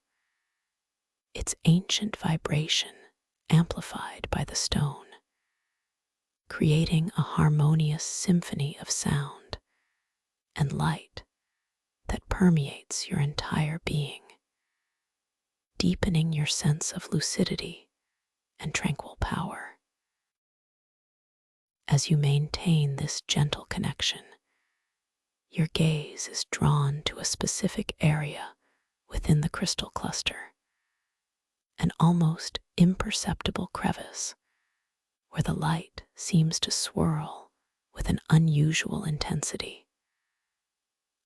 its ancient vibration amplified by the stone, creating a harmonious symphony of sound and light that permeates your entire being, deepening your sense of lucidity and tranquil power. As you maintain this gentle connection, your gaze is drawn to a specific area within the crystal cluster, an almost imperceptible crevice where the light seems to swirl with an unusual intensity,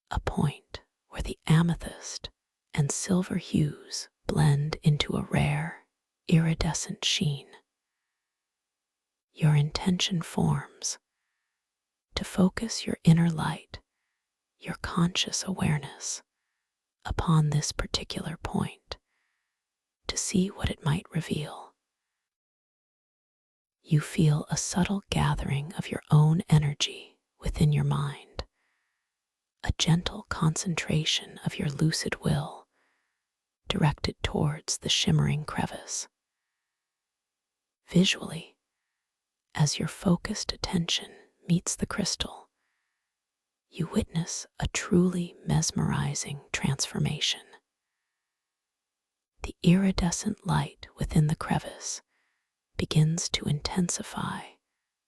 a point where the amethyst and silver hues blend into a rare, iridescent sheen. Your intention forms to focus your inner light, your conscious awareness, upon this particular point to see what it might reveal. You feel a subtle gathering of your own energy within your mind, a gentle concentration of your lucid will directed towards the shimmering crevice. Visually, as your focused attention meets the crystal, you witness a truly mesmerizing transformation. The iridescent light within the crevice begins to intensify,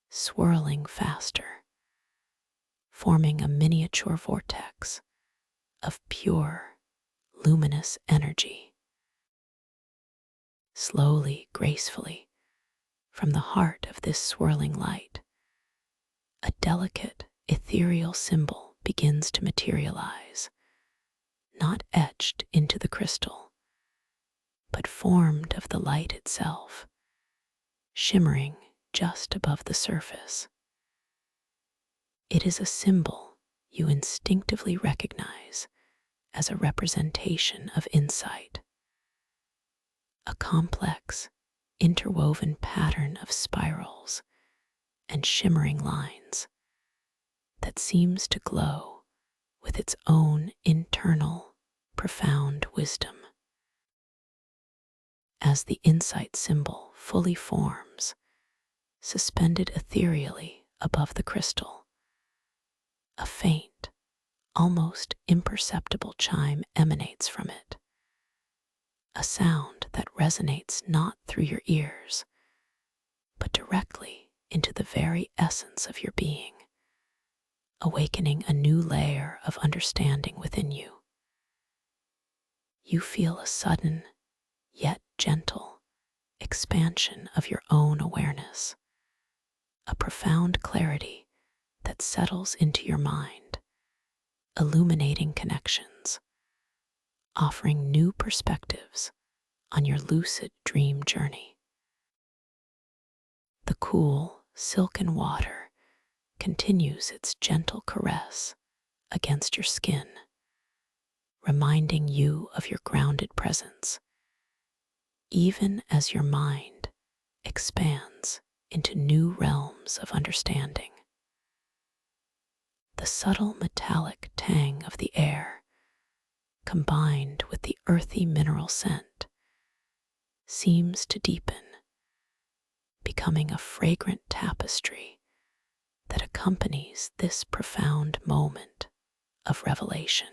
swirling faster, forming a miniature vortex of pure, luminous energy. Slowly, gracefully, from the heart of this swirling light, a delicate, ethereal symbol begins to materialize, not etched into the crystal, but formed of the light itself, shimmering just above the surface. It is a symbol you instinctively recognize as a representation of insight, a complex, interwoven pattern of spirals and shimmering lines that seems to glow with its own internal, profound wisdom. As the insight symbol fully forms, suspended ethereally above the crystal, a faint, almost imperceptible chime emanates from it, a sound that resonates not through your ears, but directly into the very essence of your being, awakening a new layer of understanding within you. You feel a sudden, yet gentle, expansion of your own awareness, a profound clarity that settles into your mind, illuminating connections, offering new perspectives on your lucid dream journey. The cool, silken water continues its gentle caress against your skin, reminding you of your grounded presence, even as your mind expands into new realms of understanding. The subtle metallic tang of the air, combined with the earthy mineral scent, seems to deepen, becoming a fragrant tapestry that accompanies this profound moment of revelation.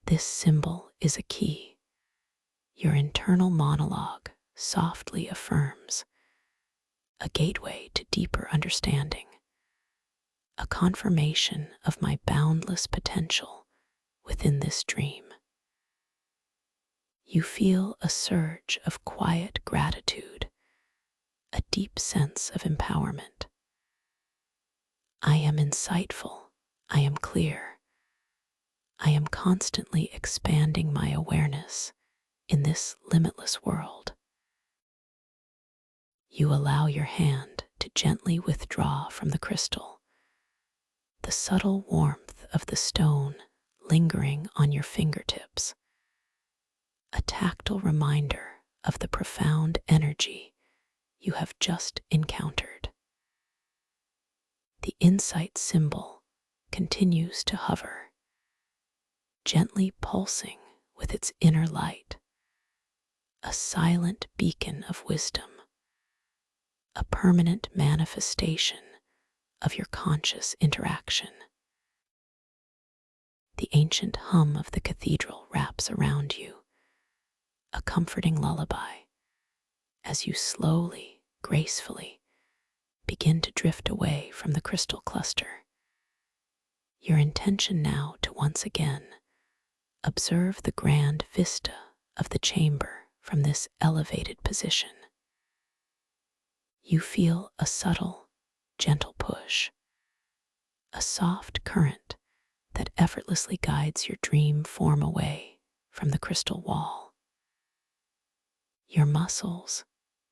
This symbol is a key. Your internal monologue softly affirms, a gateway to deeper understanding, a confirmation of my boundless potential within this dream. You feel a surge of quiet gratitude, a deep sense of empowerment. I am insightful, I am clear, I am constantly expanding my awareness in this limitless world. You allow your hand to gently withdraw from the crystal, the subtle warmth of the stone lingering on your fingertips, a tactile reminder of the profound energy you have just encountered. The insight symbol continues to hover, gently pulsing with its inner light, a silent beacon of wisdom, a permanent manifestation of your conscious interaction. The ancient hum of the cathedral wraps around you, a comforting lullaby, as you slowly, gracefully begin to drift away from the crystal cluster. Your intention now to once again observe the grand vista of the chamber from this elevated position. You feel a subtle, gentle push, a soft current that effortlessly guides your dream form away from the crystal wall. Your muscles,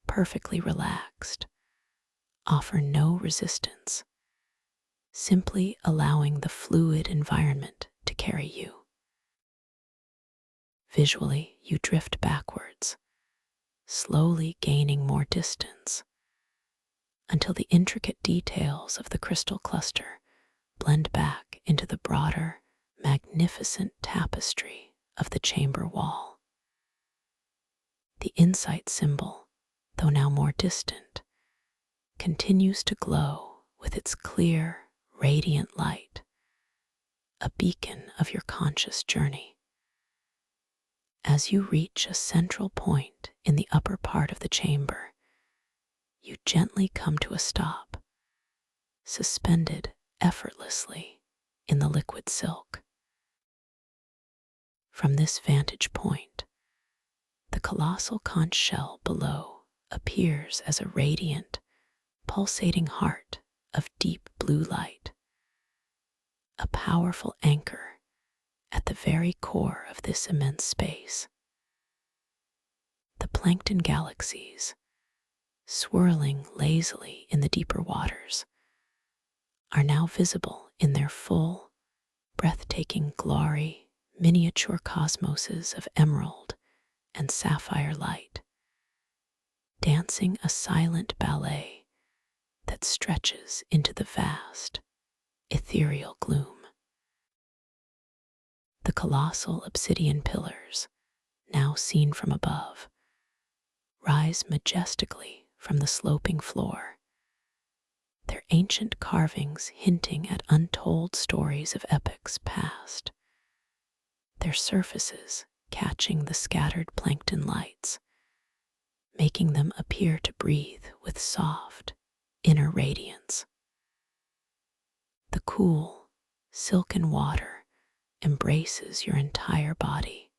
perfectly relaxed, offer no resistance, simply allowing the fluid environment to carry you. Visually, you drift backwards, slowly gaining more distance, until the intricate details of the crystal cluster blend back into the broader, magnificent tapestry of the chamber wall. The insight symbol, though now more distant, continues to glow with its clear, radiant light, a beacon of your conscious journey. As you reach a central point in the upper part of the chamber, you gently come to a stop, suspended effortlessly in the liquid silk. From this vantage point, the colossal conch shell below appears as a radiant, pulsating heart of deep blue light, a powerful anchor at the very core of this immense space. The plankton galaxies, swirling lazily in the deeper waters, are now visible in their full, breathtaking glory, miniature cosmoses of emerald and sapphire light, dancing a silent ballet that stretches into the vast, ethereal gloom. The colossal obsidian pillars, now seen from above, rise majestically from the sloping floor, their ancient carvings hinting at untold stories of epochs past, their surfaces catching the scattered plankton lights, making them appear to breathe with soft, inner radiance. The cool, silken water embraces your entire body,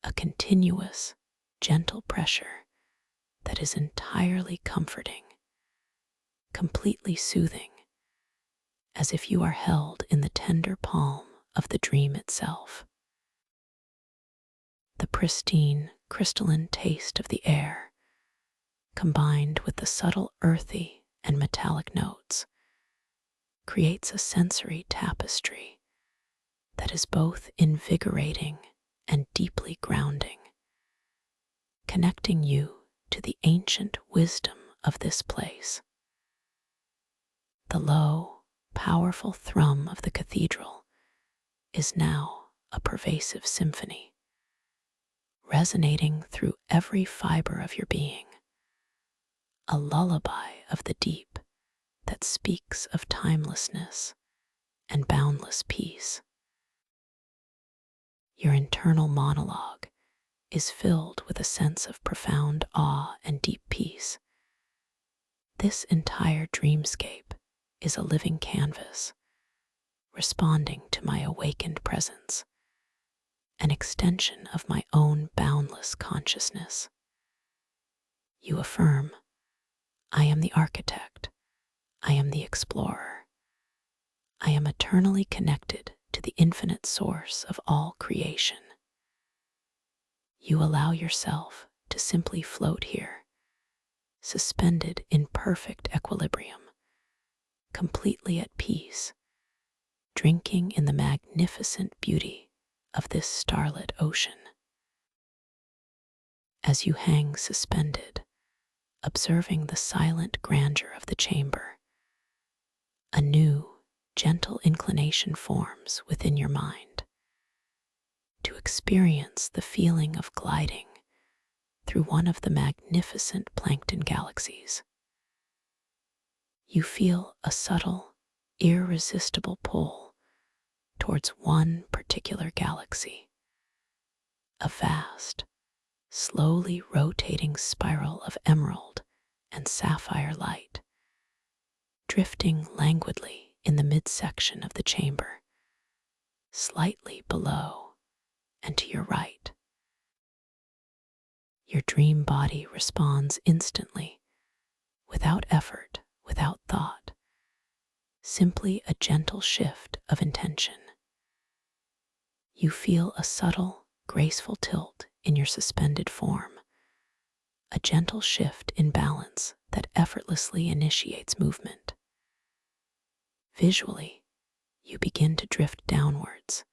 a continuous, gentle pressure that is entirely comforting, completely soothing, as if you are held in the tender palm of the dream itself. The pristine, crystalline taste of the air, combined with the subtle earthy and metallic notes, creates a sensory tapestry that is both invigorating and deeply grounding, connecting you to the ancient wisdom of this place. The low, powerful thrum of the cathedral is now a pervasive symphony, resonating through every fiber of your being, a lullaby of the deep that speaks of timelessness and boundless peace. Your internal monologue is filled with a sense of profound awe and deep peace. This entire dreamscape is a living canvas, responding to my awakened presence, an extension of my own boundless consciousness. You affirm, I am the architect, I am the explorer, I am eternally connected to the infinite source of all creation. You allow yourself to simply float here, suspended in perfect equilibrium, completely at peace, drinking in the magnificent beauty of this starlit ocean. As you hang suspended, observing the silent grandeur of the chamber, a new, gentle inclination forms within your mind to experience the feeling of gliding through one of the magnificent plankton galaxies. You feel a subtle, irresistible pull towards one particular galaxy, a vast, slowly rotating spiral of emerald and sapphire light, drifting languidly in the midsection of the chamber, slightly below and to your right. Your dream body responds instantly, without effort, without thought, simply a gentle shift of intention. You feel a subtle, graceful tilt in your suspended form, a gentle shift in balance that effortlessly initiates movement. Visually, you begin to drift downwards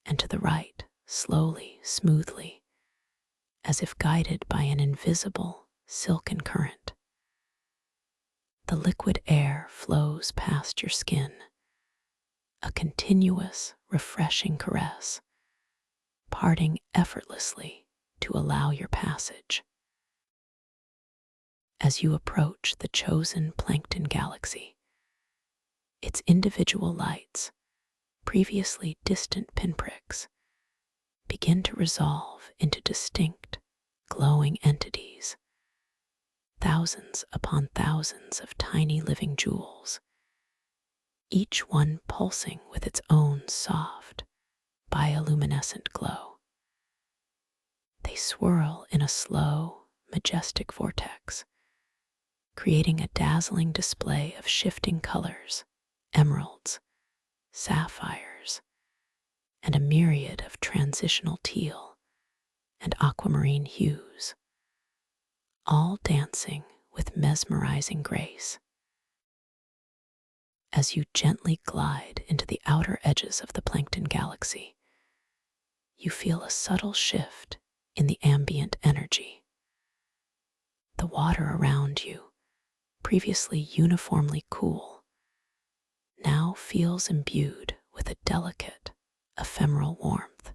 and to the right, slowly, smoothly, as if guided by an invisible, silken current. The liquid air flows past your skin, a continuous, refreshing caress, parting effortlessly to allow your passage. As you approach the chosen plankton galaxy, its individual lights, previously distant pinpricks, begin to resolve into distinct, glowing entities, thousands upon thousands of tiny living jewels, each one pulsing with its own soft, bioluminescent glow. They swirl in a slow, majestic vortex, creating a dazzling display of shifting colors, emeralds, sapphires, and a myriad of transitional teal and aquamarine hues, all dancing with mesmerizing grace. As you gently glide into the outer edges of the plankton galaxy, you feel a subtle shift in the ambient energy. The water around you, previously uniformly cool, now feels imbued with a delicate, ephemeral warmth,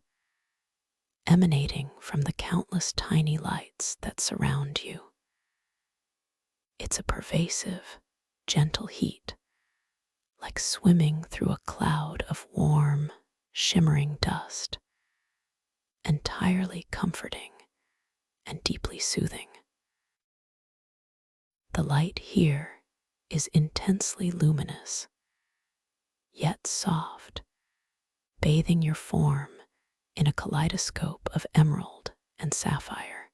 emanating from the countless tiny lights that surround you. It's a pervasive, gentle heat, like swimming through a cloud of warm, shimmering dust, entirely comforting and deeply soothing. The light here is intensely luminous, yet soft, bathing your form in a kaleidoscope of emerald and sapphire.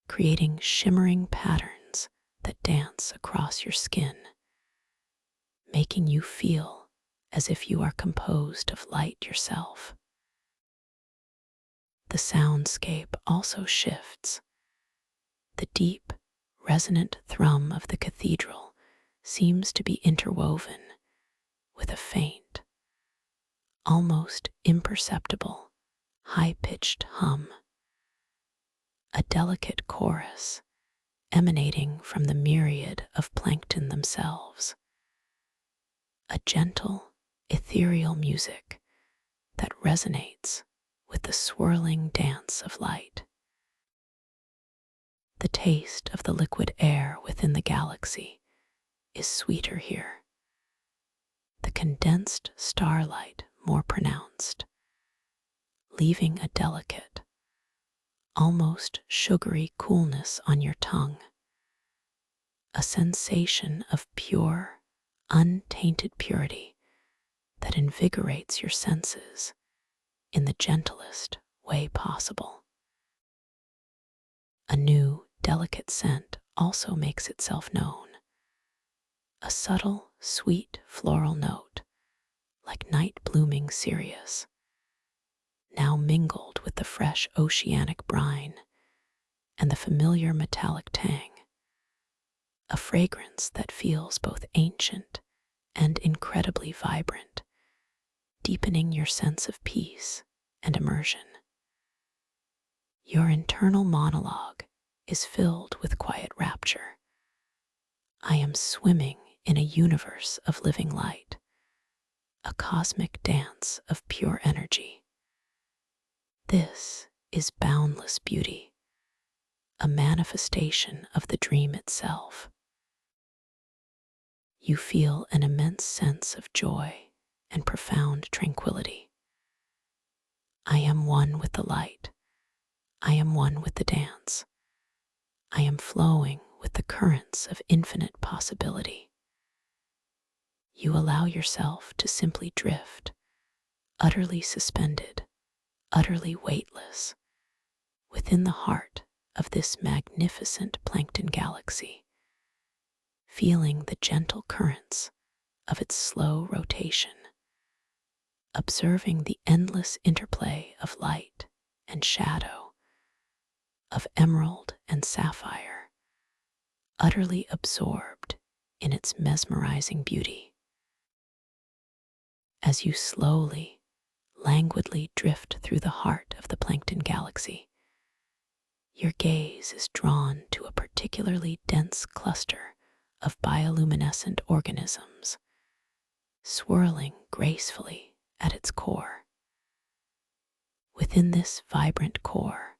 creating shimmering patterns that dance across your skin, making you feel as if you are composed of light yourself. The soundscape also shifts. The deep, resonant thrum of the cathedral seems to be interwoven with a faint, almost imperceptible, high-pitched hum, a delicate chorus emanating from the myriad of plankton themselves, a gentle, ethereal music that resonates with the swirling dance of light. The taste of the liquid air within the galaxy is sweeter here, the condensed starlight more pronounced, leaving a delicate, almost sugary coolness on your tongue, a sensation of pure, untainted purity that invigorates your senses in the gentlest way possible. A new, delicate scent also makes itself known, a subtle, sweet floral note, like night blooming cereus, now mingled with the fresh oceanic brine and the familiar metallic tang, a fragrance that feels both ancient and incredibly vibrant, deepening your sense of peace and immersion. Your internal monologue is filled with quiet rapture. I am swimming in a universe of living light, a cosmic dance of pure energy. This is boundless beauty, a manifestation of the dream itself. You feel an immense sense of joy and profound tranquility. I am one with the light. I am one with the dance. I am flowing with the currents of infinite possibility. You allow yourself to simply drift, utterly suspended, utterly weightless, within the heart of this magnificent plankton galaxy, feeling the gentle currents of its slow rotation, observing the endless interplay of light and shadow, of emerald and sapphire, utterly absorbed in its mesmerizing beauty. As you slowly, languidly drift through the heart of the plankton galaxy, your gaze is drawn to a particularly dense cluster of bioluminescent organisms, swirling gracefully at its core. Within this vibrant core,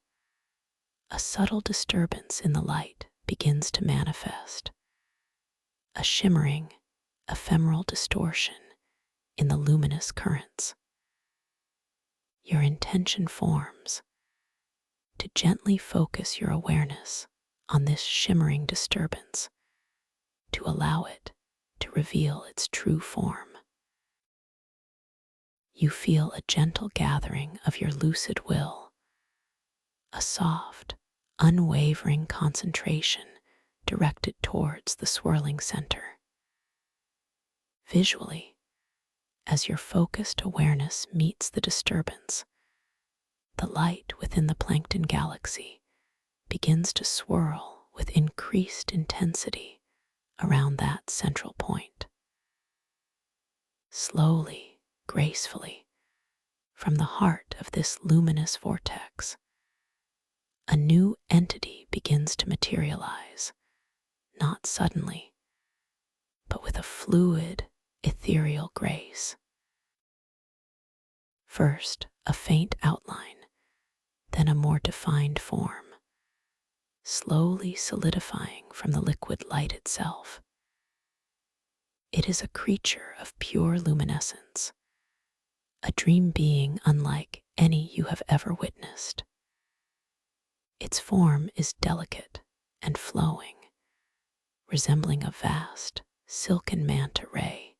a subtle disturbance in the light begins to manifest, a shimmering, ephemeral distortion in the luminous currents. Your intention forms to gently focus your awareness on this shimmering disturbance, to allow it to reveal its true form. You feel a gentle gathering of your lucid will, a soft, unwavering concentration directed towards the swirling center. Visually, as your focused awareness meets the disturbance, the light within the plankton galaxy begins to swirl with increased intensity around that central point. Slowly, gracefully, from the heart of this luminous vortex, a new entity begins to materialize, not suddenly, but with a fluid, ethereal grace. First, a faint outline, then a more defined form, slowly solidifying from the liquid light itself. It is a creature of pure luminescence, a dream being unlike any you have ever witnessed. Its form is delicate and flowing, resembling a vast, silken manta ray,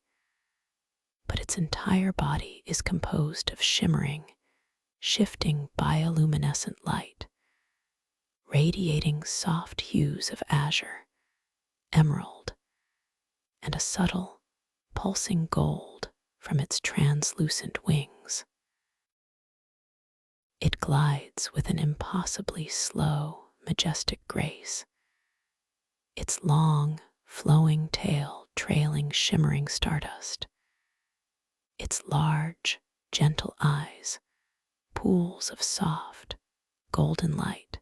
but its entire body is composed of shimmering, shifting bioluminescent light, radiating soft hues of azure, emerald, and a subtle, pulsing gold from its translucent wings. It glides with an impossibly slow, majestic grace, its long, flowing tail trailing shimmering stardust, its large, gentle eyes, pools of soft, golden light,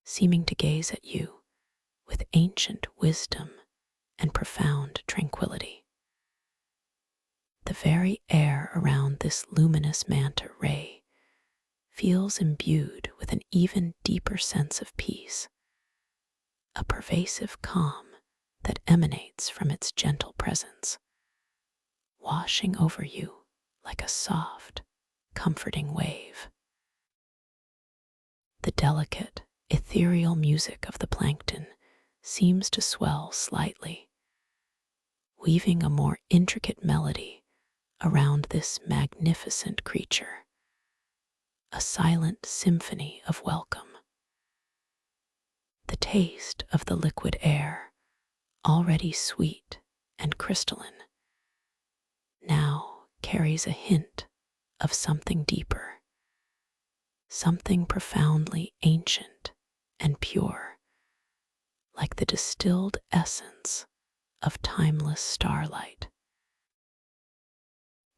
seeming to gaze at you with ancient wisdom and profound tranquility. The very air around this luminous manta ray feels imbued with an even deeper sense of peace, a pervasive calm that emanates from its gentle presence, washing over you like a soft, comforting wave. The delicate, ethereal music of the plankton seems to swell slightly, weaving a more intricate melody around this magnificent creature, a silent symphony of welcome. The taste of the liquid air, already sweet and crystalline, now carries a hint of something deeper, something profoundly ancient and pure, like the distilled essence of timeless starlight.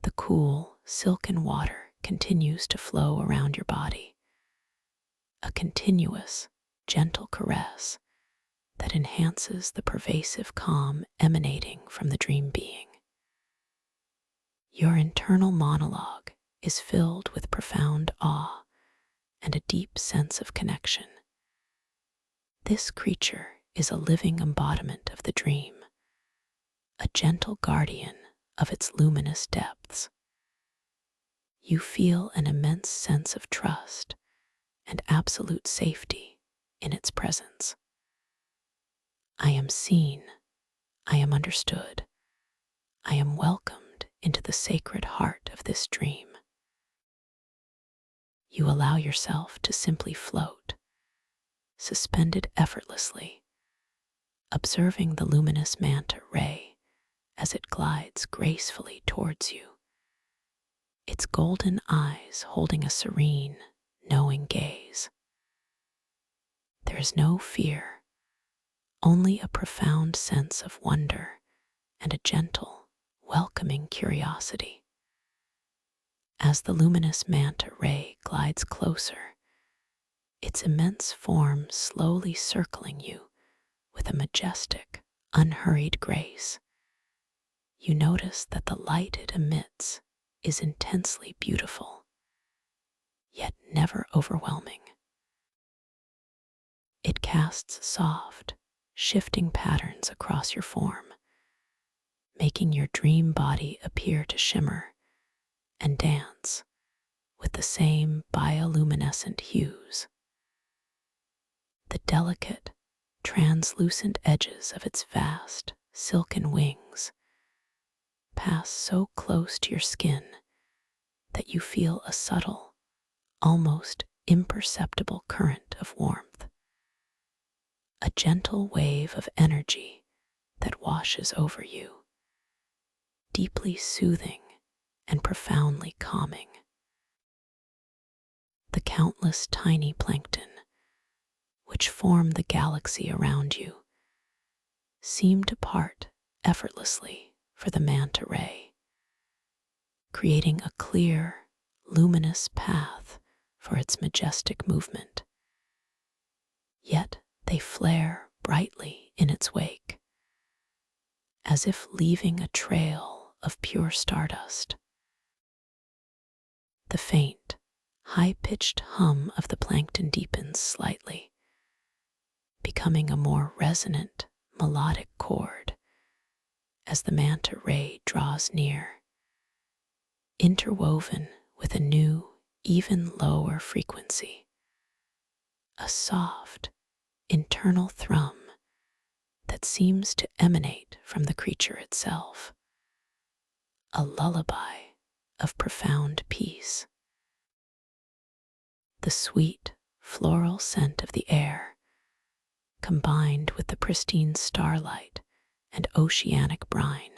The cool, silken water continues to flow around your body, a continuous, gentle caress that enhances the pervasive calm emanating from the dream being. Your internal monologue is filled with profound awe and a deep sense of connection. This creature is a living embodiment of the dream, a gentle guardian of its luminous depths. You feel an immense sense of trust and absolute safety in its presence. I am seen, I am understood, I am welcomed into the sacred heart of this dream. You allow yourself to simply float, suspended effortlessly, observing the luminous manta ray as it glides gracefully towards you, its golden eyes holding a serene, knowing gaze. There is no fear, only a profound sense of wonder and a gentle, welcoming curiosity. As the luminous manta ray glides closer, its immense form slowly circling you with a majestic, unhurried grace, you notice that the light it emits is intensely beautiful, yet never overwhelming. It casts soft, shifting patterns across your form, making your dream body appear to shimmer and dance with the same bioluminescent hues. The delicate, translucent edges of its vast, silken wings pass so close to your skin that you feel a subtle, almost imperceptible current of warmth, a gentle wave of energy that washes over you, deeply soothing and profoundly calming. The countless tiny plankton, which form the galaxy around you, seem to part effortlessly for the manta ray, creating a clear, luminous path for its majestic movement. Yet they flare brightly in its wake, as if leaving a trail of pure stardust. The faint, high-pitched hum of the plankton deepens slightly, becoming a more resonant, melodic chord as the manta ray draws near, interwoven with a new, even lower frequency, a soft, internal thrum that seems to emanate from the creature itself, a lullaby of profound peace. The sweet, floral scent of the air, combined with the pristine starlight and oceanic brine,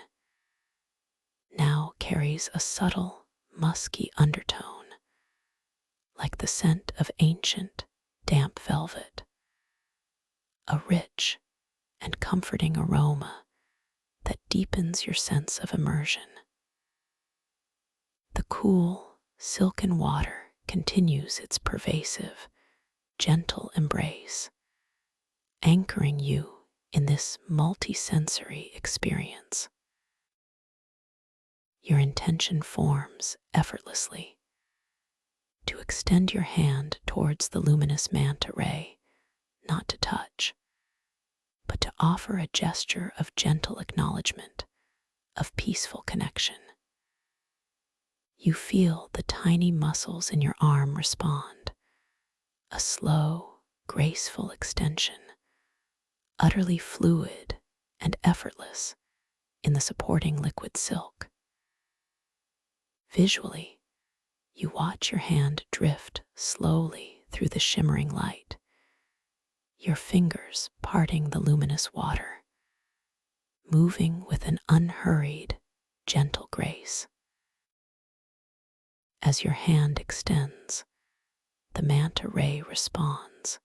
now carries a subtle, musky undertone, like the scent of ancient, damp velvet, a rich and comforting aroma that deepens your sense of immersion. The cool, silken water continues its pervasive, gentle embrace, anchoring you in this multi-sensory experience. Your intention forms effortlessly to extend your hand towards the luminous manta ray, not to touch, but to offer a gesture of gentle acknowledgement, of peaceful connection. You feel the tiny muscles in your arm respond, a slow, graceful extension, utterly fluid and effortless in the supporting liquid silk. Visually, you watch your hand drift slowly through the shimmering light, your fingers parting the luminous water, moving with an unhurried, gentle grace. As your hand extends, the manta ray responds,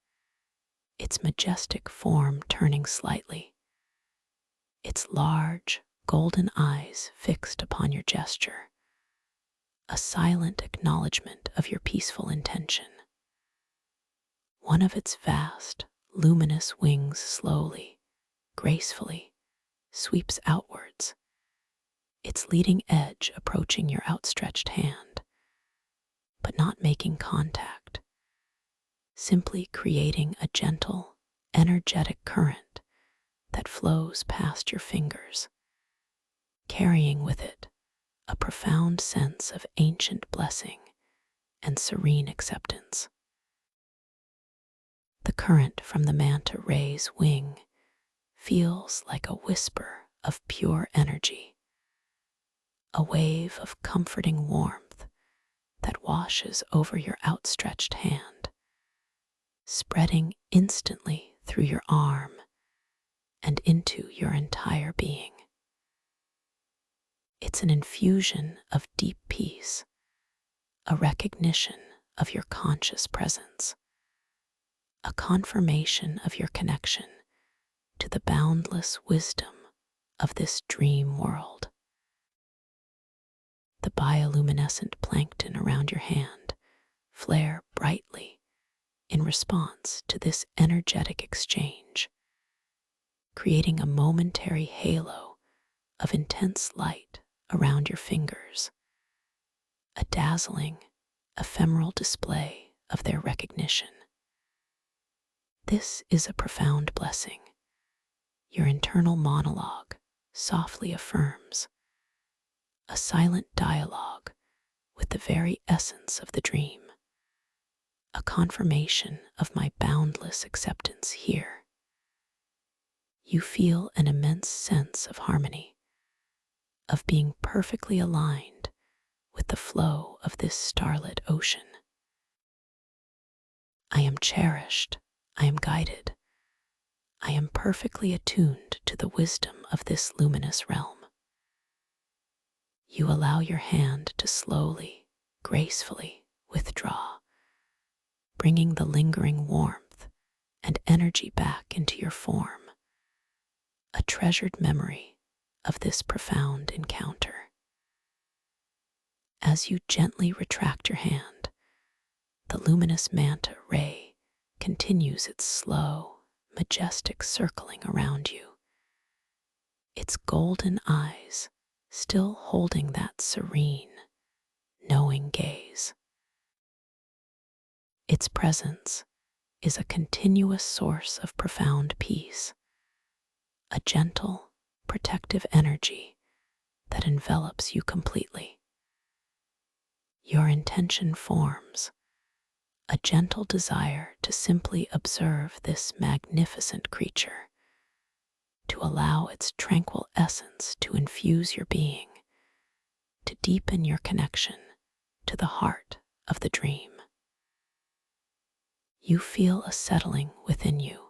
its majestic form turning slightly, its large, golden eyes fixed upon your gesture, a silent acknowledgement of your peaceful intention. One of its vast, luminous wings slowly, gracefully, sweeps outwards, its leading edge approaching your outstretched hand, but not making contact, simply creating a gentle, energetic current that flows past your fingers, carrying with it a profound sense of ancient blessing and serene acceptance. The current from the manta ray's wing feels like a whisper of pure energy, a wave of comforting warmth that washes over your outstretched hand, spreading instantly through your arm and into your entire being. It's an infusion of deep peace, a recognition of your conscious presence, a confirmation of your connection to the boundless wisdom of this dream world. The bioluminescent plankton around your hand flare brightly in response to this energetic exchange, creating a momentary halo of intense light around your fingers, a dazzling, ephemeral display of their recognition. This is a profound blessing. Your internal monologue softly affirms, a silent dialogue with the very essence of the dream, a confirmation of my boundless acceptance here. You feel an immense sense of harmony, of being perfectly aligned with the flow of this starlit ocean. I am cherished, I am guided, I am perfectly attuned to the wisdom of this luminous realm. You allow your hand to slowly, gracefully withdraw, bringing the lingering warmth and energy back into your form, a treasured memory of this profound encounter. As you gently retract your hand, the luminous manta ray continues its slow, majestic circling around you, its golden eyes still holding that serene, knowing gaze. Its presence is a continuous source of profound peace, a gentle, protective energy that envelops you completely. Your intention forms a gentle desire to simply observe this magnificent creature, to allow its tranquil essence to infuse your being, to deepen your connection to the heart of the dream. You feel a settling within you,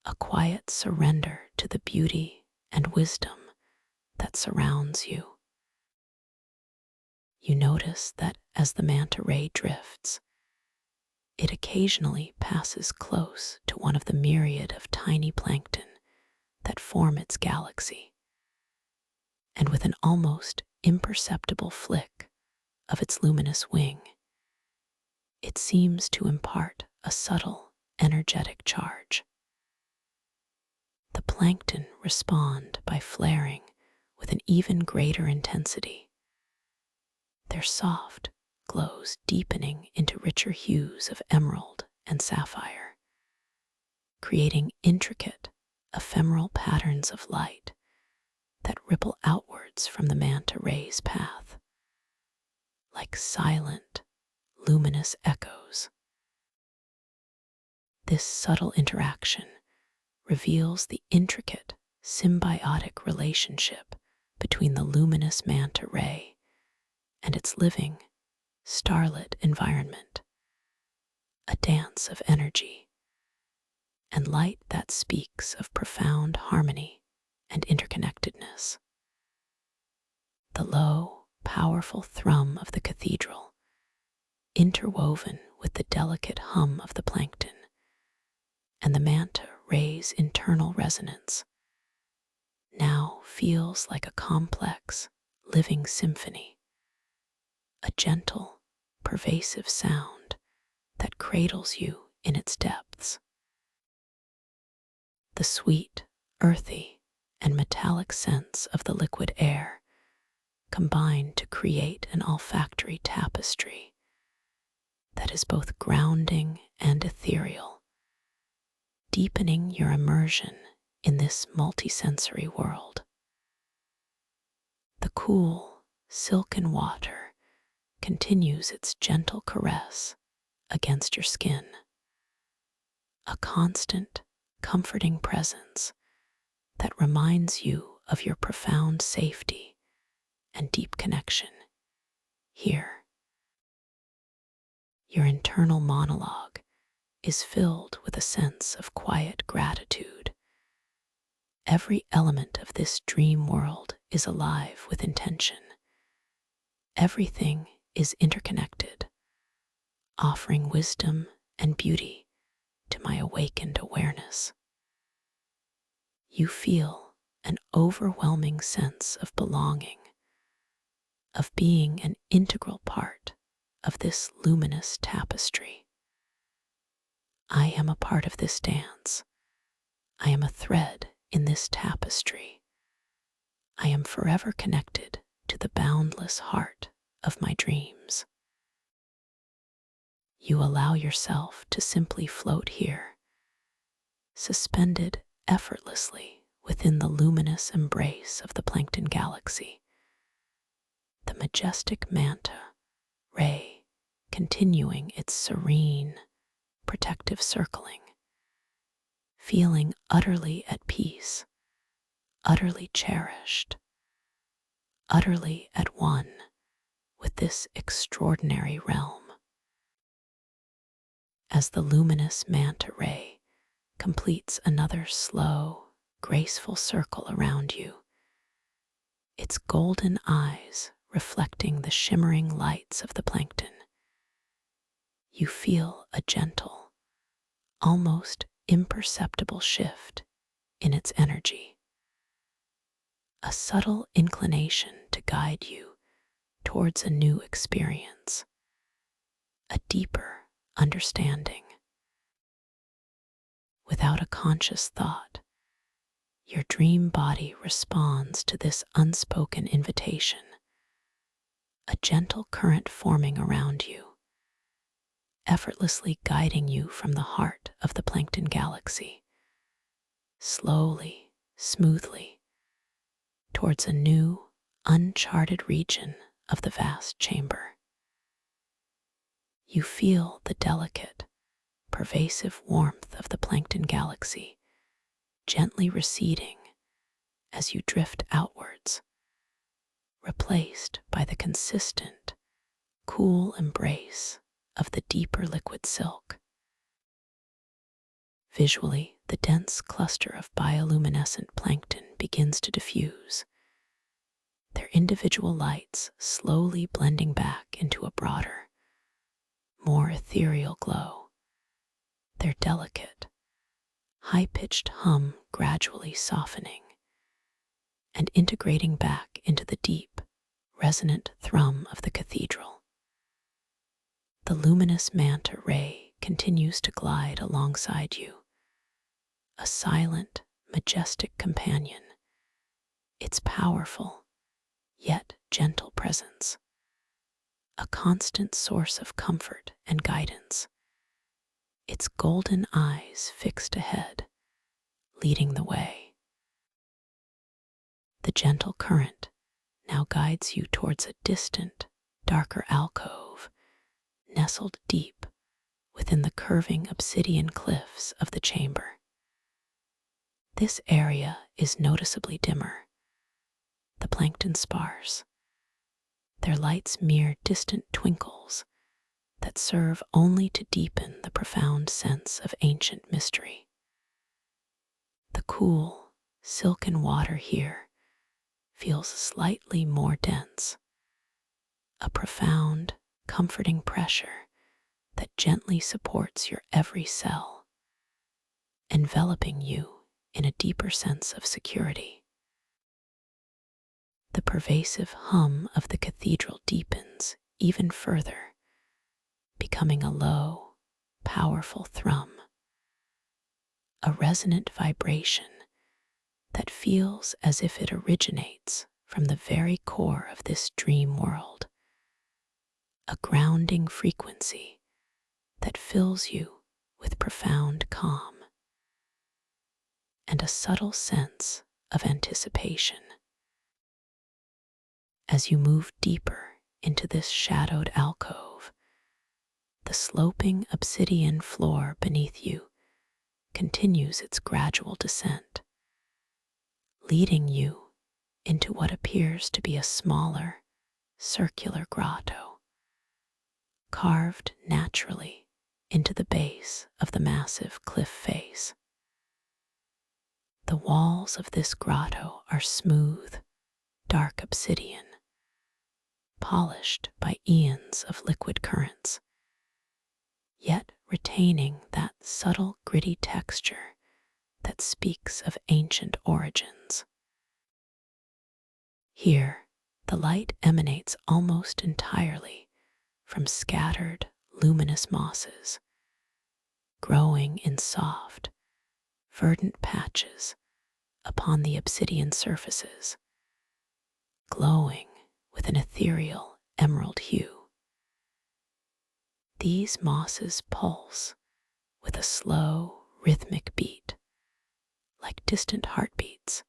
a quiet surrender to the beauty and wisdom that surrounds you. You notice that as the manta ray drifts, it occasionally passes close to one of the myriad of tiny plankton that form its galaxy, and with an almost imperceptible flick of its luminous wing, it seems to impart a subtle, energetic charge. The plankton respond by flaring with an even greater intensity, their soft glows deepening into richer hues of emerald and sapphire, creating intricate, ephemeral patterns of light that ripple outwards from the manta ray's path, like silent, luminous echoes. This subtle interaction reveals the intricate, symbiotic relationship between the luminous manta ray and its living, starlit environment, a dance of energy and light that speaks of profound harmony and interconnectedness. The low, powerful thrum of the cathedral, interwoven with the delicate hum of the plankton, and the manta ray's internal resonance, now feels like a complex, living symphony, a gentle, pervasive sound that cradles you in its depths. The sweet, earthy, and metallic scents of the liquid air combine to create an olfactory tapestry that is both grounding and ethereal, deepening your immersion in this multisensory world. The cool, silken water continues its gentle caress against your skin, a constant, comforting presence that reminds you of your profound safety and deep connection here. Your internal monologue is filled with a sense of quiet gratitude. Every element of this dream world is alive with intention. Everything is interconnected, offering wisdom and beauty to my awakened awareness. You feel an overwhelming sense of belonging, of being an integral part of this luminous tapestry. I am a part of this dance. I am a thread in this tapestry. I am forever connected to the boundless heart of my dreams. You allow yourself to simply float here, suspended effortlessly within the luminous embrace of the plankton galaxy. The majestic manta ray continuing its serene, protective circling, feeling utterly at peace, utterly cherished, utterly at one with this extraordinary realm. As the luminous manta ray completes another slow, graceful circle around you, its golden eyes reflecting the shimmering lights of the plankton, you feel a gentle, almost imperceptible shift in its energy, a subtle inclination to guide you towards a new experience, a deeper understanding. Without a conscious thought, your dream body responds to this unspoken invitation, a gentle current forming around you, effortlessly guiding you from the heart of the plankton galaxy, slowly, smoothly, towards a new, uncharted region of the vast chamber. You feel the delicate, pervasive warmth of the plankton galaxy gently receding as you drift outwards, replaced by the consistent, cool embrace of the deeper liquid silk. Visually, the dense cluster of bioluminescent plankton begins to diffuse, their individual lights slowly blending back into a broader, more ethereal glow, their delicate, high-pitched hum gradually softening and integrating back into the deep, resonant thrum of the cathedral. The luminous manta ray continues to glide alongside you, a silent, majestic companion, its powerful, yet gentle presence, a constant source of comfort and guidance, its golden eyes fixed ahead, leading the way. The gentle current now guides you towards a distant, darker alcove, nestled deep within the curving obsidian cliffs of the chamber. This area is noticeably dimmer, the plankton sparse, their lights mere distant twinkles that serve only to deepen the profound sense of ancient mystery. The cool, silken water here feels slightly more dense, a profound, comforting pressure that gently supports your every cell, enveloping you in a deeper sense of security. The pervasive hum of the cathedral deepens even further, becoming a low, powerful thrum, a resonant vibration that feels as if it originates from the very core of this dream world, a grounding frequency that fills you with profound calm and a subtle sense of anticipation. As you move deeper into this shadowed alcove, the sloping obsidian floor beneath you continues its gradual descent, leading you into what appears to be a smaller, circular grotto, carved naturally into the base of the massive cliff face. The walls of this grotto are smooth, dark obsidian, polished by eons of liquid currents, yet retaining that subtle, gritty texture that speaks of ancient origins. Here, the light emanates almost entirely from scattered, luminous mosses, growing in soft, verdant patches upon the obsidian surfaces, glowing with an ethereal emerald hue. These mosses pulse with a slow, rhythmic beat, like distant heartbeats,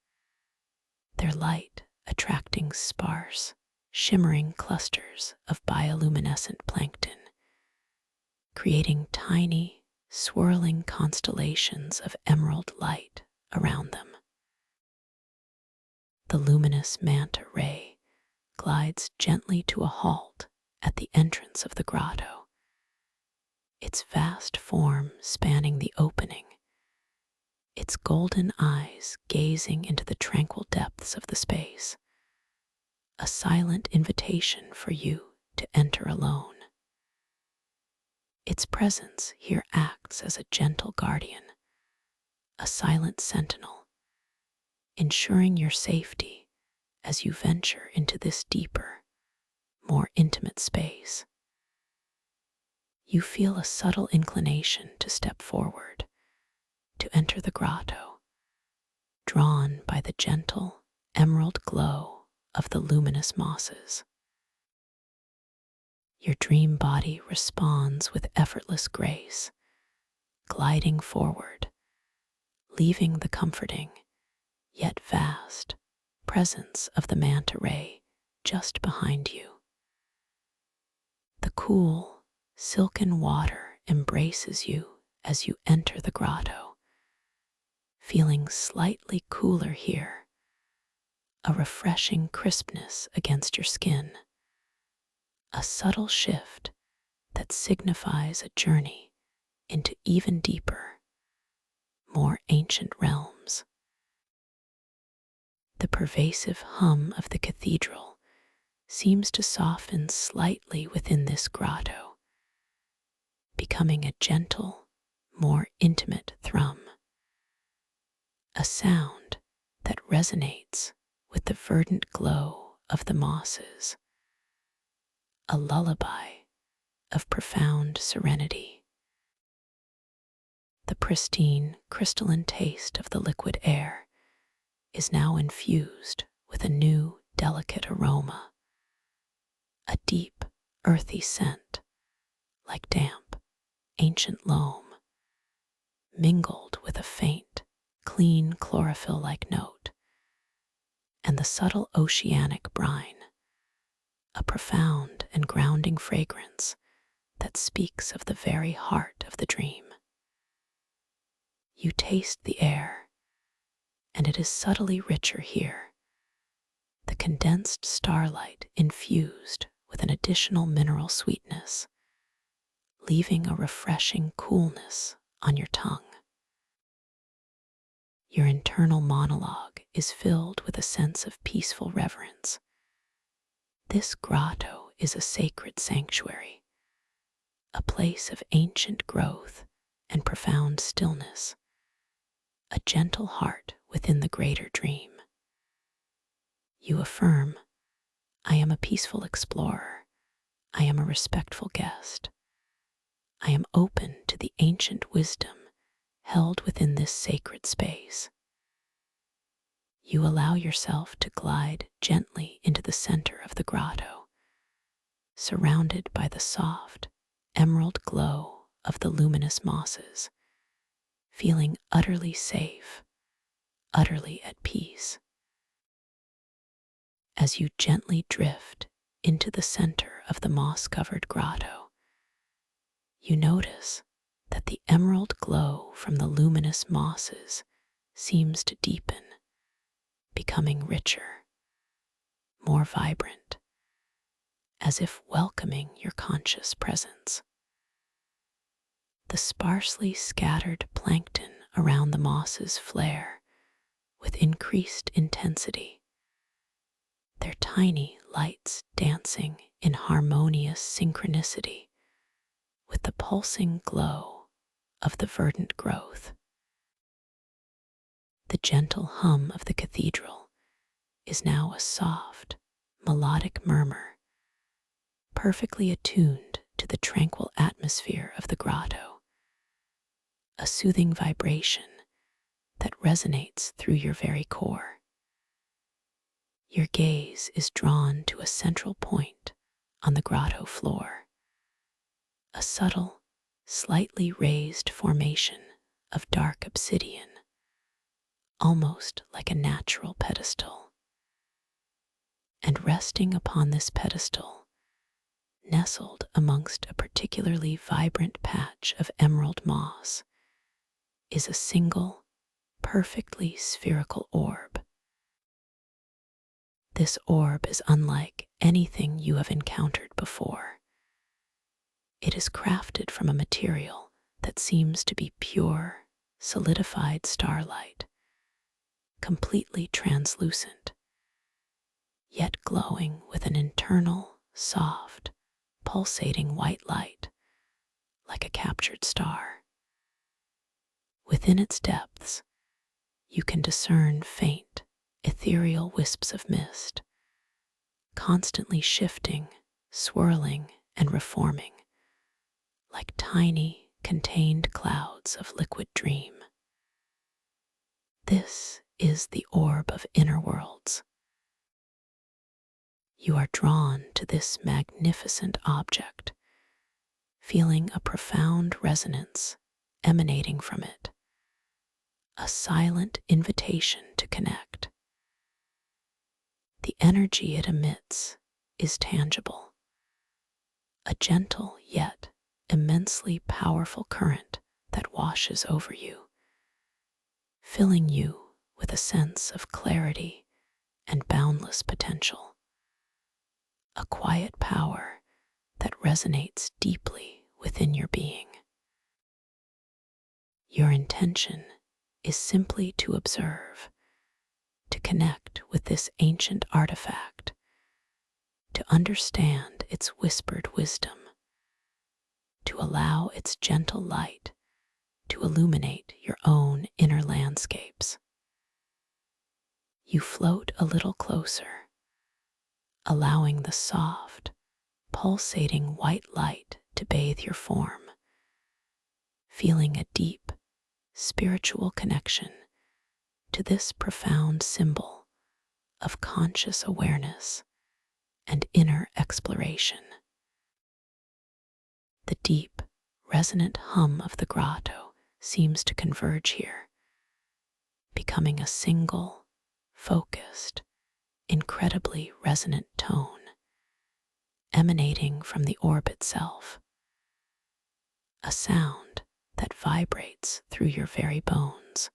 their light attracting sparse, shimmering clusters of bioluminescent plankton, creating tiny, swirling constellations of emerald light around them. The luminous manta ray glides gently to a halt at the entrance of the grotto, its vast form spanning the opening, its golden eyes gazing into the tranquil depths of the space, a silent invitation for you to enter alone. Its presence here acts as a gentle guardian, a silent sentinel, ensuring your safety as you venture into this deeper, more intimate space. You feel a subtle inclination to step forward, to enter the grotto, drawn by the gentle, emerald glow of the luminous mosses. Your dream body responds with effortless grace, gliding forward, leaving the comforting, yet vast, presence of the manta ray just behind you. The cool, silken water embraces you as you enter the grotto, feeling slightly cooler here, a refreshing crispness against your skin, a subtle shift that signifies a journey into even deeper, more ancient realms. The pervasive hum of the cathedral seems to soften slightly within this grotto, becoming a gentle, more intimate thrum, a sound that resonates with the verdant glow of the mosses, a lullaby of profound serenity. The pristine, crystalline taste of the liquid air is now infused with a new, delicate aroma, a deep, earthy scent, like damp, ancient loam, mingled with a faint, clean chlorophyll-like note, and the subtle oceanic brine, a profound and grounding fragrance that speaks of the very heart of the dream. You taste the air, and it is subtly richer here, the condensed starlight infused with an additional mineral sweetness, leaving a refreshing coolness on your tongue. Your internal monologue is filled with a sense of peaceful reverence. This grotto is a sacred sanctuary, a place of ancient growth and profound stillness, a gentle heart within the greater dream. You affirm, I am a peaceful explorer. I am a respectful guest. I am open to the ancient wisdom held within this sacred space. You allow yourself to glide gently into the center of the grotto, surrounded by the soft, emerald glow of the luminous mosses, feeling utterly safe, utterly at peace. As you gently drift into the center of the moss-covered grotto, you notice that the emerald glow from the luminous mosses seems to deepen, becoming richer, more vibrant, as if welcoming your conscious presence. The sparsely scattered plankton around the mosses flare with increased intensity, their tiny lights dancing in harmonious synchronicity with the pulsing glow of the verdant growth. The gentle hum of the cathedral is now a soft, melodic murmur, perfectly attuned to the tranquil atmosphere of the grotto, a soothing vibration that resonates through your very core. Your gaze is drawn to a central point on the grotto floor, a subtle, slightly raised formation of dark obsidian, almost like a natural pedestal. And resting upon this pedestal, nestled amongst a particularly vibrant patch of emerald moss, is a single, perfectly spherical orb. This orb is unlike anything you have encountered before. It is crafted from a material that seems to be pure, solidified starlight, completely translucent, yet glowing with an internal, soft, pulsating white light, like a captured star. Within its depths, you can discern faint, ethereal wisps of mist, constantly shifting, swirling, and reforming, like tiny, contained clouds of liquid dream. This is the orb of inner worlds. You are drawn to this magnificent object, feeling a profound resonance emanating from it, a silent invitation to connect. The energy it emits is tangible, a gentle yet immensely powerful current that washes over you, filling you with a sense of clarity and boundless potential, a quiet power that resonates deeply within your being. Your intention is simply to observe, to connect with this ancient artifact, to understand its whispered wisdom, to allow its gentle light to illuminate your own inner landscapes. You float a little closer, allowing the soft, pulsating white light to bathe your form, feeling a deep, spiritual connection to this profound symbol of conscious awareness and inner exploration. The deep, resonant hum of the grotto seems to converge here, becoming a single, focused, incredibly resonant tone emanating from the orb itself, a sound that vibrates through your very bones,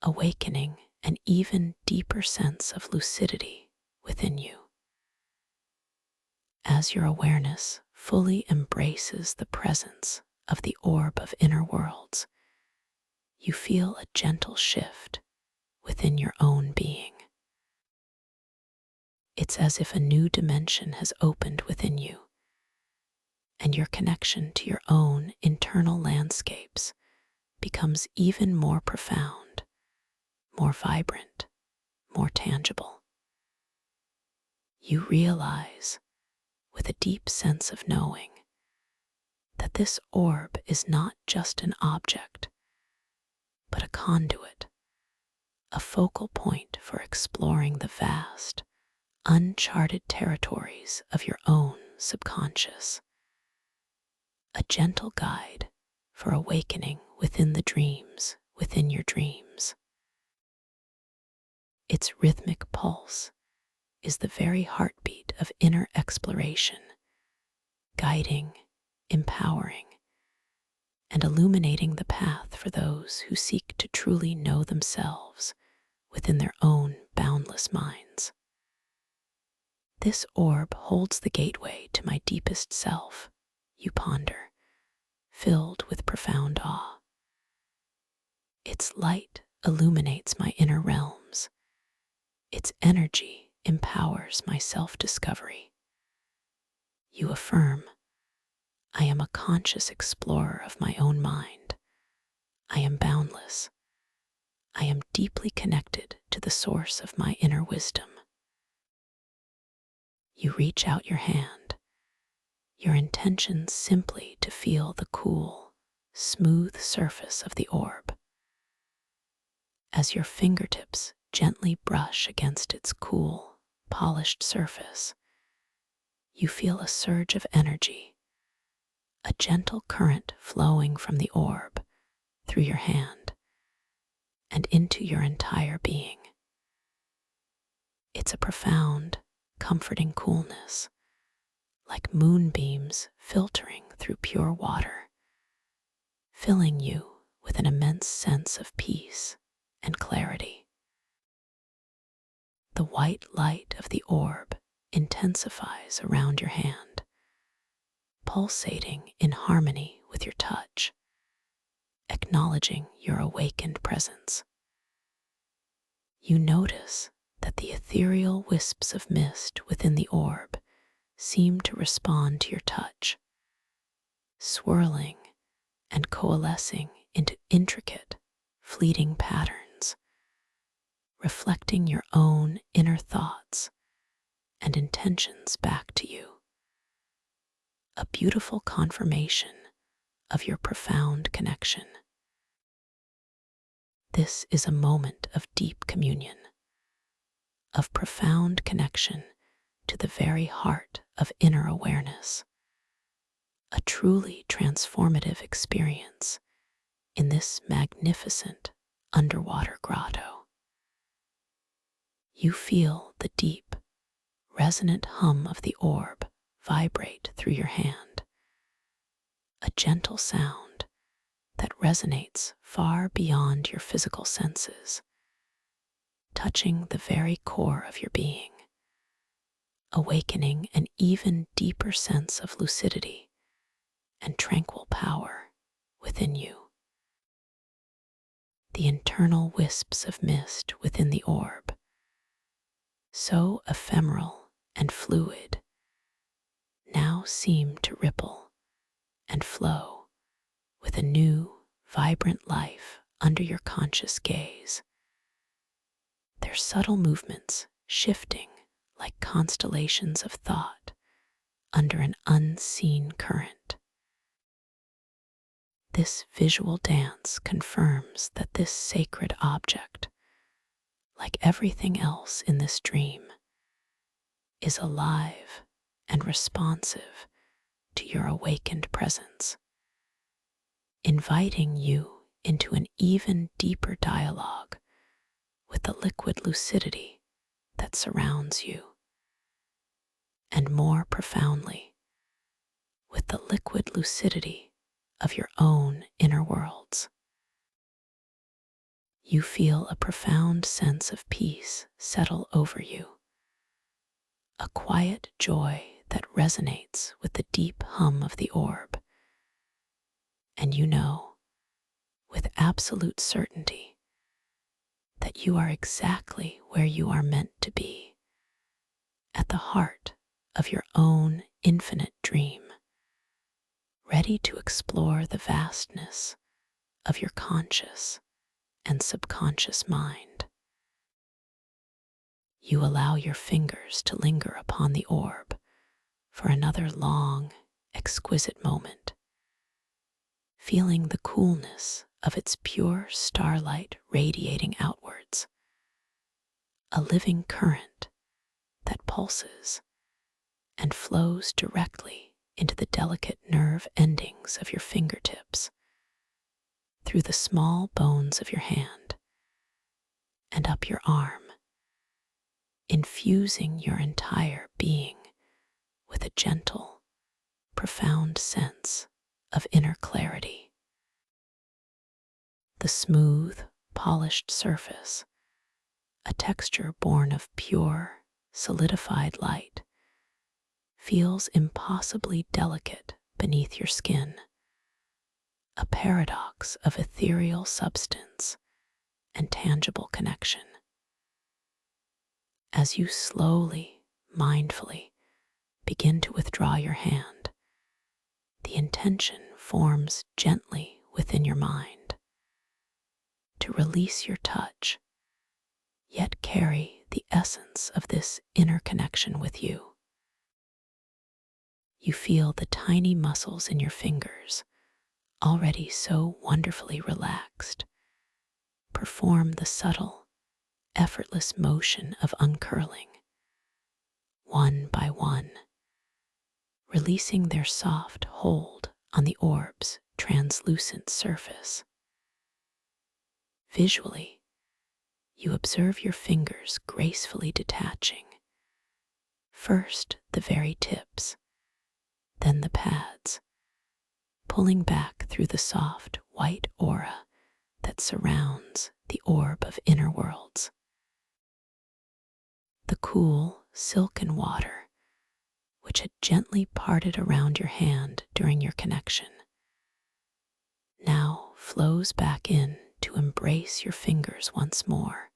awakening an even deeper sense of lucidity within you. As your awareness fully embraces the presence of the orb of inner worlds, you feel a gentle shift within your own being. It's as if a new dimension has opened within you, and your connection to your own internal landscapes becomes even more profound, more vibrant, more tangible. You realize, with a deep sense of knowing, that this orb is not just an object, but a conduit, a focal point for exploring the vast, uncharted territories of your own subconscious, a gentle guide for awakening within the dreams within your dreams. Its rhythmic pulse is the very heartbeat of inner exploration, guiding, empowering, and illuminating the path for those who seek to truly know themselves within their own boundless minds. This orb holds the gateway to my deepest self, you ponder, filled with profound awe. Its light illuminates my inner realms. Its energy empowers my self-discovery. You affirm, I am a conscious explorer of my own mind. I am boundless. I am deeply connected to the source of my inner wisdom. You reach out your hand, your intention simply to feel the cool, smooth surface of the orb. As your fingertips gently brush against its cool, polished surface, you feel a surge of energy, a gentle current flowing from the orb through your hand and into your entire being. It's a profound, comforting coolness, like moonbeams filtering through pure water, filling you with an immense sense of peace and clarity. The white light of the orb intensifies around your hand, pulsating in harmony with your touch, acknowledging your awakened presence. You notice that the ethereal wisps of mist within the orb seem to respond to your touch, swirling and coalescing into intricate, fleeting patterns, reflecting your own inner thoughts and intentions back to you. A beautiful confirmation of your profound connection. This is a moment of deep communion, of profound connection to the very heart of inner awareness, a truly transformative experience in this magnificent underwater grotto. You feel the deep, resonant hum of the orb vibrate through your hand, a gentle sound that resonates far beyond your physical senses, touching the very core of your being, awakening an even deeper sense of lucidity and tranquil power within you. the internal wisps of mist within the orb, so ephemeral and fluid, now seem to ripple and flow with a new, vibrant life under your conscious gaze. Their subtle movements shifting like constellations of thought under an unseen current. This visual dance confirms that this sacred object, like everything else in this dream, is alive and responsive to your awakened presence, inviting you into an even deeper dialogue with the liquid lucidity that surrounds you, and more profoundly, with the liquid lucidity of your own inner worlds. You feel a profound sense of peace settle over you, a quiet joy that resonates with the deep hum of the orb, and you know, with absolute certainty, that you are exactly where you are meant to be, at the heart of your own infinite dream, ready to explore the vastness of your conscious and subconscious mind. You allow your fingers to linger upon the orb for another long, exquisite moment, feeling the coolness of its pure starlight radiating outwards, a living current that pulses and flows directly into the delicate nerve endings of your fingertips, through the small bones of your hand, and up your arm, infusing your entire being with a gentle, profound sense of inner clarity. The smooth, polished surface, a texture born of pure, solidified light, feels impossibly delicate beneath your skin, a paradox of ethereal substance and tangible connection. As you slowly, mindfully begin to withdraw your hand, the intention forms gently within your mind to release your touch, yet carry the essence of this inner connection with you. You feel the tiny muscles in your fingers, already so wonderfully relaxed, perform the subtle, effortless motion of uncurling, one by one, releasing their soft hold on the orb's translucent surface. Visually, you observe your fingers gracefully detaching, first the very tips, then the pads, pulling back through the soft white aura that surrounds the orb of inner worlds. The cool, silken water, which had gently parted around your hand during your connection, now flows back in to embrace your fingers once more,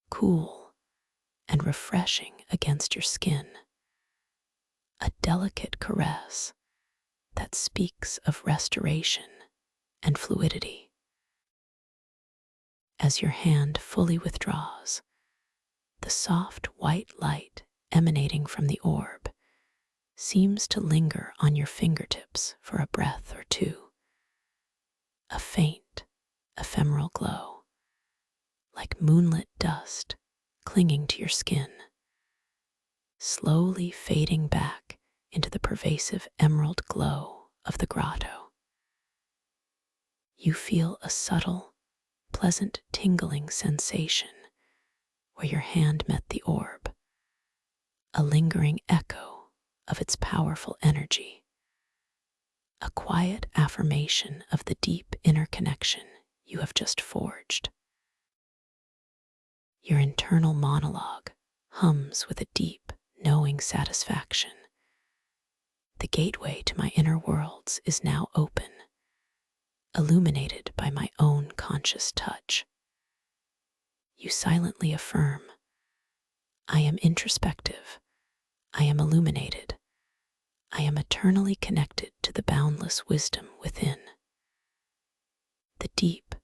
cool and refreshing against your skin, a delicate caress that speaks of restoration and fluidity. As your hand fully withdraws, the soft white light emanating from the orb seems to linger on your fingertips for a breath or two, a faint, ephemeral glow, like moonlit dust clinging to your skin, slowly fading back into the pervasive emerald glow of the grotto. You feel a subtle, pleasant tingling sensation where your hand met the orb, a lingering echo of its powerful energy, a quiet affirmation of the deep inner connection you have just forged. Your internal monologue hums with a deep, knowing satisfaction. The gateway to my inner worlds is now open, illuminated by my own conscious touch. You silently affirm, I am introspective, I am illuminated, I am eternally connected to the boundless wisdom within. The deep,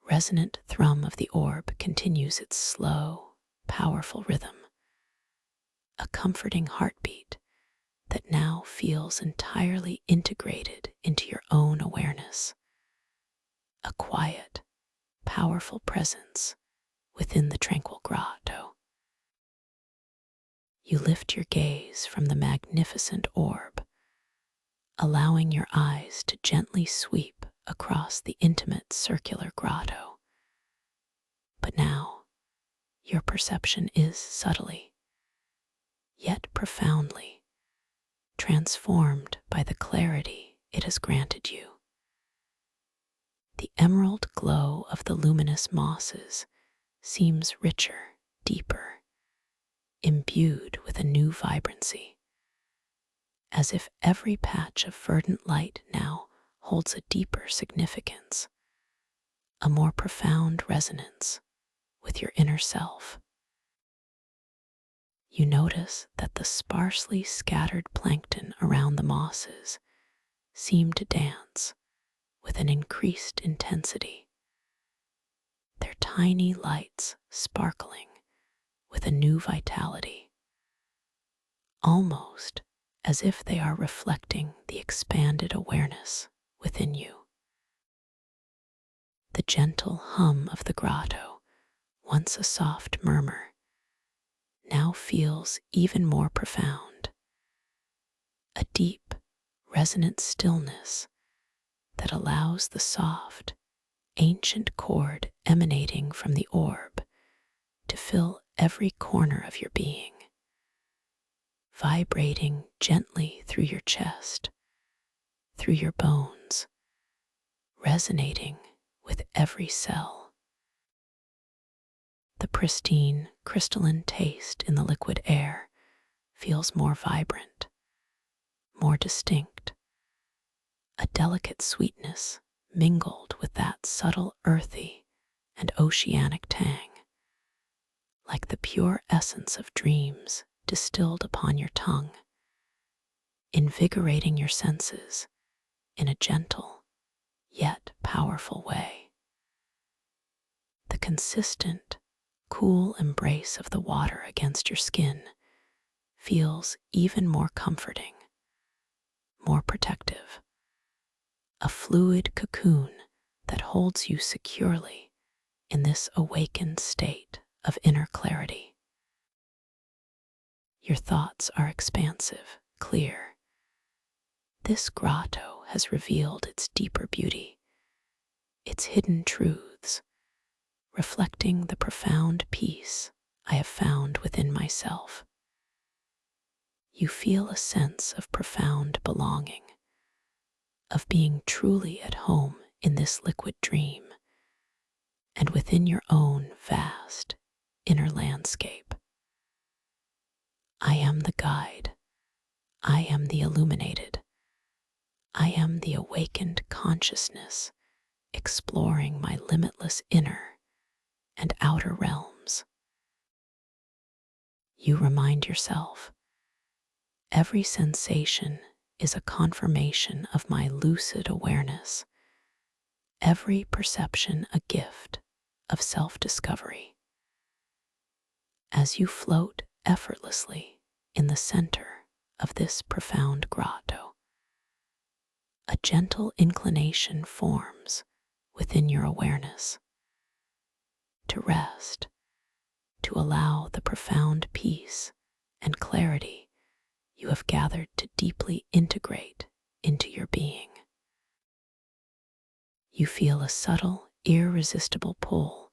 resonant thrum of the orb continues its slow, powerful rhythm, a comforting heartbeat that now feels entirely integrated into your own awareness, a quiet, powerful presence within the tranquil grotto. You lift your gaze from the magnificent orb, allowing your eyes to gently sweep across the intimate circular grotto. But now, your perception is subtly, yet profoundly, transformed by the clarity it has granted you. The emerald glow of the luminous mosses seems richer, deeper, imbued with a new vibrancy, as if every patch of verdant light now holds a deeper significance, a more profound resonance with your inner self. You notice that the sparsely scattered plankton around the mosses seem to dance with an increased intensity, their tiny lights sparkling with a new vitality, almost as if they are reflecting the expanded awareness within you. The gentle hum of the grotto, once a soft murmur, now feels even more profound, a deep, resonant stillness that allows the soft, ancient chord emanating from the orb to fill every corner of your being, vibrating gently through your chest, through your bones, resonating with every cell. The pristine, crystalline taste in the liquid air feels more vibrant, more distinct, a delicate sweetness mingled with that subtle earthy and oceanic tang, like the pure essence of dreams distilled upon your tongue, invigorating your senses in a gentle yet powerful way. The consistent, cool embrace of the water against your skin feels even more comforting, more protective, a fluid cocoon that holds you securely in this awakened state of inner clarity. Your thoughts are expansive, clear. This grotto has revealed its deeper beauty, its hidden truths, reflecting the profound peace I have found within myself. You feel a sense of profound belonging, of being truly at home in this liquid dream and within your own vast inner landscape. I am the guide. I am the illuminated. I am the awakened consciousness exploring my limitless inner and outer realms. You remind yourself, every sensation is a confirmation of my lucid awareness, every perception a gift of self-discovery. As you float effortlessly in the center of this profound grotto, a gentle inclination forms within your awareness to rest, to allow the profound peace and clarity you have gathered to deeply integrate into your being. You feel a subtle, irresistible pull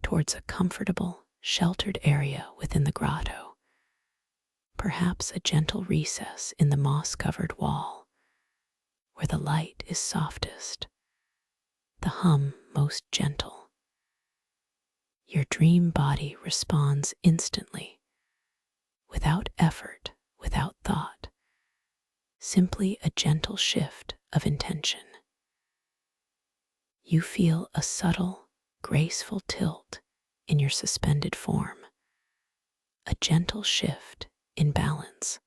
towards a comfortable, sheltered area within the grotto, perhaps a gentle recess in the moss-covered wall, where the light is softest, the hum most gentle. Your dream body responds instantly, without effort, without thought, simply a gentle shift of intention. You feel a subtle, graceful tilt in your suspended form, a gentle shift in balance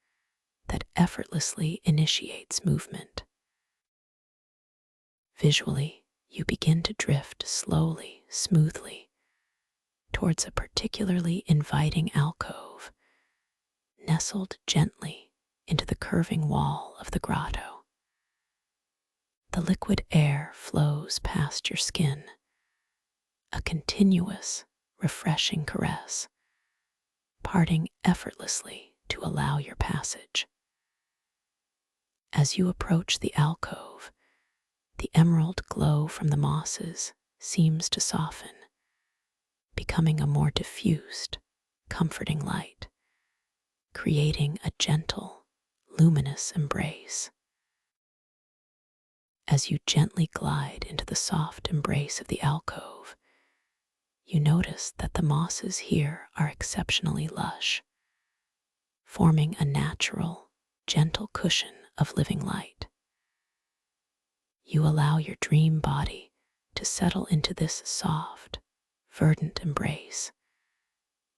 that effortlessly initiates movement. Visually, you begin to drift slowly, smoothly, towards a particularly inviting alcove, nestled gently into the curving wall of the grotto. The liquid air flows past your skin, a continuous, refreshing caress, parting effortlessly to allow your passage. As you approach the alcove, the emerald glow from the mosses seems to soften, becoming a more diffused, comforting light, creating a gentle, luminous embrace. As you gently glide into the soft embrace of the alcove, you notice that the mosses here are exceptionally lush, forming a natural, gentle cushion of living light. You allow your dream body to settle into this soft, verdant embrace,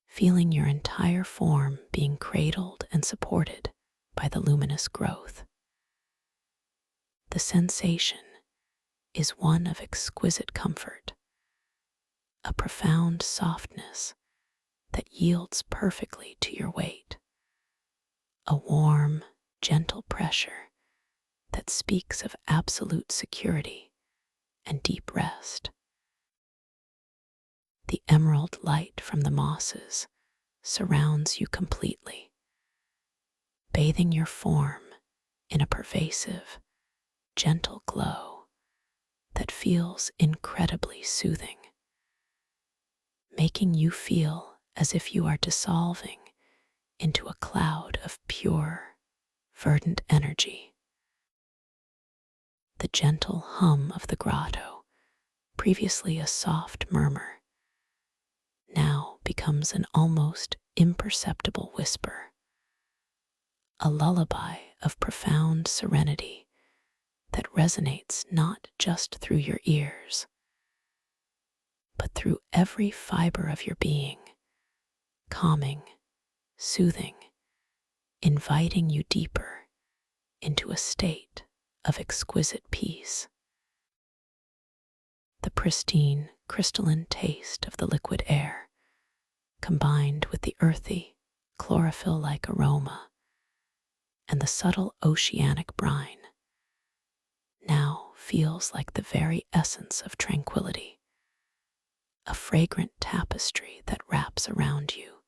feeling your entire form being cradled and supported by the luminous growth. The sensation is one of exquisite comfort, a profound softness that yields perfectly to your weight, a warm, gentle pressure that speaks of absolute security and deep rest. The emerald light from the mosses surrounds you completely, bathing your form in a pervasive, gentle glow that feels incredibly soothing, making you feel as if you are dissolving into a cloud of pure, verdant energy. The gentle hum of the grotto, previously a soft murmur, now becomes an almost imperceptible whisper, a lullaby of profound serenity that resonates not just through your ears, but through every fiber of your being, calming, soothing, inviting you deeper into a state of exquisite peace. The pristine, crystalline taste of the liquid air, combined with the earthy, chlorophyll-like aroma and the subtle oceanic brine, now feels like the very essence of tranquility, a fragrant tapestry that wraps around you,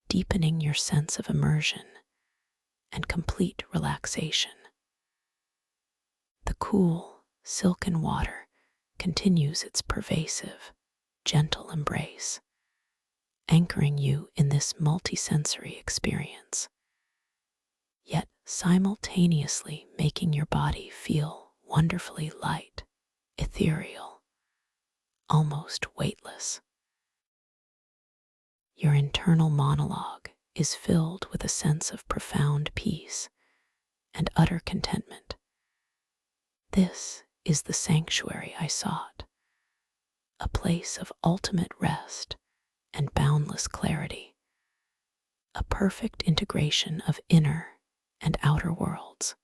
deepening your sense of immersion and complete relaxation. The cool, silken water continues its pervasive, gentle embrace, anchoring you in this multisensory experience, yet simultaneously making your body feel wonderfully light, ethereal, almost weightless. Your internal monologue is filled with a sense of profound peace and utter contentment. This is the sanctuary I sought, a place of ultimate rest and boundless clarity, a perfect integration of inner and outer worlds.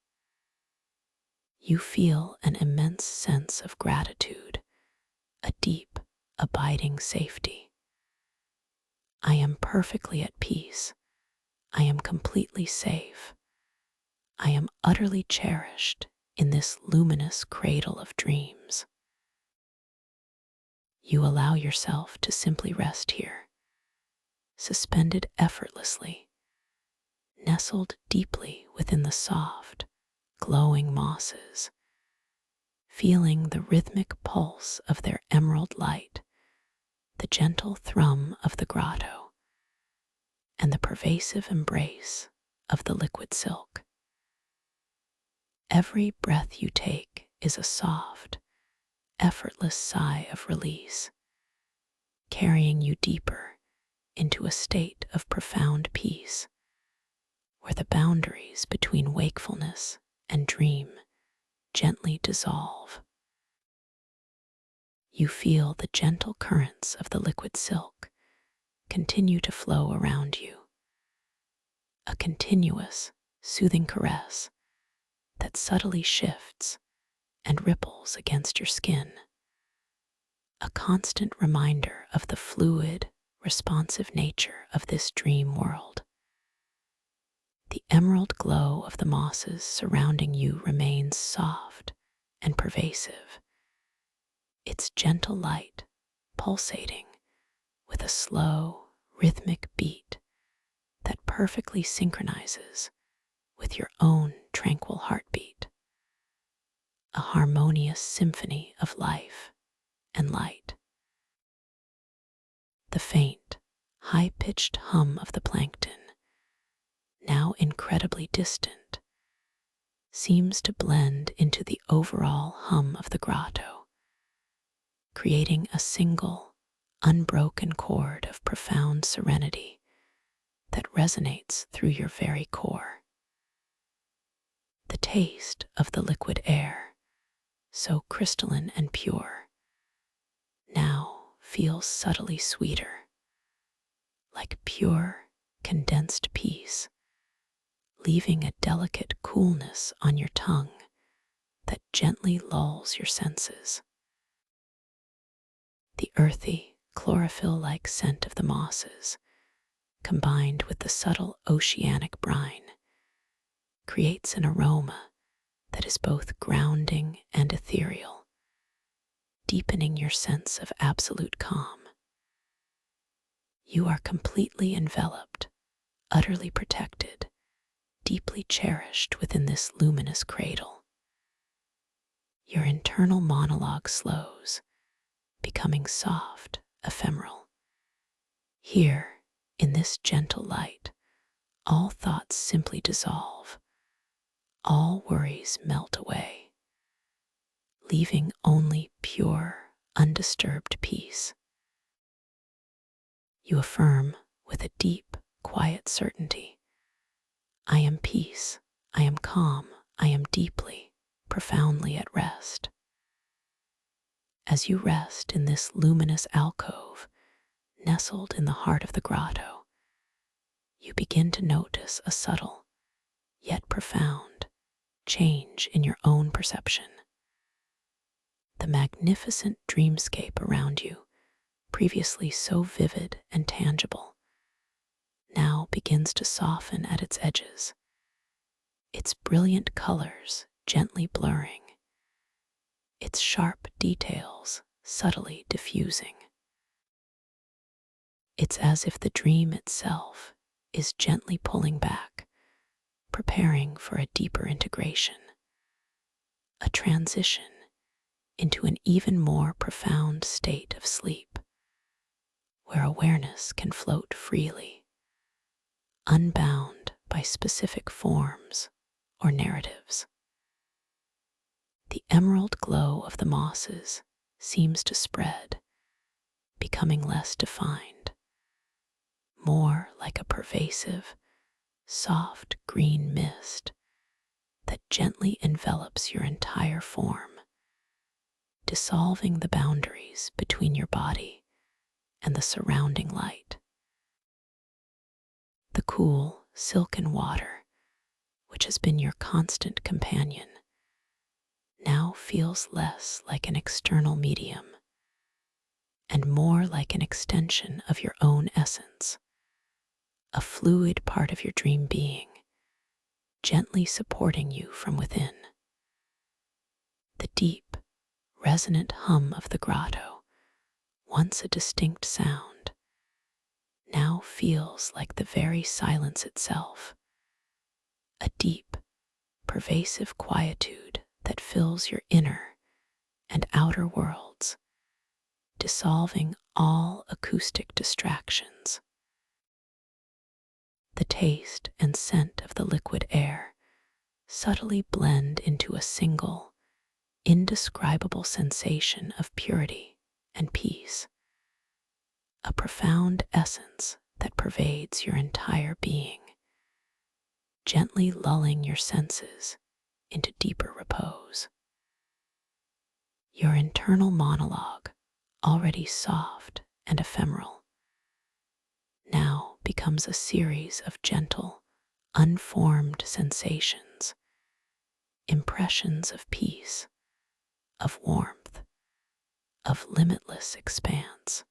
You feel an immense sense of gratitude, a deep, abiding safety. I am perfectly at peace. I am completely safe. I am utterly cherished in this luminous cradle of dreams. You allow yourself to simply rest here, suspended effortlessly, nestled deeply within the soft, glowing mosses, feeling the rhythmic pulse of their emerald light, the gentle thrum of the grotto, and the pervasive embrace of the liquid silk. Every breath you take is a soft, effortless sigh of release, carrying you deeper into a state of profound peace, where the boundaries between wakefulness and dream gently dissolve. You feel the gentle currents of the liquid silk continue to flow around you, a continuous, soothing caress that subtly shifts and ripples against your skin, a constant reminder of the fluid, responsive nature of this dream world. The emerald glow of the mosses surrounding you remains soft and pervasive, its gentle light pulsating with a slow, rhythmic beat that perfectly synchronizes with your own tranquil heartbeat, a harmonious symphony of life and light. The faint, high-pitched hum of the plankton, now incredibly distant, seems to blend into the overall hum of the grotto, creating a single, unbroken chord of profound serenity that resonates through your very core. The taste of the liquid air, so crystalline and pure, now feels subtly sweeter, like pure, condensed peace, leaving a delicate coolness on your tongue that gently lulls your senses. The earthy, chlorophyll-like scent of the mosses, combined with the subtle oceanic brine, creates an aroma that is both grounding and ethereal, deepening your sense of absolute calm. You are completely enveloped, utterly protected, deeply cherished within this luminous cradle. Your internal monologue slows, becoming soft, ephemeral. Here, in this gentle light, all thoughts simply dissolve, all worries melt away, leaving only pure, undisturbed peace. You affirm with a deep, quiet certainty, I am peace, I am calm, I am deeply, profoundly at rest. As you rest in this luminous alcove, nestled in the heart of the grotto, you begin to notice a subtle, yet profound, change in your own perception. The magnificent dreamscape around you, previously so vivid and tangible, now begins to soften at its edges, its brilliant colors gently blurring, its sharp details subtly diffusing. It's as if the dream itself is gently pulling back, preparing for a deeper integration, a transition into an even more profound state of sleep, where awareness can float freely, unbound by specific forms or narratives. The emerald glow of the mosses seems to spread, becoming less defined, more like a pervasive, soft green mist that gently envelops your entire form, dissolving the boundaries between your body and the surrounding light. The cool, silken water, which has been your constant companion, now feels less like an external medium and more like an extension of your own essence, a fluid part of your dream being, gently supporting you from within. The deep, resonant hum of the grotto, once a distinct sound, now feels like the very silence itself, a deep, pervasive quietude that fills your inner and outer worlds, dissolving all acoustic distractions. The taste and scent of the liquid air subtly blend into a single, indescribable sensation of purity and peace, a profound essence that pervades your entire being, gently lulling your senses into deeper repose. Your internal monologue already soft and ephemeral, now becomes a series of gentle, unformed sensations, impressions of peace, of warmth, of limitless expanse.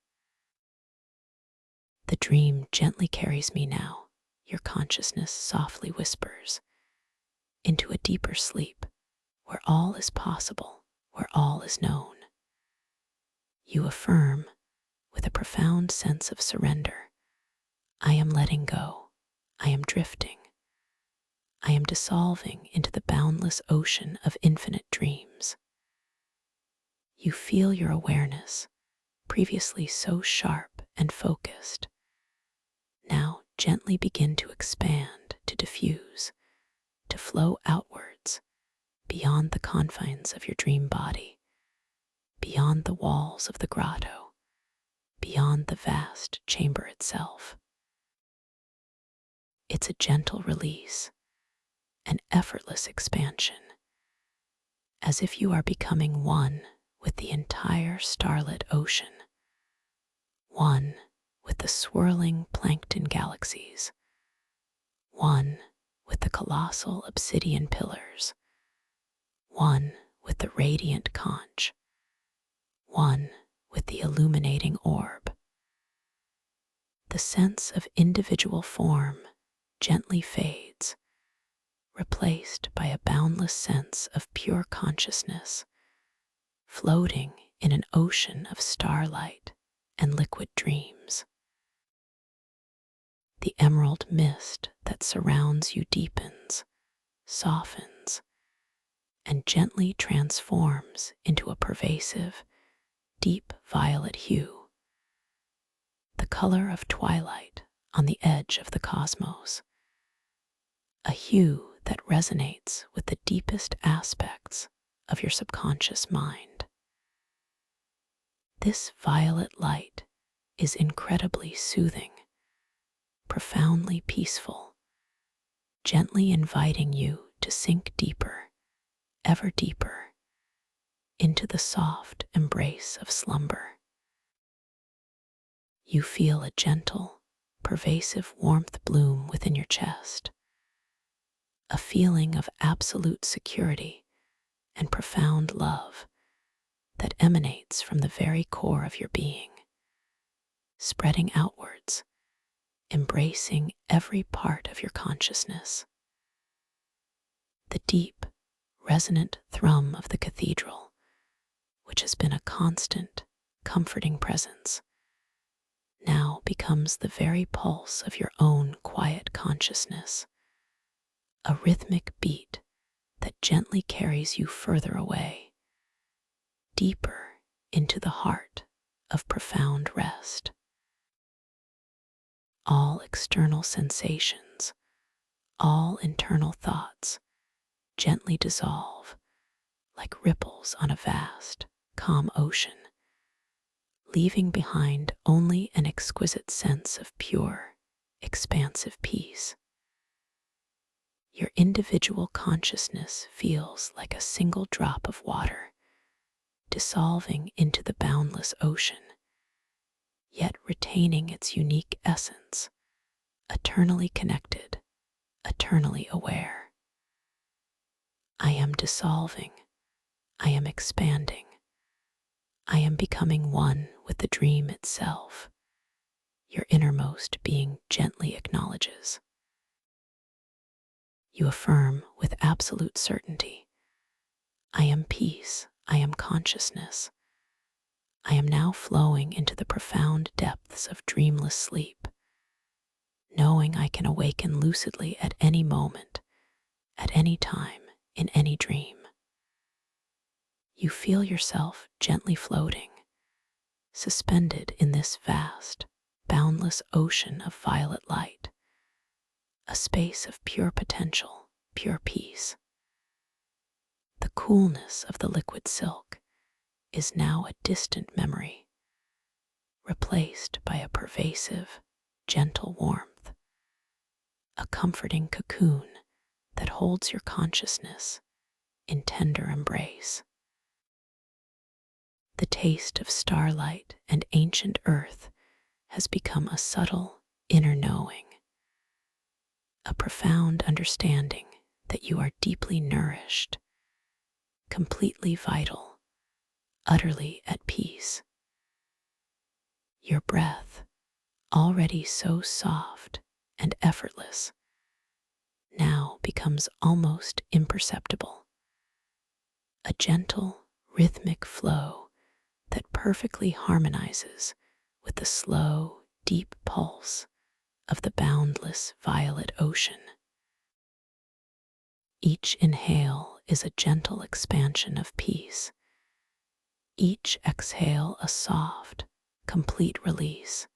The dream gently carries me now, your consciousness softly whispers, into a deeper sleep where all is possible, where all is known. You affirm, with a profound sense of surrender, I am letting go, I am drifting, I am dissolving into the boundless ocean of infinite dreams. You feel your awareness, previously so sharp and focused, now gently begin to expand, to diffuse, to flow outwards, beyond the confines of your dream body, beyond the walls of the grotto, beyond the vast chamber itself. It's a gentle release, an effortless expansion, as if you are becoming one with the entire starlit ocean, one with the swirling plankton galaxies, one with the colossal obsidian pillars, one with the radiant conch, one with the illuminating orb. The sense of individual form gently fades, replaced by a boundless sense of pure consciousness, floating in an ocean of starlight and liquid dreams. The emerald mist that surrounds you deepens, softens, and gently transforms into a pervasive, deep violet hue, the color of twilight on the edge of the cosmos, a hue that resonates with the deepest aspects of your subconscious mind. This violet light is incredibly soothing, profoundly peaceful, gently inviting you to sink deeper, ever deeper, into the soft embrace of slumber. You feel a gentle, pervasive warmth bloom within your chest, a feeling of absolute security and profound love that emanates from the very core of your being, spreading outwards, embracing every part of your consciousness. The deep, resonant thrum of the cathedral, which has been a constant, comforting presence, now becomes the very pulse of your own quiet consciousness, a rhythmic beat that gently carries you further away, deeper into the heart of profound rest. All external sensations, all internal thoughts gently dissolve like ripples on a vast, calm ocean, leaving behind only an exquisite sense of pure, expansive peace. Your individual consciousness feels like a single drop of water, dissolving into the boundless ocean, yet retaining its unique essence, eternally connected, eternally aware. I am dissolving, I am expanding, I am becoming one with the dream itself, your innermost being gently acknowledges. You affirm with absolute certainty, I am peace, I am consciousness. I am now flowing into the profound depths of dreamless sleep, knowing I can awaken lucidly at any moment, at any time, in any dream. You feel yourself gently floating, suspended in this vast, boundless ocean of violet light, a space of pure potential, pure peace. The coolness of the liquid silk is now a distant memory, replaced by a pervasive, gentle warmth, a comforting cocoon that holds your consciousness in tender embrace. The taste of starlight and ancient earth has become a subtle inner knowing, a profound understanding that you are deeply nourished, completely vital, utterly at peace. Your breath, already so soft and effortless, now becomes almost imperceptible, a gentle, rhythmic flow that perfectly harmonizes with the slow, deep pulse of the boundless violet ocean. Each inhale is a gentle expansion of peace, each exhale a soft, complete release,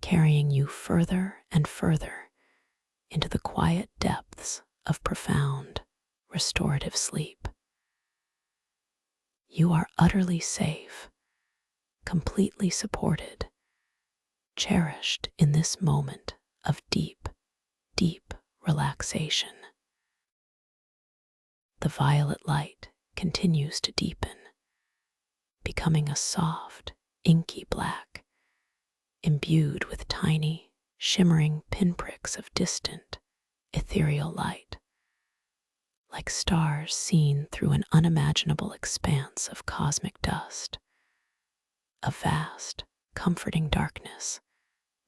carrying you further and further into the quiet depths of profound, restorative sleep. You are utterly safe, completely supported, cherished in this moment of deep, deep relaxation. The violet light continues to deepen, becoming a soft, inky black, imbued with tiny, shimmering pinpricks of distant, ethereal light, like stars seen through an unimaginable expanse of cosmic dust, a vast, comforting darkness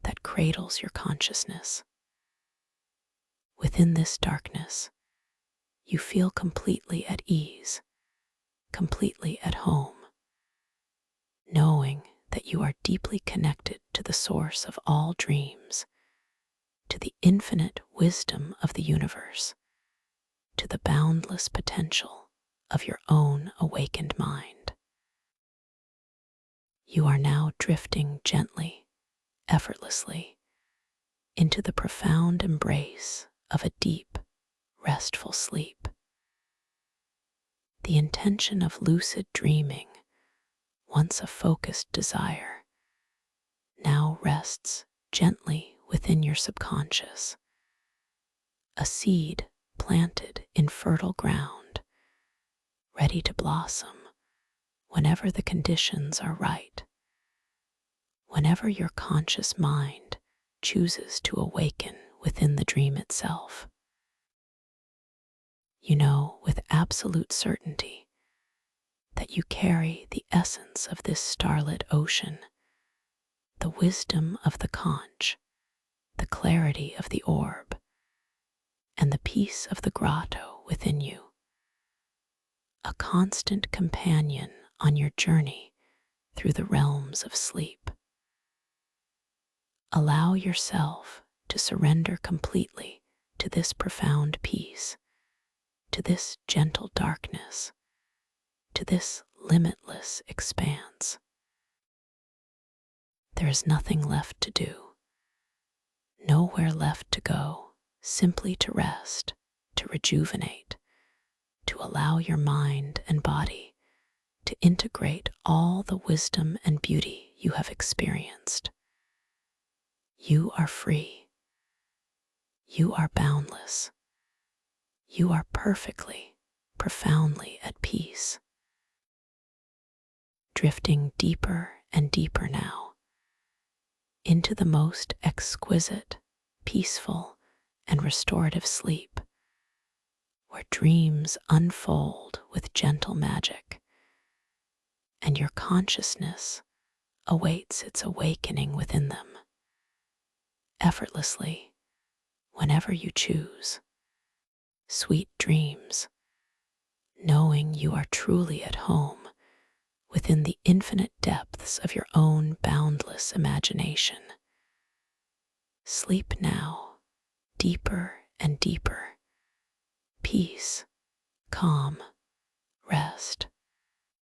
that cradles your consciousness. Within this darkness, you feel completely at ease, completely at home, knowing that you are deeply connected to the source of all dreams, to the infinite wisdom of the universe, to the boundless potential of your own awakened mind. You are now drifting gently, effortlessly, into the profound embrace of a deep, restful sleep. The intention of lucid dreaming, once a focused desire, now rests gently within your subconscious, a seed planted in fertile ground, ready to blossom whenever the conditions are right, whenever your conscious mind chooses to awaken within the dream itself. You know with absolute certainty that you carry the essence of this starlit ocean, the wisdom of the conch, the clarity of the orb, and the peace of the grotto within you, a constant companion on your journey through the realms of sleep. Allow yourself to surrender completely to this profound peace, to this gentle darkness, to this limitless expanse. There is nothing left to do, nowhere left to go, simply to rest, to rejuvenate, to allow your mind and body to integrate all the wisdom and beauty you have experienced. You are free. You are boundless. You are perfectly, profoundly at peace. Drifting deeper and deeper now into the most exquisite, peaceful, and restorative sleep, where dreams unfold with gentle magic, and your consciousness awaits its awakening within them, effortlessly, whenever you choose. Sweet dreams, knowing you are truly at home within the infinite depths of your own boundless imagination. Sleep now, deeper and deeper. Peace, calm, rest,